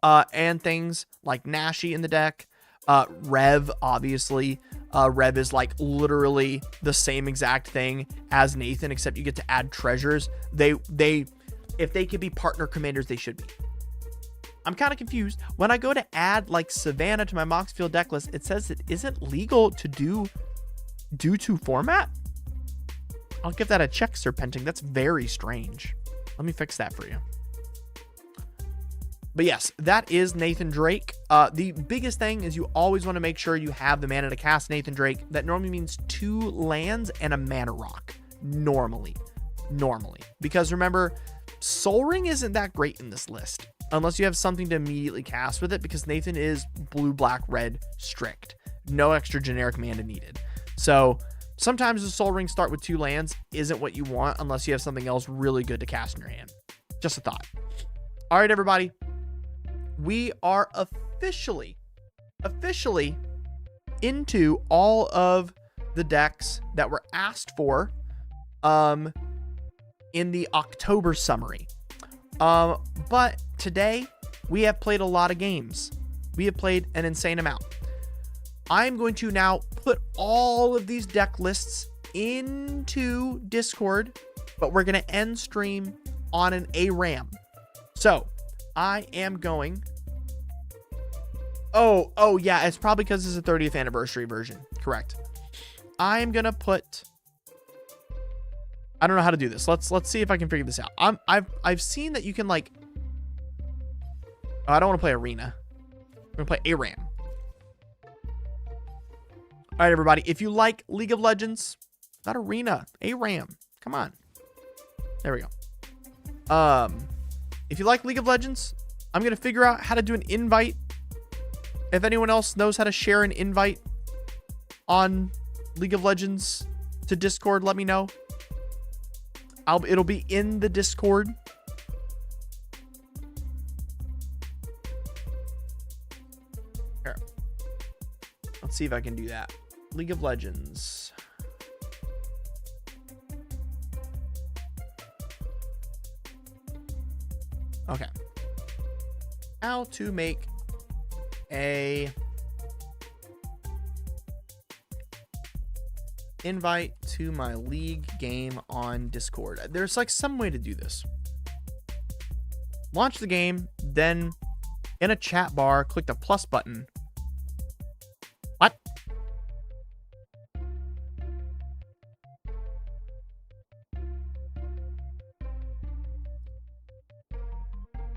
and things like Nashi in the deck. Rev, obviously. Rev is like literally the same exact thing as Nathan, except you get to add treasures. If they could be partner commanders, they should be. I'm kind of confused. When I go to add like Savannah to my Moxfield deck list, it says it isn't legal to do due to format. I'll give that a check, Serpenting. That's very strange. Let me fix that for you. But yes, that is Nathan Drake. The biggest thing is you always want to make sure you have the mana to cast Nathan Drake. That normally means 2 lands and a mana rock. Normally. Because remember, Sol Ring isn't that great in this list. Unless you have something to immediately cast with it, because Nathan is blue, black, red strict. No extra generic mana needed. So sometimes the Sol Ring start with 2 lands isn't what you want unless you have something else really good to cast in your hand. Just a thought. All right, everybody. We are officially into all of the decks that were asked for in the October summary. But today we have played a lot of games. We have played an insane amount. I'm going to now put all of these deck lists into Discord, but we're going to end stream on an ARAM. So I am going. Oh yeah, it's probably because it's a 30th anniversary version. Correct. I'm gonna put. I don't know how to do this. Let's see if I can figure this out. I've seen that you can like. Oh, I don't want to play Arena. I'm gonna play ARAM. All right, everybody. If you like League of Legends, not Arena, ARAM. Come on. There we go. If you like League of Legends, I'm going to figure out how to do an invite. If anyone else knows how to share an invite on League of Legends to Discord, let me know. It'll be in the Discord. Here. Let's see if I can do that. League of Legends. Okay. How to make a invite to my League game on Discord. There's like some way to do this. launch the game, then in a chat bar, click the plus button. What?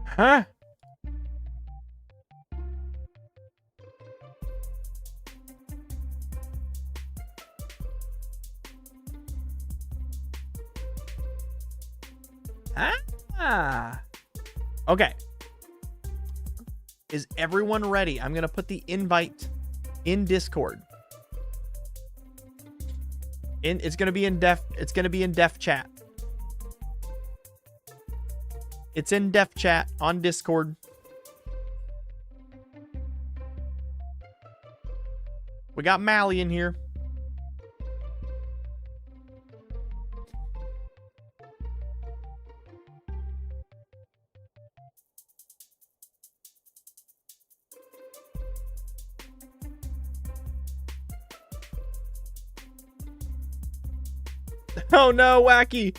Huh? Ah. Okay. Is everyone ready? I'm going to put the invite in Discord. It's going to be in def chat. It's in def chat on Discord. We got Mally in here. Oh no, Wacky.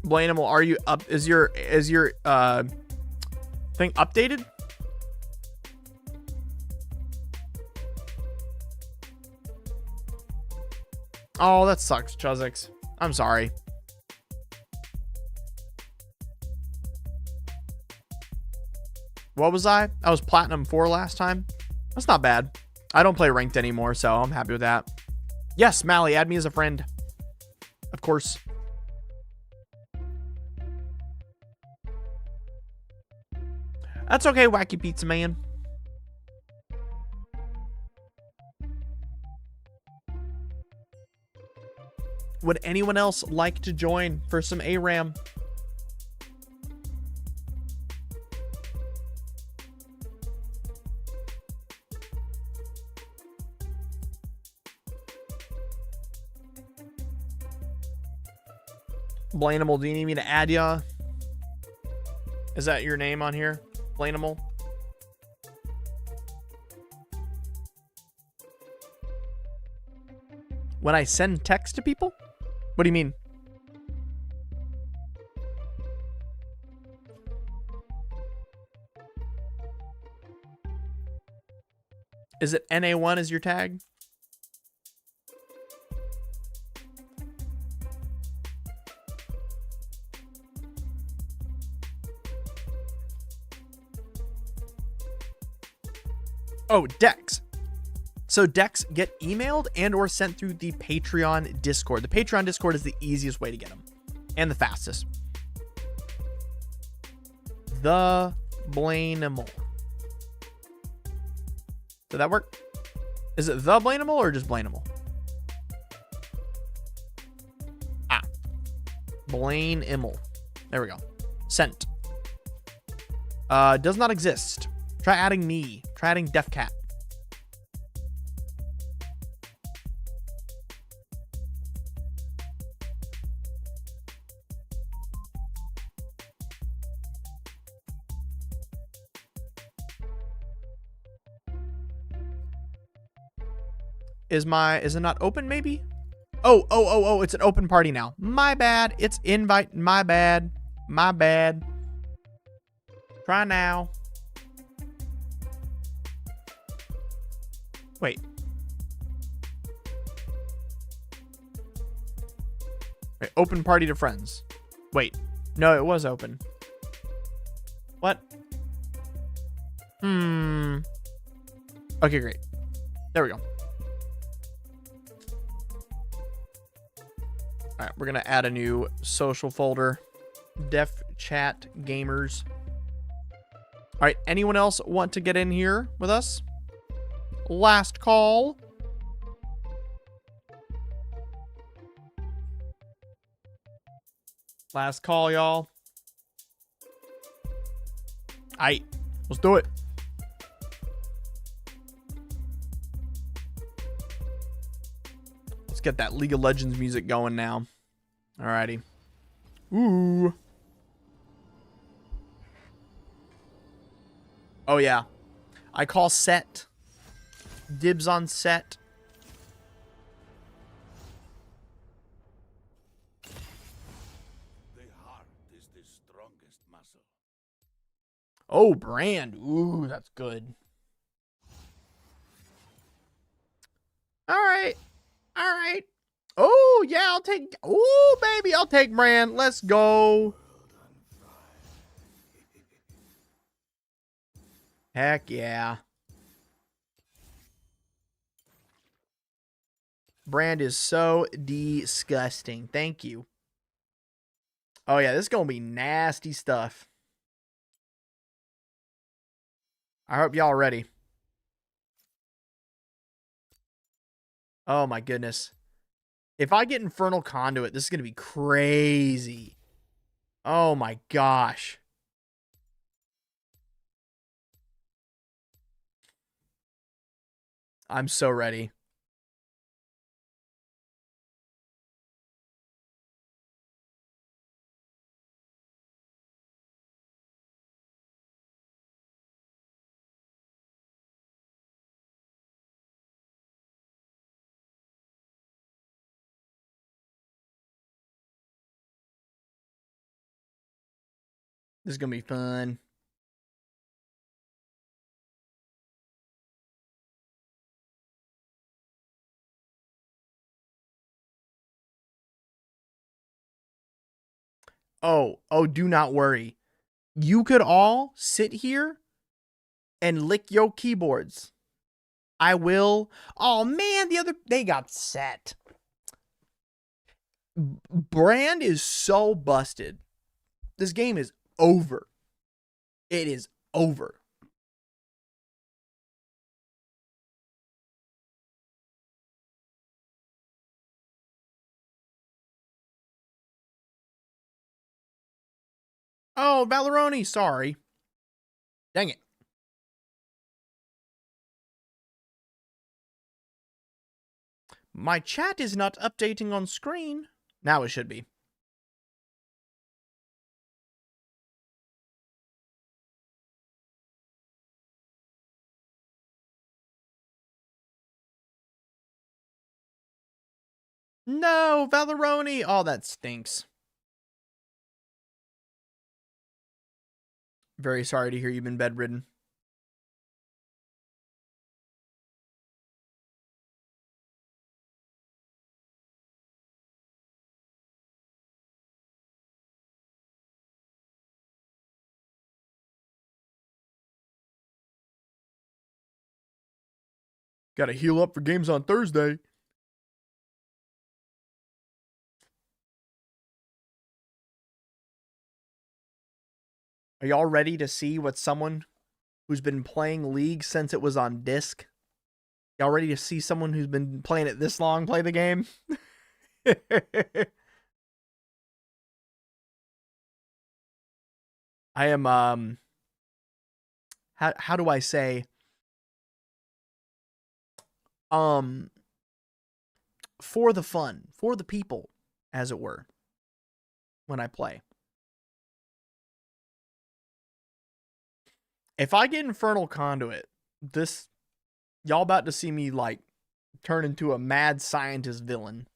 Blainable, are you up? Is your thing updated? Oh, that sucks, Chuzix. I'm sorry. What was I? I was Platinum 4 last time. That's not bad. I don't play ranked anymore, so I'm happy with that. Yes, Mally, add me as a friend. Of course. That's okay, Wacky Pizza Man. Would anyone else like to join for some ARAM? Blainable, do you need me to add ya? Is that your name on here? Blainable? When I send text to people? What do you mean? Is it NA1 as your tag? Oh, Decks. So decks get emailed and or sent through the Patreon Discord. The Patreon Discord is the easiest way to get them and the fastest. The Blainable. Did that work? Is it the Blainable or just Blainable? Ah. Blainable. There we go. Sent. Does not exist. Try adding me. Try adding DefCat. Is it not open maybe? Oh, it's an open party now. My bad. It's invite. My bad. My bad. Try now. Wait. Wait, open party to friends. Wait. No, it was open. What? Okay, great. There we go. All right, we're going to add a new social folder. Def Chat Gamers. All right, anyone else want to get in here with us? Last call. Last call, y'all. Aight, let's do it. Let's get that League of Legends music going now. Alrighty. Ooh. Oh, yeah. I call set. Dibs on set. The heart is the strongest muscle. Oh, Brand. Ooh, that's good. All right. All right. Oh, yeah, I'll take... Oh, baby, I'll take Brand. Let's go. Heck yeah. Brand is so disgusting. Thank you. Oh, yeah, this is going to be nasty stuff. I hope y'all are ready. Oh, my goodness. If I get Infernal Conduit, this is going to be crazy. Oh, my gosh. I'm so ready. This is going to be fun. Oh, do not worry. You could all sit here and lick your keyboards. I will. Oh, man, they got set. Brand is so busted. This game is over. It is over. Oh, Valeroni, sorry. Dang it. My chat is not updating on screen. Now it should be. No, Valeroni. Oh, that stinks. Very sorry to hear you've been bedridden. Gotta heal up for games on Thursday. Are y'all ready to see what someone who's been playing League since it was on disc? Y'all ready to see someone who's been playing it this long play the game? I am how do I say for the fun, for the people, as it were, when I play. If I get Infernal Conduit, this y'all about to see me like turn into a mad scientist villain.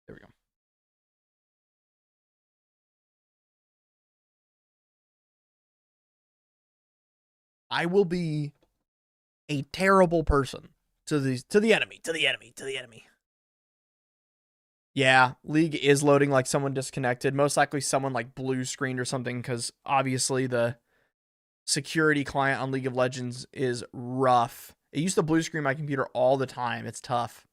There we go. I will be a terrible person to the enemy. Yeah, League is loading like someone disconnected. Most likely someone like blue screened or something, because obviously the security client on League of Legends is rough. It used to blue screen my computer all the time. It's tough.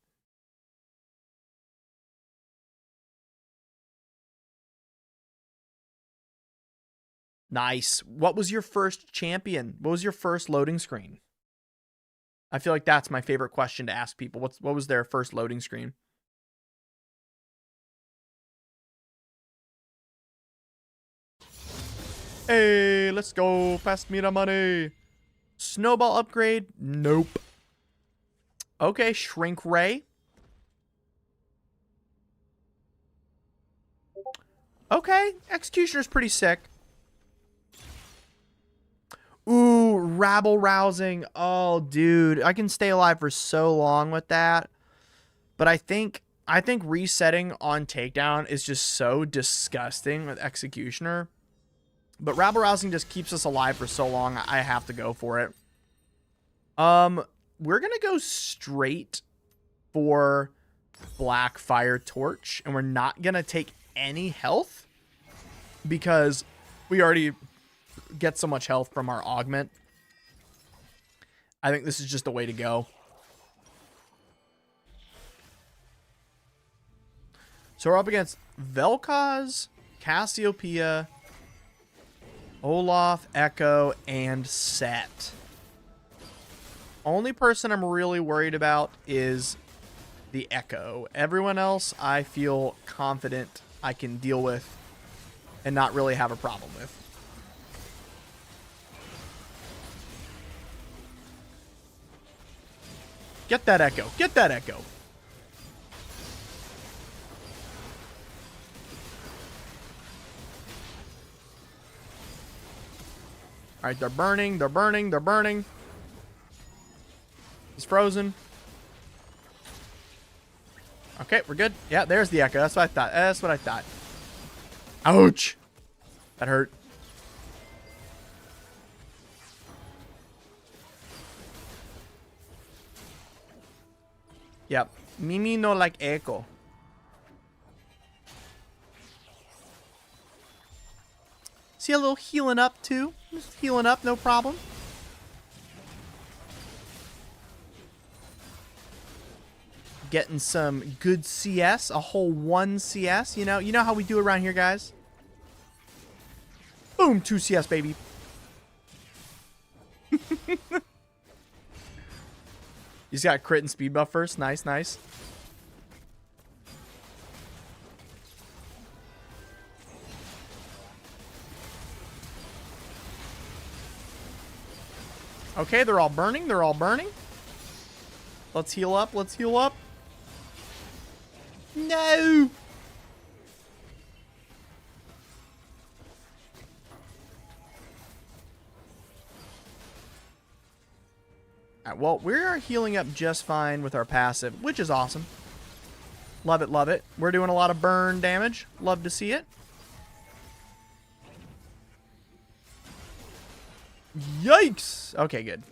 Nice. What was your first champion? What was your first loading screen? I feel like that's my favorite question to ask people. What was their first loading screen? Hey, let's go. Pass me the money. Snowball upgrade? Nope. Okay, Shrink Ray. Okay, Executioner's pretty sick. Ooh, rabble rousing. Oh, dude, I can stay alive for so long with that. But I think resetting on takedown is just so disgusting with Executioner. But rabble rousing just keeps us alive for so long. I have to go for it. We're gonna go straight for Black Fire Torch, and we're not gonna take any health because we already get so much health from our augment. I think this is just the way to go. So we're up against Vel'Koz, Cassiopeia, Olaf, Echo, and Set. Only person I'm really worried about is the Echo. Everyone else I feel confident I can deal with and not really have a problem with. Get that Echo. Get that Echo. All right, they're burning. They're burning. They're burning. He's frozen. Okay, we're good. Yeah, there's the Echo. That's what I thought. That's what I thought. Ouch. That hurt. Yep. Mimi no like Echo. See a little healing up too? Just healing up, no problem. Getting some good CS, a whole 1 CS, you know how we do around here, guys. Boom, 2 CS, baby. He's got crit and speed buff first. Nice, nice. Okay, they're all burning. They're all burning. Let's heal up. Let's heal up. No! Alright, well, we're healing up just fine with our passive, which is awesome. Love it, love it. We're doing a lot of burn damage. Love to see it. Yikes! Okay, good.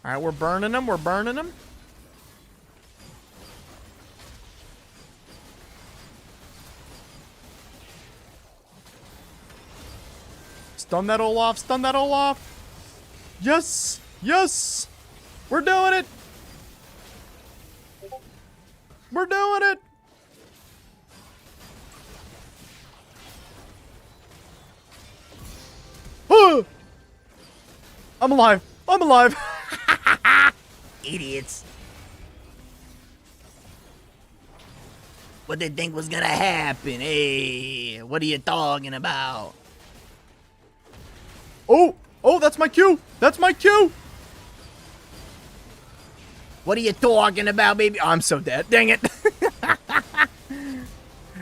Alright, we're burning them. We're burning them. Stun that Olaf. Stun that Olaf. Yes! Yes! We're doing it! We're doing it! I'm alive. I'm alive. Idiots. What they think was gonna happen? Hey, what are you talking about? Oh, oh, that's my cue. That's my cue. What are you talking about, baby? I'm so dead. Dang it.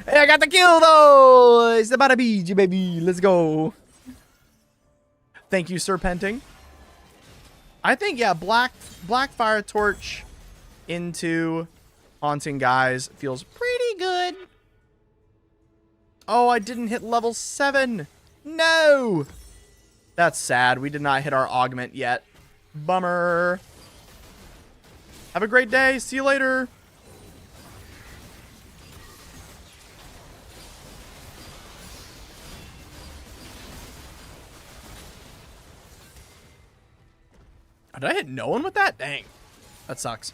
Hey, I got the kill, though. It's about a BG, baby. Let's go. Thank you, Serpenting. I think, yeah, Black Fire Torch into Haunting Guys feels pretty good. Oh, I didn't hit level 7. No. That's sad. We did not hit our augment yet. Bummer. Have a great day. See you later. Oh, did I hit no one with that? Dang. That sucks.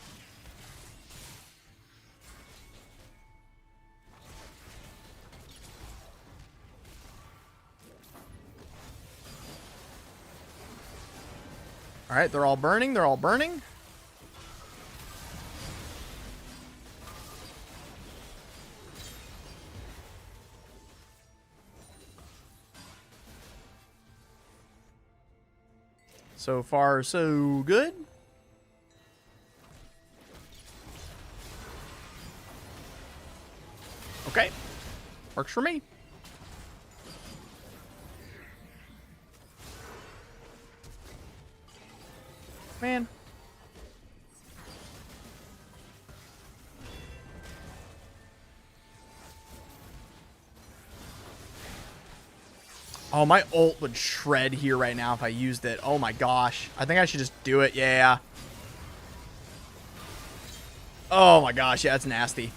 All right, they're all burning. They're all burning. So far, so good. Okay. Works for me. Man. Oh, my ult would shred here right now if I used it. Oh my gosh. I think I should just do it. Yeah. Oh my gosh. Yeah, that's nasty.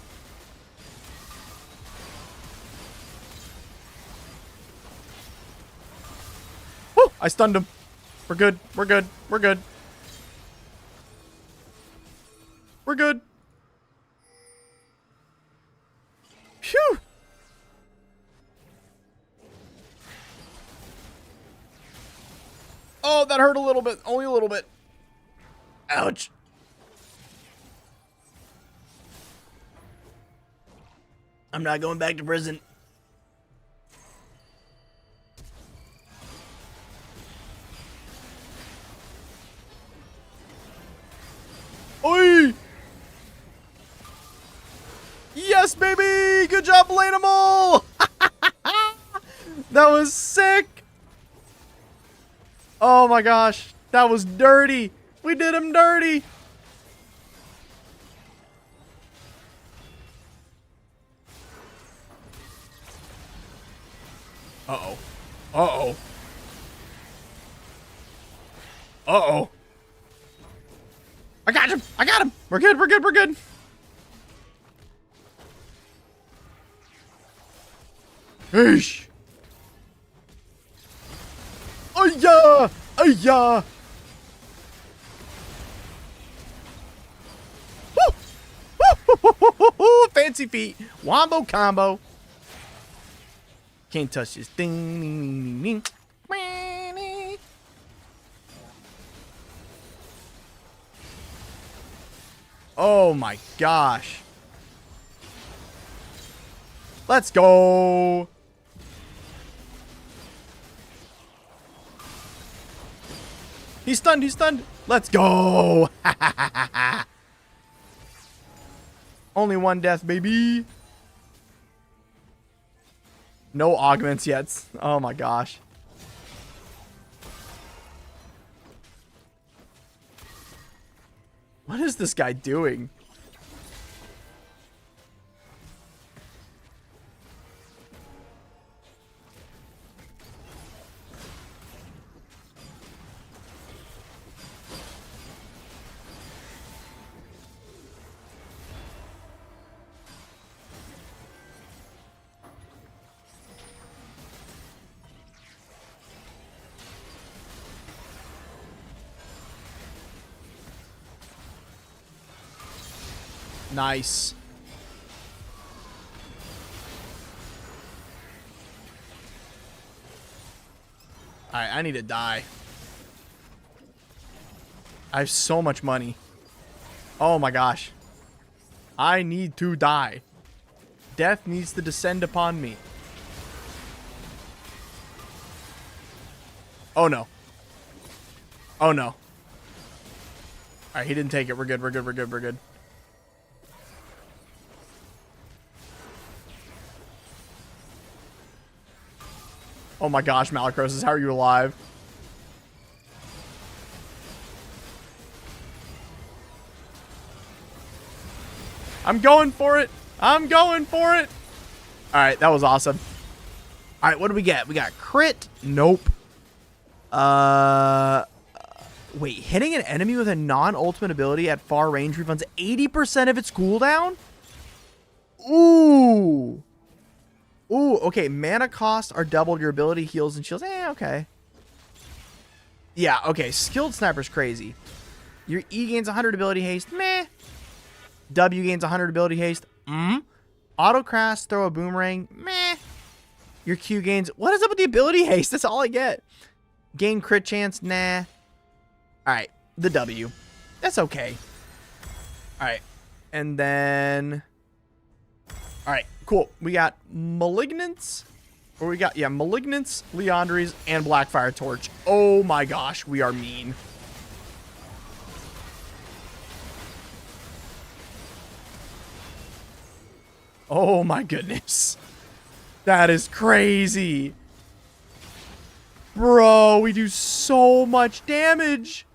Woo! I stunned him. We're good. We're good. We're good. We're good. Phew. Oh, that hurt a little bit. Only a little bit. Ouch. I'm not going back to prison. Oi! Yes, baby! Good job, Blanimal! That was sick! Oh my gosh, that was dirty! We did him dirty! Uh-oh. Uh-oh. Uh-oh. I got him! I got him! We're good, we're good, we're good! Eesh! Ayah! Ayah! Woo! Fancy feet! Wombo combo! Can't touch this. Ding, ding, ding, ding. Oh my gosh. Let's go. He's stunned. He's stunned. Let's go. Only one death, baby. No augments yet. Oh my gosh. What is this guy doing? Nice. Alright, I need to die. I have so much money. Oh my gosh. I need to die. Death needs to descend upon me. Oh no. Oh no. Alright, he didn't take it. We're good, we're good, we're good, we're good. Oh my gosh, Malacrosis, how are you alive? I'm going for it. I'm going for it. All right, that was awesome. All right, what do we get? We got crit. Nope. Wait, hitting an enemy with a non-ultimate ability at far range refunds 80% of its cooldown? Ooh. Ooh, okay. Mana costs are doubled. Your ability heals and shields. Okay. Yeah, okay. Skilled Sniper's crazy. Your E gains 100 ability haste. Meh. W gains 100 ability haste. Auto crash, throw a boomerang. Meh. Your Q gains. What is up with the ability haste? That's all I get. Gain crit chance. Nah. Alright. The W. That's okay. Alright. And then... Alright. Cool. We got Malignance. Or we got, yeah, Malignance, Leandries, and Blackfire Torch. Oh my gosh, we are mean. Oh my goodness. That is crazy. Bro, we do so much damage.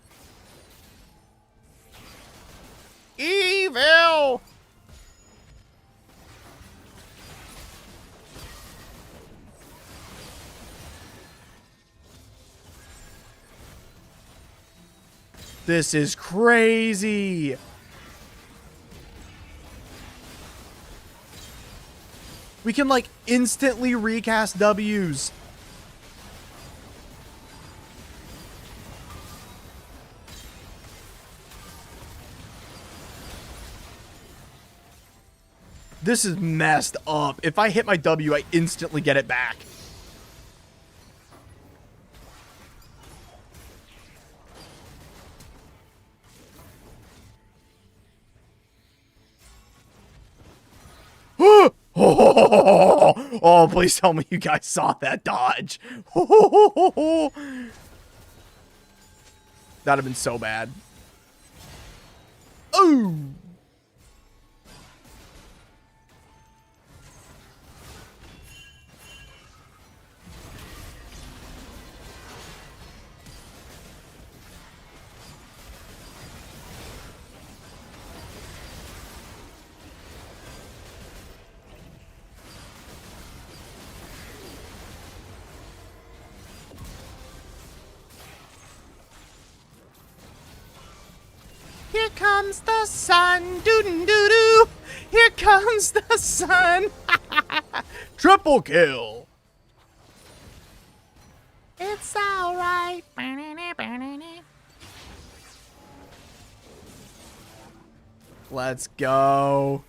Evil. This is crazy. We can like instantly recast W's. This is messed up. If I hit my W, I instantly get it back. Oh, please tell me you guys saw that dodge. That'd have been so bad. Ooh. Here comes the sun, doo-doo-doo-doo. Here comes the sun. Triple kill. It's alright. Let's go.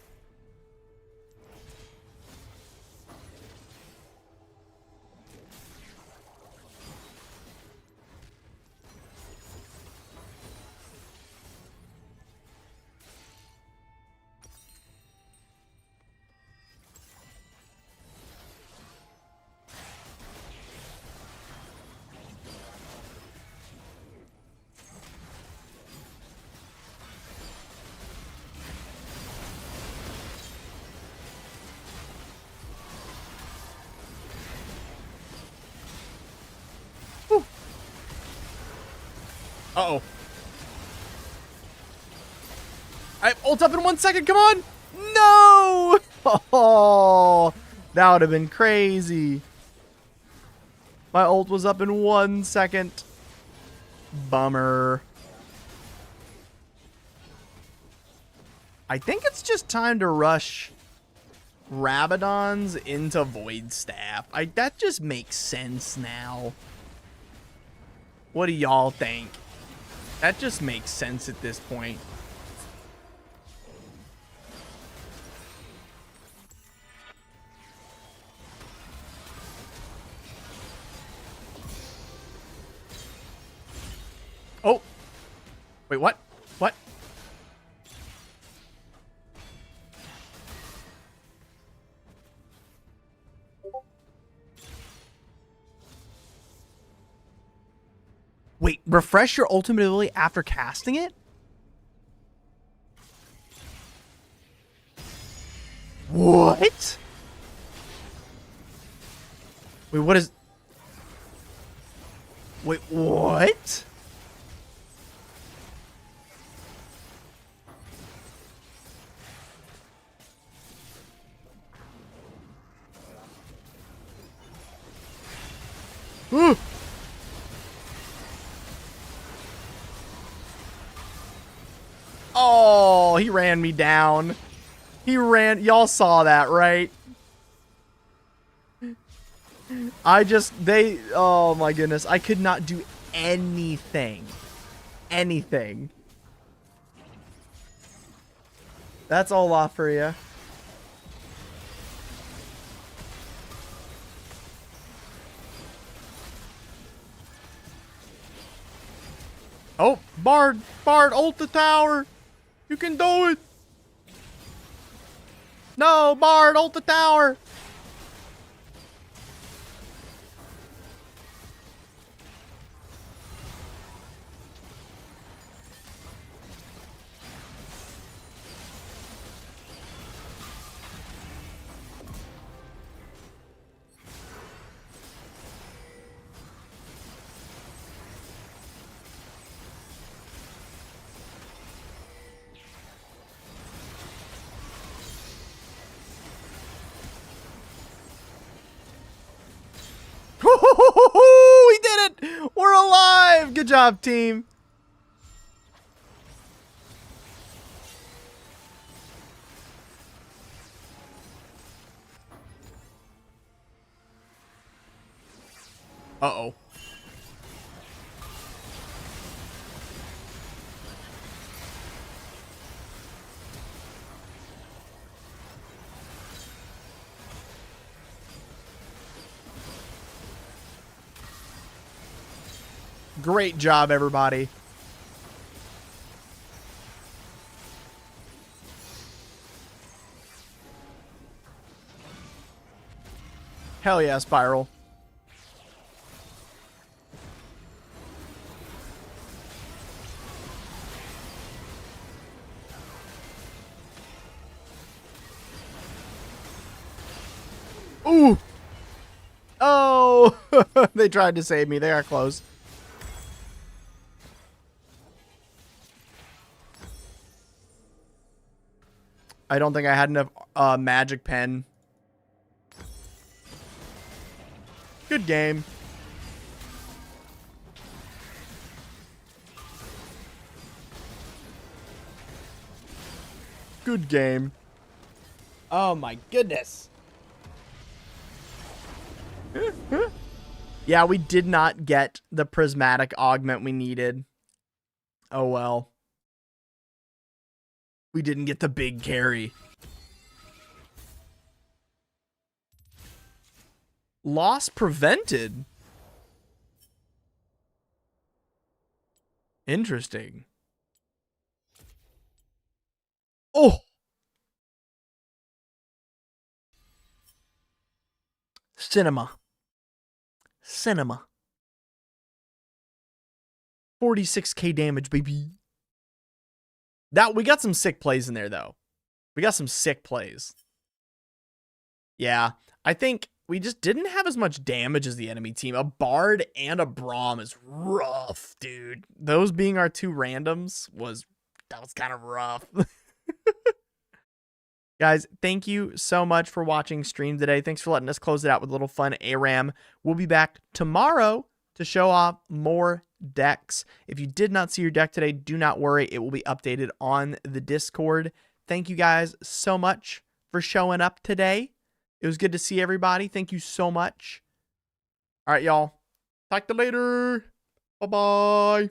Uh-oh. I ult up in 1 second. Come on. No. Oh, that would have been crazy. My ult was up in 1 second. Bummer. I think it's just time to rush Rabadons into Void Staff. That just makes sense now. What do y'all think? That just makes sense at this point. Oh. Wait, what? What? Wait, refresh your ultimate ability after casting it? What? Wait, what is... Wait, what? Oh, he ran me down. He ran. Y'all saw that, right? Oh my goodness. I could not do anything. Anything. That's Olaf for you. Oh, Bard, ult the tower. You can do it. No, Bard, ult the tower. Good job, team. Uh-oh. Great job, everybody. Hell yeah, Spiral. Ooh. Oh, they tried to save me. They got close. I don't think I had enough magic pen. Good game. Good game. Oh my goodness. Yeah, we did not get the prismatic augment we needed. Oh well. We didn't get the big carry. Loss prevented. Interesting. Oh. Cinema. 46k damage, baby. That we got some sick plays in there though. We got some sick plays. Yeah, I think we just didn't have as much damage as the enemy team. A Bard and a Braum is rough, dude. Those being our two randoms was kind of rough. Guys, thank you so much for watching stream today. Thanks for letting us close it out with a little fun ARAM. We'll be back tomorrow to show off more decks. If you did not see your deck today, do not worry. It will be updated on the Discord. Thank you guys so much for showing up today. It was good to see everybody. Thank you so much. All right, y'all. Talk to you later. Bye-bye.